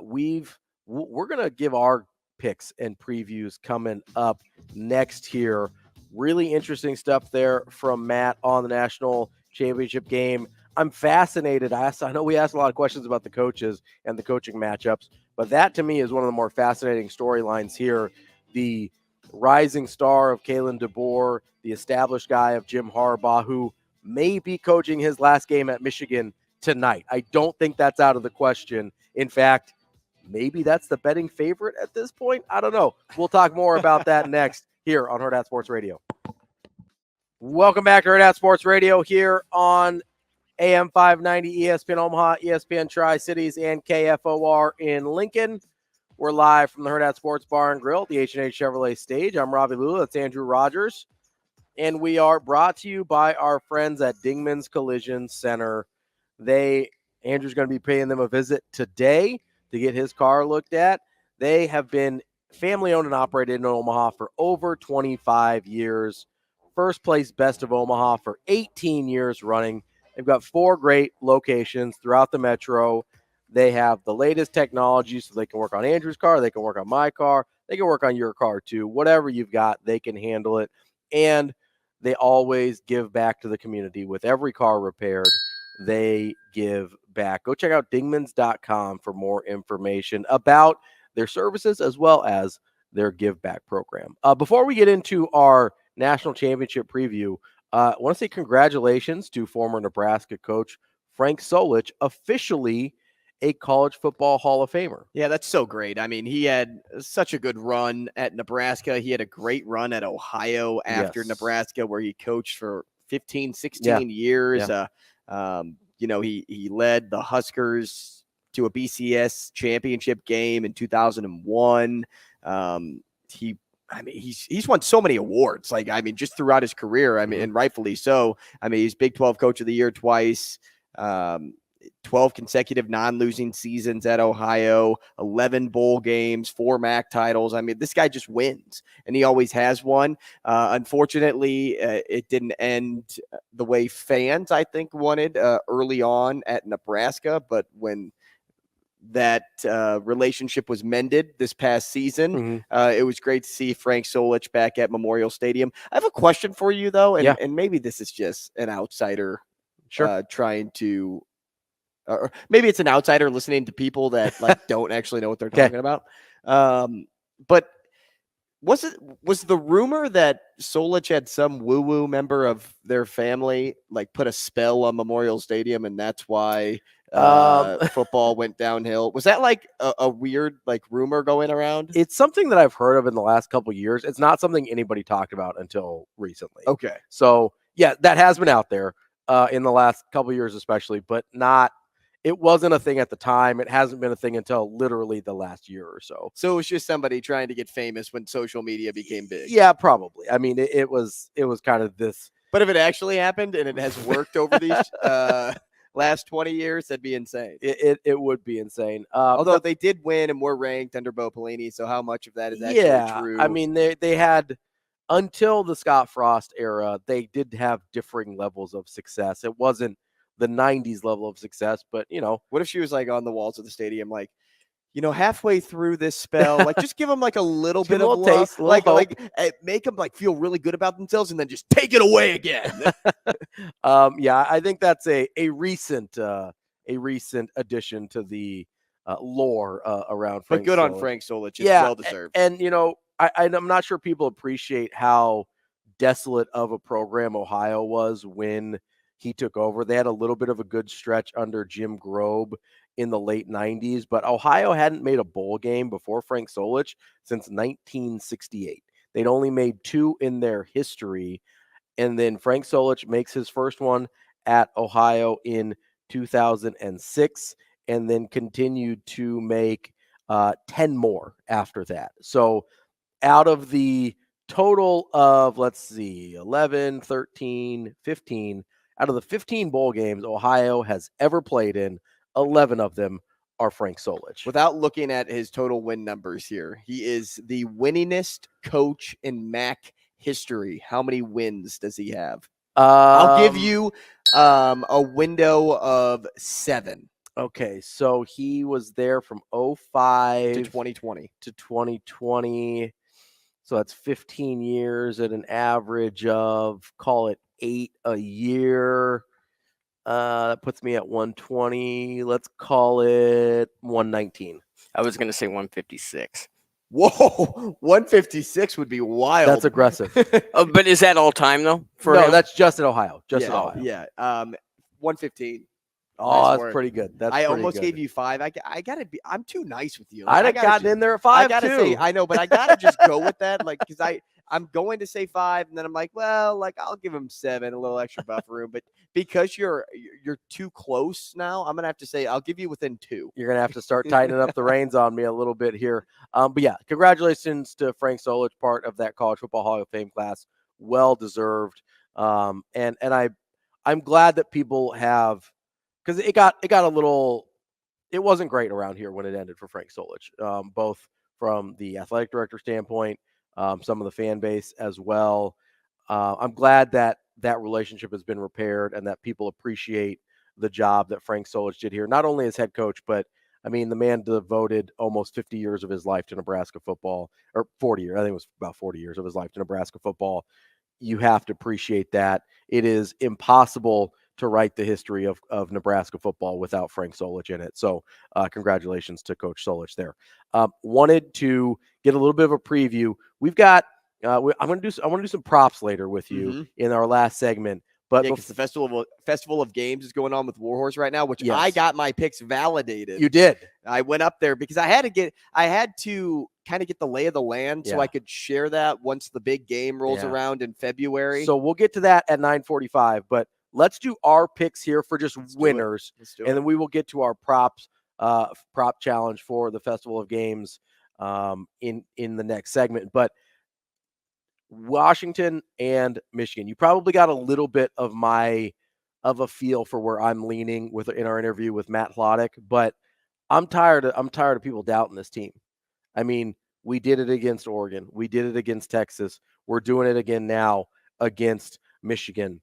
We're going to give our picks and previews coming up next here. Really interesting stuff there from Matt on the national championship game. I'm fascinated. I know we asked a lot of questions about the coaches and the coaching matchups, but that to me is one of the more fascinating storylines here. The rising star of Kalen DeBoer, the established guy of Jim Harbaugh, who may be coaching his last game at Michigan tonight. I don't think that's out of the question. In fact, maybe that's the betting favorite at this point. I don't know. We'll talk more about that next here on Hurrdat Sports Radio. Welcome back to Hurrdat Sports Radio here on AM 590, ESPN Omaha, ESPN Tri-Cities, and KFOR in Lincoln. We're live from the Hurrdat Sports Bar and Grill, the H&H Chevrolet stage. I'm Ravi Lulla. That's Andrew Rogers. And we are brought to you by our friends at Dingman's Collision Center. Andrew's going to be paying them a visit today to get his car looked at. They have been family-owned and operated in Omaha for over 25 years. First place Best of Omaha for 18 years running. They've got 4 great locations throughout the metro. They have the latest technology, so they can work on Andrew's car. They can work on my car. They can work on your car, too. Whatever you've got, they can handle it. And they always give back to the community. With every car repaired, they give back. Go check out dingmans.com for more information about their services as well as their give back program. Before we get into our national championship preview, I want to say congratulations to former Nebraska coach Frank Solich, officially a college football Hall of Famer. Yeah, that's so great. I mean, he had such a good run at Nebraska. He had a great run at Ohio after Nebraska, where he coached for 15, 16 years. Yeah. He led the Huskers to a BCS championship game in 2001. I mean, he's won so many awards. Like, I mean, just throughout his career. I mean, and rightfully so. I mean, he's Big 12 Coach of the Year twice. 12 consecutive non-losing seasons at Ohio, 11 bowl games, 4 MAC titles. I mean, this guy just wins, and he always has won. Unfortunately, it didn't end the way fans, I think, wanted early on at Nebraska. But when that relationship was mended this past season, it was great to see Frank Solich back at Memorial Stadium. I have a question for you, though, and maybe this is just an outsider trying to – or maybe it's an outsider listening to people that like don't actually know what they're talking about. But was the rumor that Solich had some woo-woo member of their family like put a spell on Memorial Stadium, and that's why football went downhill? Was that like a weird like rumor going around? It's something that I've heard of in the last couple of years. It's not something anybody talked about until recently. Okay. So yeah, that has been out there in the last couple of years, especially, but not. It wasn't a thing at the time. It hasn't been a thing until literally the last year or so. So it was just somebody trying to get famous when social media became big. Yeah, probably. I mean, it was kind of this. But if it actually happened and it has worked over these last 20 years, that'd be insane. It would be insane. Although they did win and were ranked under Bo Pelini, so how much of that is actually true? I mean, they had until the Scott Frost era, they did have differing levels of success. It wasn't the 90s level of success, but what if she was like on the walls of the stadium, like, halfway through this spell, like just give them like a little bit of taste, like make them like feel really good about themselves, and then just take it away again. Yeah, I think that's a recent addition to the lore around Frank. But good Solich. On Frank Solich. It's well deserved. And I'm not sure people appreciate how desolate of a program Ohio was when he took over. They had a little bit of a good stretch under Jim Grobe in the late 90s, but Ohio hadn't made a bowl game before Frank Solich since 1968. They'd only made 2 in their history, and then Frank Solich makes his first one at Ohio in 2006, and then continued to make 10 more after that. So out of the total of, 11, 13, 15, out of the 15 bowl games Ohio has ever played in, 11 of them are Frank Solich. Without looking at his total win numbers here, he is the winningest coach in MAC history. How many wins does he have? I'll give you a window of 7. Okay, so he was there from 2005 to 2020. To 2020. So that's 15 years at an average of, call it 8 a year. That puts me at 120. Let's call it 119. I was going to say 156. Whoa, 156 would be wild. That's aggressive. But is that all time though? No, that's just at Ohio. At Ohio. Yeah. 115. Oh, that's pretty good. I almost gave you 5. I gotta be. I'm too nice with you. I'd have gotten in there at 5 I gotta too. say, I know, but I gotta just go with that, like, because I'm going to say 5, and then I'm like, well, like I'll give him 7, a little extra buffer room. But because you're too close now, I'm gonna have to say I'll give you within 2. You're gonna have to start tightening up the reins on me a little bit here. But yeah, congratulations to Frank Solich, part of that College Football Hall of Fame class. Well deserved. And I'm glad that people have. Because it got a little, it wasn't great around here when it ended for Frank Solich, both from the athletic director standpoint, some of the fan base as well. I'm glad that relationship has been repaired and that people appreciate the job that Frank Solich did here, not only as head coach, but I mean, the man devoted almost 50 years of his life to Nebraska football, or 40 years. I think it was about 40 years of his life to Nebraska football. You have to appreciate that. It is impossible to write the history of Nebraska football without Frank Solich in it. So congratulations to Coach Solich there. Wanted to get a little bit of a preview. We've got I want to do some props later with you in our last segment. But because the festival of games is going on with Warhorse right now, which yes. I got my picks validated. You did. I went up there because I had to kind of get the lay of the land so I could share that once the big game rolls around in February. So we'll get to that at 9:45, but let's do our picks here for just winners, and then we will get to our prop challenge for the Festival of Games in the next segment. But Washington and Michigan. You probably got a little bit of a feel for where I'm leaning in our interview with Matt Hladik, but I'm tired of people doubting this team. I mean, we did it against Oregon. We did it against Texas. We're doing it again now against Michigan.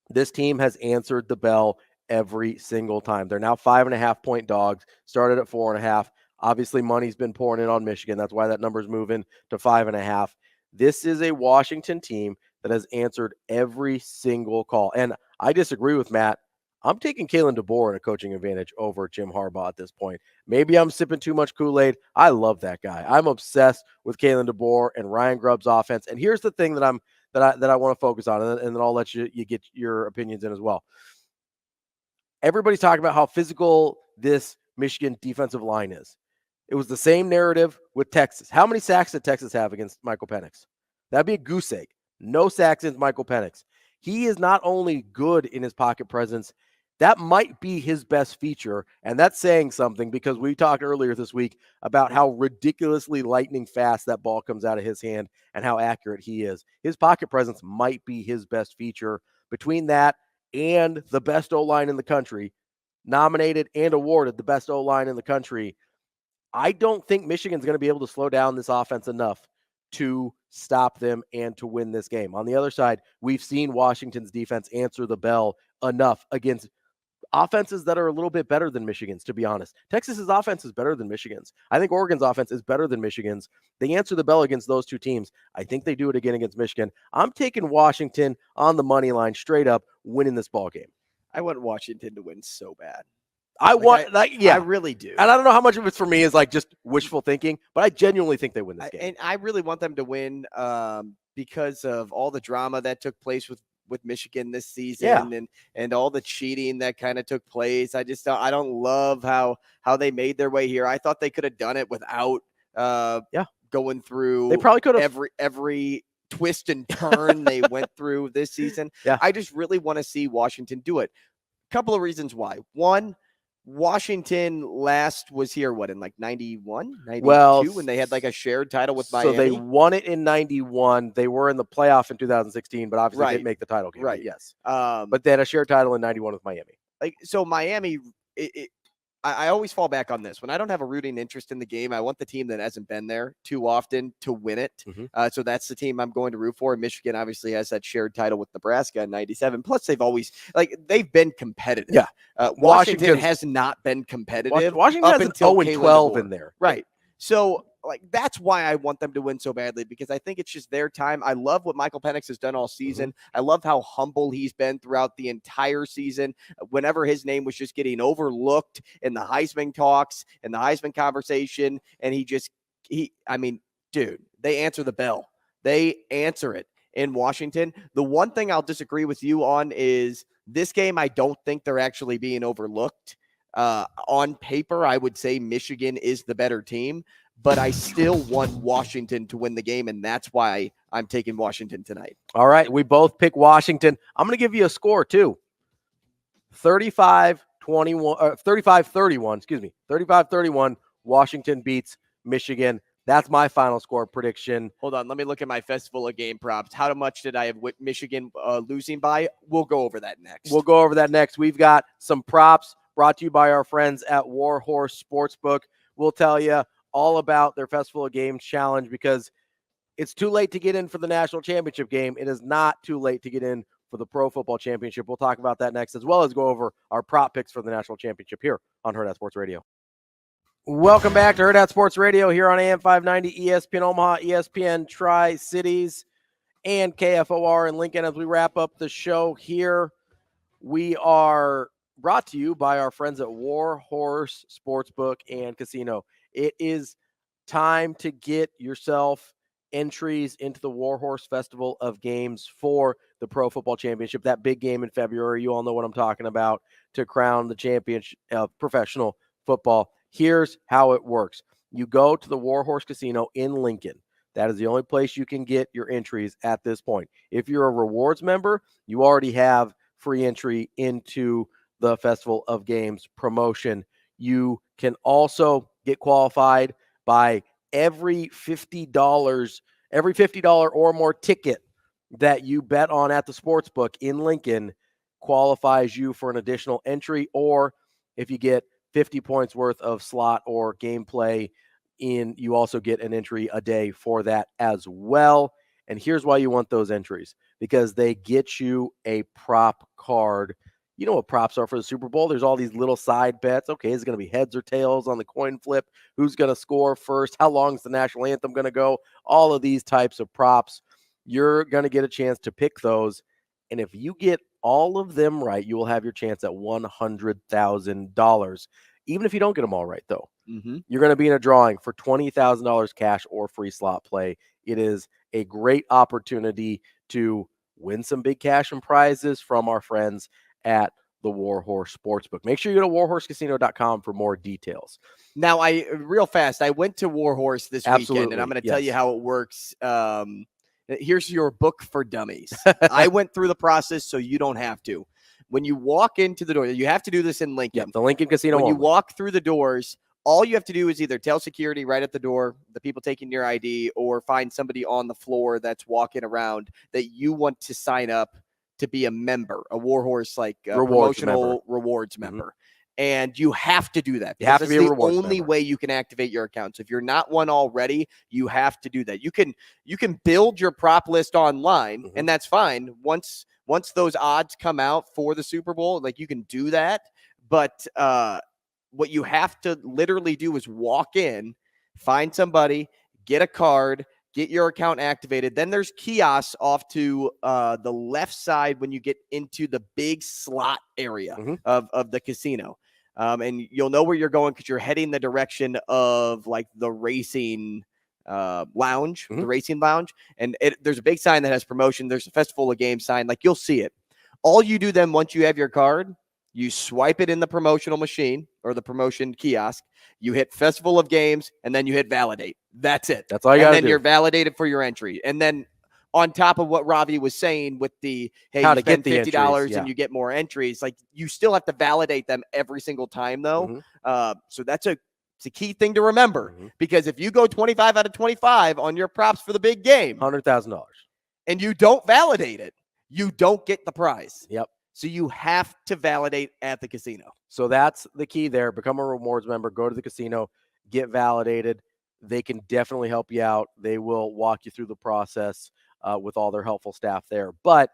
This team has answered the bell every single time. They're now 5.5-point dogs, started at 4.5. Obviously, money's been pouring in on Michigan. That's why that number's moving to 5.5. This is a Washington team that has answered every single call. And I disagree with Matt. I'm taking Kalen DeBoer in a coaching advantage over Jim Harbaugh at this point. Maybe I'm sipping too much Kool-Aid. I love that guy. I'm obsessed with Kalen DeBoer and Ryan Grubb's offense. And here's the thing that I want to focus on, and then I'll let you get your opinions in as well. Everybody's talking about how physical this Michigan defensive line is. It was the same narrative with Texas. How many sacks did Texas have against Michael Penix? That'd be a goose egg. No sacks against Michael Penix. He is not only good in his pocket presence, that might be his best feature, and that's saying something because we talked earlier this week about how ridiculously lightning fast that ball comes out of his hand and how accurate he is. His pocket presence might be his best feature. Between that and the best O-line in the country, nominated and awarded the best O-line in the country, I don't think Michigan's going to be able to slow down this offense enough to stop them and to win this game. On the other side, we've seen Washington's defense answer the bell enough against offenses that are a little bit better than Michigan's, to be honest. Texas's offense is better than Michigan's. I think Oregon's offense is better than Michigan's. They answer the bell against those two teams. I think they do it again against Michigan. I'm taking Washington on the money line, straight up, winning this ball game. I want Washington to win so bad. I really do. And I don't know how much of it's for me is like just wishful thinking, but I genuinely think they win this game. And I really want them to win because of all the drama that took place with Michigan this season and all the cheating that kind of took place. I don't love how they made their way here. I thought they could have done it without going through they probably could have every twist and turn they went through this season. Yeah. I just really want to see Washington do it. Couple of reasons why. One, Washington last was here, in like 91, 92, when they had like a shared title with Miami. So they won it in 91. They were in the playoff in 2016, but obviously didn't make the title game. Right. Yes. But they had a shared title in 91 with Miami. So Miami, I always fall back on this. When I don't have a rooting interest in the game, I want the team that hasn't been there too often to win it. Mm-hmm. So that's the team I'm going to root for. Michigan obviously has that shared title with Nebraska in 97. Plus, they've been competitive. Yeah. Washington has not been competitive. Washington has an 0-12 in there. Right. So that's why I want them to win so badly, because I think it's just their time. I love what Michael Penix has done all season. Mm-hmm. I love how humble he's been throughout the entire season. Whenever his name was just getting overlooked in the Heisman talks and the Heisman conversation, and dude, they answer the bell. They answer it in Washington. The one thing I'll disagree with you on is this game. I don't think they're actually being overlooked. On paper, I would say Michigan is the better team, but I still want Washington to win the game, and that's why I'm taking Washington tonight. All right, we both pick Washington. I'm going to give you a score, too. 35-31, Washington beats Michigan. That's my final score prediction. Hold on, let me look at my Festival of Game props. How much did I have Michigan losing by? We'll go over that next. We've got some props brought to you by our friends at Warhorse Sportsbook. We'll tell you all about their Festival of Games challenge, because it's too late to get in for the national championship game. It is not too late to get in for the Pro Football Championship. We'll talk about that next, as well as go over our prop picks for the national championship here on Hurrdat Sports Radio. Welcome back to Hurrdat Sports Radio here on AM 590, ESPN Omaha, ESPN Tri-Cities, and KFOR in Lincoln. As we wrap up the show here, we are brought to you by our friends at Warhorse Sportsbook and Casino. It is time to get yourself entries into the Warhorse Festival of Games for the Pro Football Championship, that big game in February. You all know what I'm talking about, to crown the champion of professional football. Here's how it works. You go to the Warhorse Casino in Lincoln. That is the only place you can get your entries at this point. If you're a rewards member, you already have free entry into the Festival of Games promotion. You can also get qualified by every $50 Every $50 or more ticket that you bet on at the sportsbook in Lincoln qualifies you for an additional entry, or if you get 50 points worth of slot or gameplay in, you also get an entry a day for that as well. And here's why you want those entries, because they get you a prop card. You know what props are for the Super Bowl? There's all these little side bets. Okay, is it going to be heads or tails on the coin flip? Who's going to score first? How long is the national anthem going to go? All of these types of props. You're going to get a chance to pick those. And if you get all of them right, you will have your chance at $100,000. Even if you don't get them all right, though, you're going to be in a drawing for $20,000 cash or free slot play. It is a great opportunity to win some big cash and prizes from our friends at the Warhorse Sportsbook. Make sure you go to warhorsecasino.com for more details. Now, real fast, I went to Warhorse this weekend, and I'm going to tell you how it works. Here's your book for dummies. I went through the process so you don't have to. When you walk into the door, you have to do this in Lincoln. Yep, the Lincoln Casino. When you walk through the doors, all you have to do is either tell security right at the door, the people taking your ID, or find somebody on the floor that's walking around that you want to sign up to be a member, a Warhorse promotional rewards member. And you have to do that. You have to be a rewards the only way you can activate your account. So if you're not one already, you have to do that. You can build your prop list online, and that's fine. Once those odds come out for the Super Bowl, like, you can do that. But what you have to literally do is walk in, find somebody, get a card, get your account activated. Then there's kiosks off to the left side when you get into the big slot area of the casino. And you'll know where you're going because you're heading the direction of like the racing lounge, the racing lounge. And there's a big sign that has promotion. There's a Festival of Games sign. Like, you'll see it. All you do then, once you have your card, you swipe it in the promotional machine or the promotion kiosk. You hit Festival of Games, and then you hit validate. That's it. That's all you got to do. And then you're validated for your entry. And then on top of what Ravi was saying with the, hey, how you to spend get the $50 entries, and you get more entries, like, you still have to validate them every single time, though. So it's a key thing to remember, because if you go 25 out of 25 on your props for the big game, $100,000, and you don't validate it, you don't get the prize. Yep. So you have to validate at the casino. So that's the key there. Become a rewards member. Go to the casino. Get validated. They can definitely help you out. They will walk you through the process with all their helpful staff there. But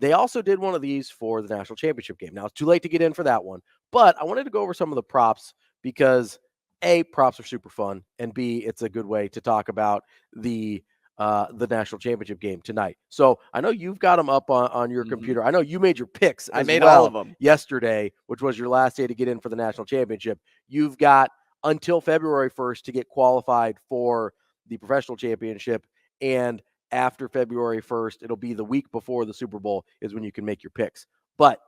they also did one of these for the national championship game. Now, it's too late to get in for that one. But I wanted to go over some of the props because, A, props are super fun, and B, it's a good way to talk about the national championship game tonight. So I know you've got them up on your computer. I know you made your picks. I made all of them yesterday, which was your last day to get in for the national championship. You've got until February 1st to get qualified for the professional championship. And after February 1st, it'll be the week before the Super Bowl is when you can make your picks. But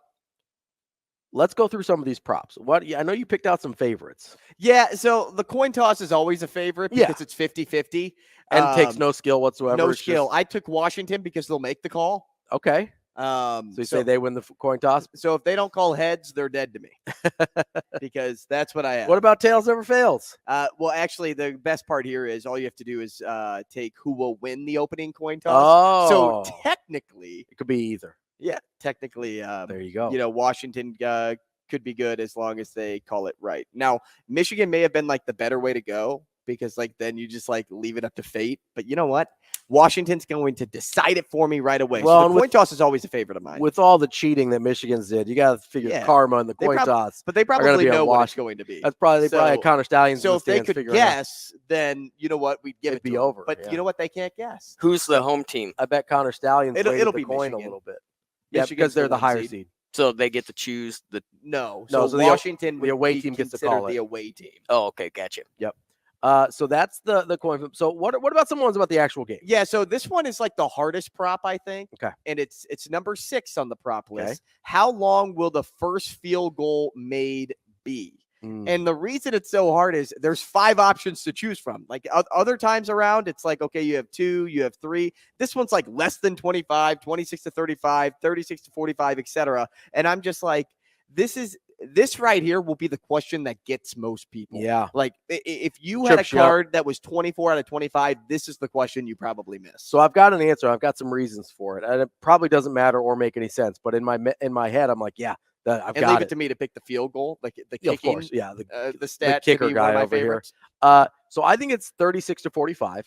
let's go through some of these props. I know you picked out some favorites. Yeah, so the coin toss is always a favorite because it's 50-50. And takes no skill whatsoever. No skill. I took Washington because they'll make the call. Okay. So you say they win the coin toss? So if they don't call heads, they're dead to me. Because that's what I have. What about tails never fails? Well, actually, the best part here is all you have to do is take who will win the opening coin toss. So technically, it could be either. Yeah, technically. There you go. Washington could be good as long as they call it right. Now, Michigan may have been like the better way to go, because like then you just like leave it up to fate. But you know what? Washington's going to decide it for me right away. Well, so the coin toss is always a favorite of mine. With all the cheating that Michigan's did, you got to figure karma in the coin toss. But they probably know what it's going to be. That's probably had Connor Stallions. So if they could guess, then you know what? We'd give it to them. Over. But you know what? They can't guess. Who's the home team? I bet Connor Stallions it'll be coin Michigan. a little bit. Yeah, because they're the higher seed. So they get to choose the no. So Washington, the away team gets to call it. The away team. Oh, okay, gotcha. Yep. So that's the coin flip. So what about some ones about the actual game? Yeah, so this one is like the hardest prop, I think. Okay. And it's number 6 on the prop list. Okay. How long will the first field goal made be? And the reason it's so hard is there's 5 options to choose from. Like other times around, it's like, okay, you have 2, you have 3. This one's like less than 25, 26 to 35, 36 to 45, etc. And I'm just like, this is this right here will be the question that gets most people. Yeah. Like if you had a Trips you up. card that was 24 out of 25, this is the question you probably missed. So I've got an answer. I've got some reasons for it. And it probably doesn't matter or make any sense. But in my head, I'm like, yeah, I've and got leave it. it to me to pick the field goal, like the Yeah, kicking. of course. Yeah. The stat kicker to be guy one of my over here. favorites. So I think it's 36-45.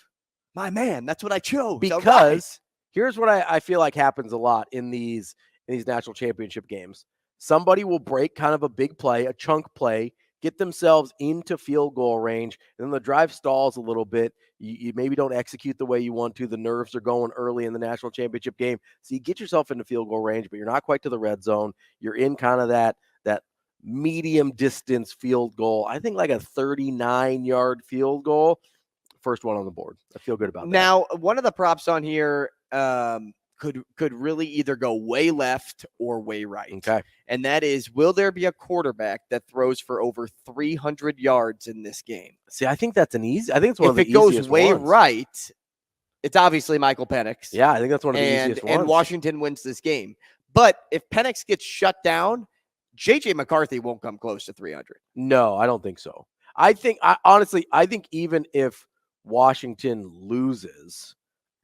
My man, that's what I chose. Because here's what I feel like happens a lot in these national championship games. Somebody will break kind of a big play, a chunk play, get themselves into field goal range, and then the drive stalls a little bit. You maybe don't execute the way you want to. The nerves are going early in the national championship game. So you get yourself into field goal range, but you're not quite to the red zone. You're in kind of that medium distance field goal. I think like a 39-yard field goal. First one on the board. I feel good about that. Now, one of the props on here could really either go way left or way right. Okay. And that is, will there be a quarterback that throws for over 300 yards in this game? See, I think that's I think it's one of the If it goes easiest way ones. right, it's obviously Michael Penix. Yeah, I think that's one of the easiest ones. And Washington wins this game. But if Penix gets shut down, J.J. McCarthy won't come close to 300. No, I don't think so. I think even if Washington loses,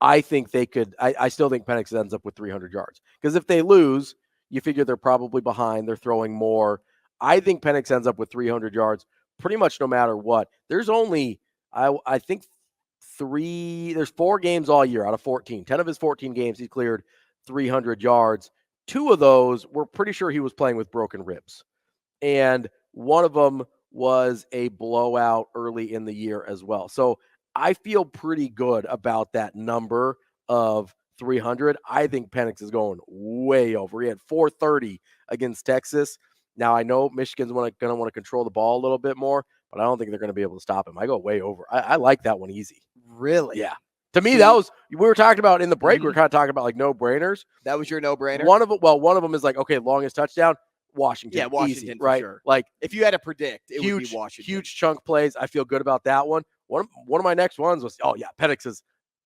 I think they could. I still think Penix ends up with 300 yards, because if they lose, you figure they're probably behind. They're throwing more. I think Penix ends up with 300 yards pretty much no matter what. There's only, I think, there's 4 games all year out of 14. 10 of his 14 games, he cleared 300 yards. 2 of those, we're pretty sure he was playing with broken ribs. And one of them was a blowout early in the year as well. So I feel pretty good about that number of 300. I think Penix is going way over. He had 430 against Texas. Now, I know Michigan's going to want to control the ball a little bit more, but I don't think they're going to be able to stop him. I go way over. I like that one easy. Really? Yeah. To me, that was, we were talking about in the break, we were kind of talking about like no-brainers. That was your no-brainer? One of them is like, okay, longest touchdown, Washington. Yeah, Washington, easy, for right? sure. Like, if you had to predict, it would be Washington. Huge chunk plays. I feel good about that one. One of my next ones was, Penix is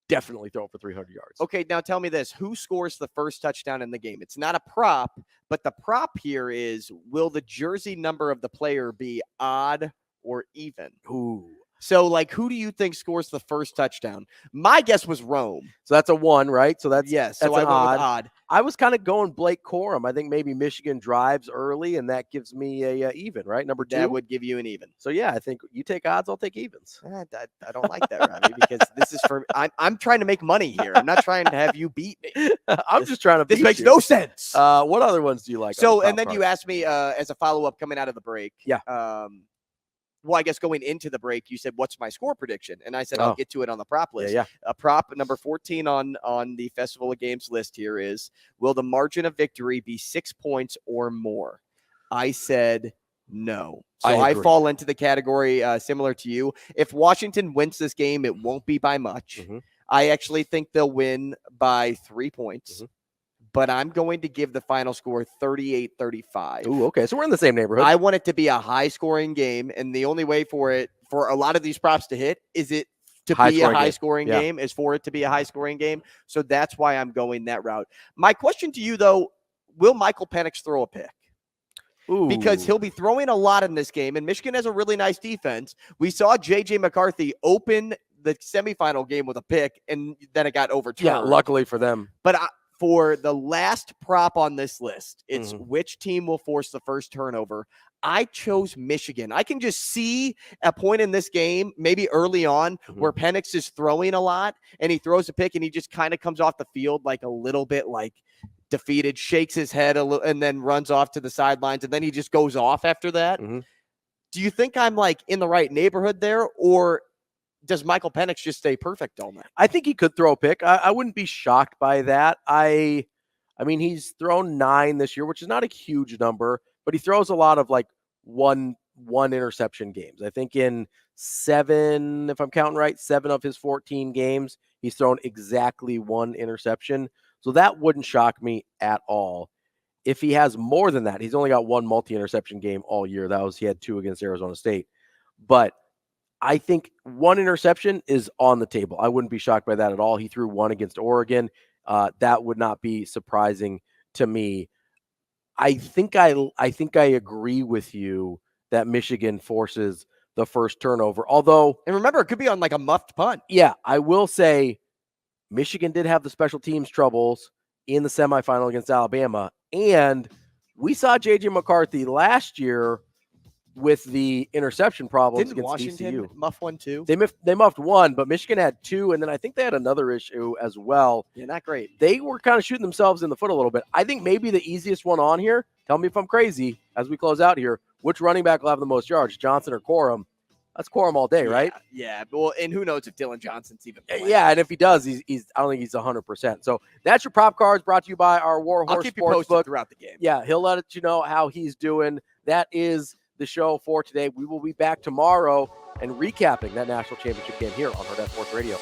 definitely throwing for 300 yards. Okay, now tell me this. Who scores the first touchdown in the game? It's not a prop, but the prop here is, will the jersey number of the player be odd or even? Ooh. So, like, who do you think scores the first touchdown? My guess was Rome. So that's a 1, right? So that's yes. That's so I went odd. with odd. I was kind of going Blake Corum. I think maybe Michigan drives early, and that gives me a even, right? Number 2. That would give you an even. So yeah, I think you take odds, I'll take evens. I don't like that, Ravi, because this is for I'm trying to make money here. I'm not trying to have you beat me. I'm just trying to. This beat makes you. no sense. What other ones do you like? So, and then you asked me as a follow-up coming out of the break. Yeah. Well, I guess going into the break, you said, what's my score prediction? And I said, I'll get to it on the prop list. Yeah. A prop number 14 on the Festival of Games list here is, will the margin of victory be 6 points or more? I said no. So I fall into the category similar to you. If Washington wins this game, it won't be by much. Mm-hmm. I actually think they'll win by 3 points. Mm-hmm. But I'm going to give the final score 38-35. Ooh, okay. So we're in the same neighborhood. I want it to be a high-scoring game, and the only way for a lot of these props to hit is it to be a high-scoring game, is for it to be a high-scoring game. So that's why I'm going that route. My question to you, though, will Michael Penix throw a pick? Ooh. Because he'll be throwing a lot in this game, and Michigan has a really nice defense. We saw J.J. McCarthy open the semifinal game with a pick, and then it got overturned. Yeah, luckily for them. But for the last prop on this list, it's which team will force the first turnover. I chose Michigan. I can just see a point in this game, maybe early on, where Penix is throwing a lot, and he throws a pick, and he just kind of comes off the field like a little bit like defeated, shakes his head a little, and then runs off to the sidelines, and then he just goes off after that. Do you think I'm like in the right neighborhood there, or does Michael Penix just stay perfect all night? I think he could throw a pick. I wouldn't be shocked by that. I mean, he's thrown 9 this year, which is not a huge number, but he throws a lot of like one interception games. I think in 7, if I'm counting right, 7 of his 14 games, he's thrown exactly 1 interception. So that wouldn't shock me at all. If he has more than that, he's only got 1 multi-interception game all year. He had 2 against Arizona State. But I think 1 interception is on the table. I wouldn't be shocked by that at all. He threw 1 against Oregon. That would not be surprising to me. I think I agree with you that Michigan forces the first turnover. Although, And remember, it could be on like a muffed punt. yeah, I will say Michigan did have the special teams troubles in the semifinal against Alabama. And we saw J.J. McCarthy last year with the interception problems Didn't against Washington TCU. muff one too? They muffed one, but Michigan had two, and then I think they had another issue as well. Yeah, not great. They were kind of shooting themselves in the foot a little bit. I think maybe the easiest one on here, tell me if I'm crazy as we close out here, which running back will have the most yards, Johnson or Corum? That's Corum all day, right? Yeah. Well, and who knows if Dylan Johnson's even playing. Yeah, and if he does, he's I don't think he's 100%. So that's your prop cards brought to you by our War I'll Horse keep you posted Sportsbook. throughout the game. Yeah, he'll let you know how he's doing. That is the show for today. We will be back tomorrow and recapping that national championship game here on Hurrdat Sports Radio.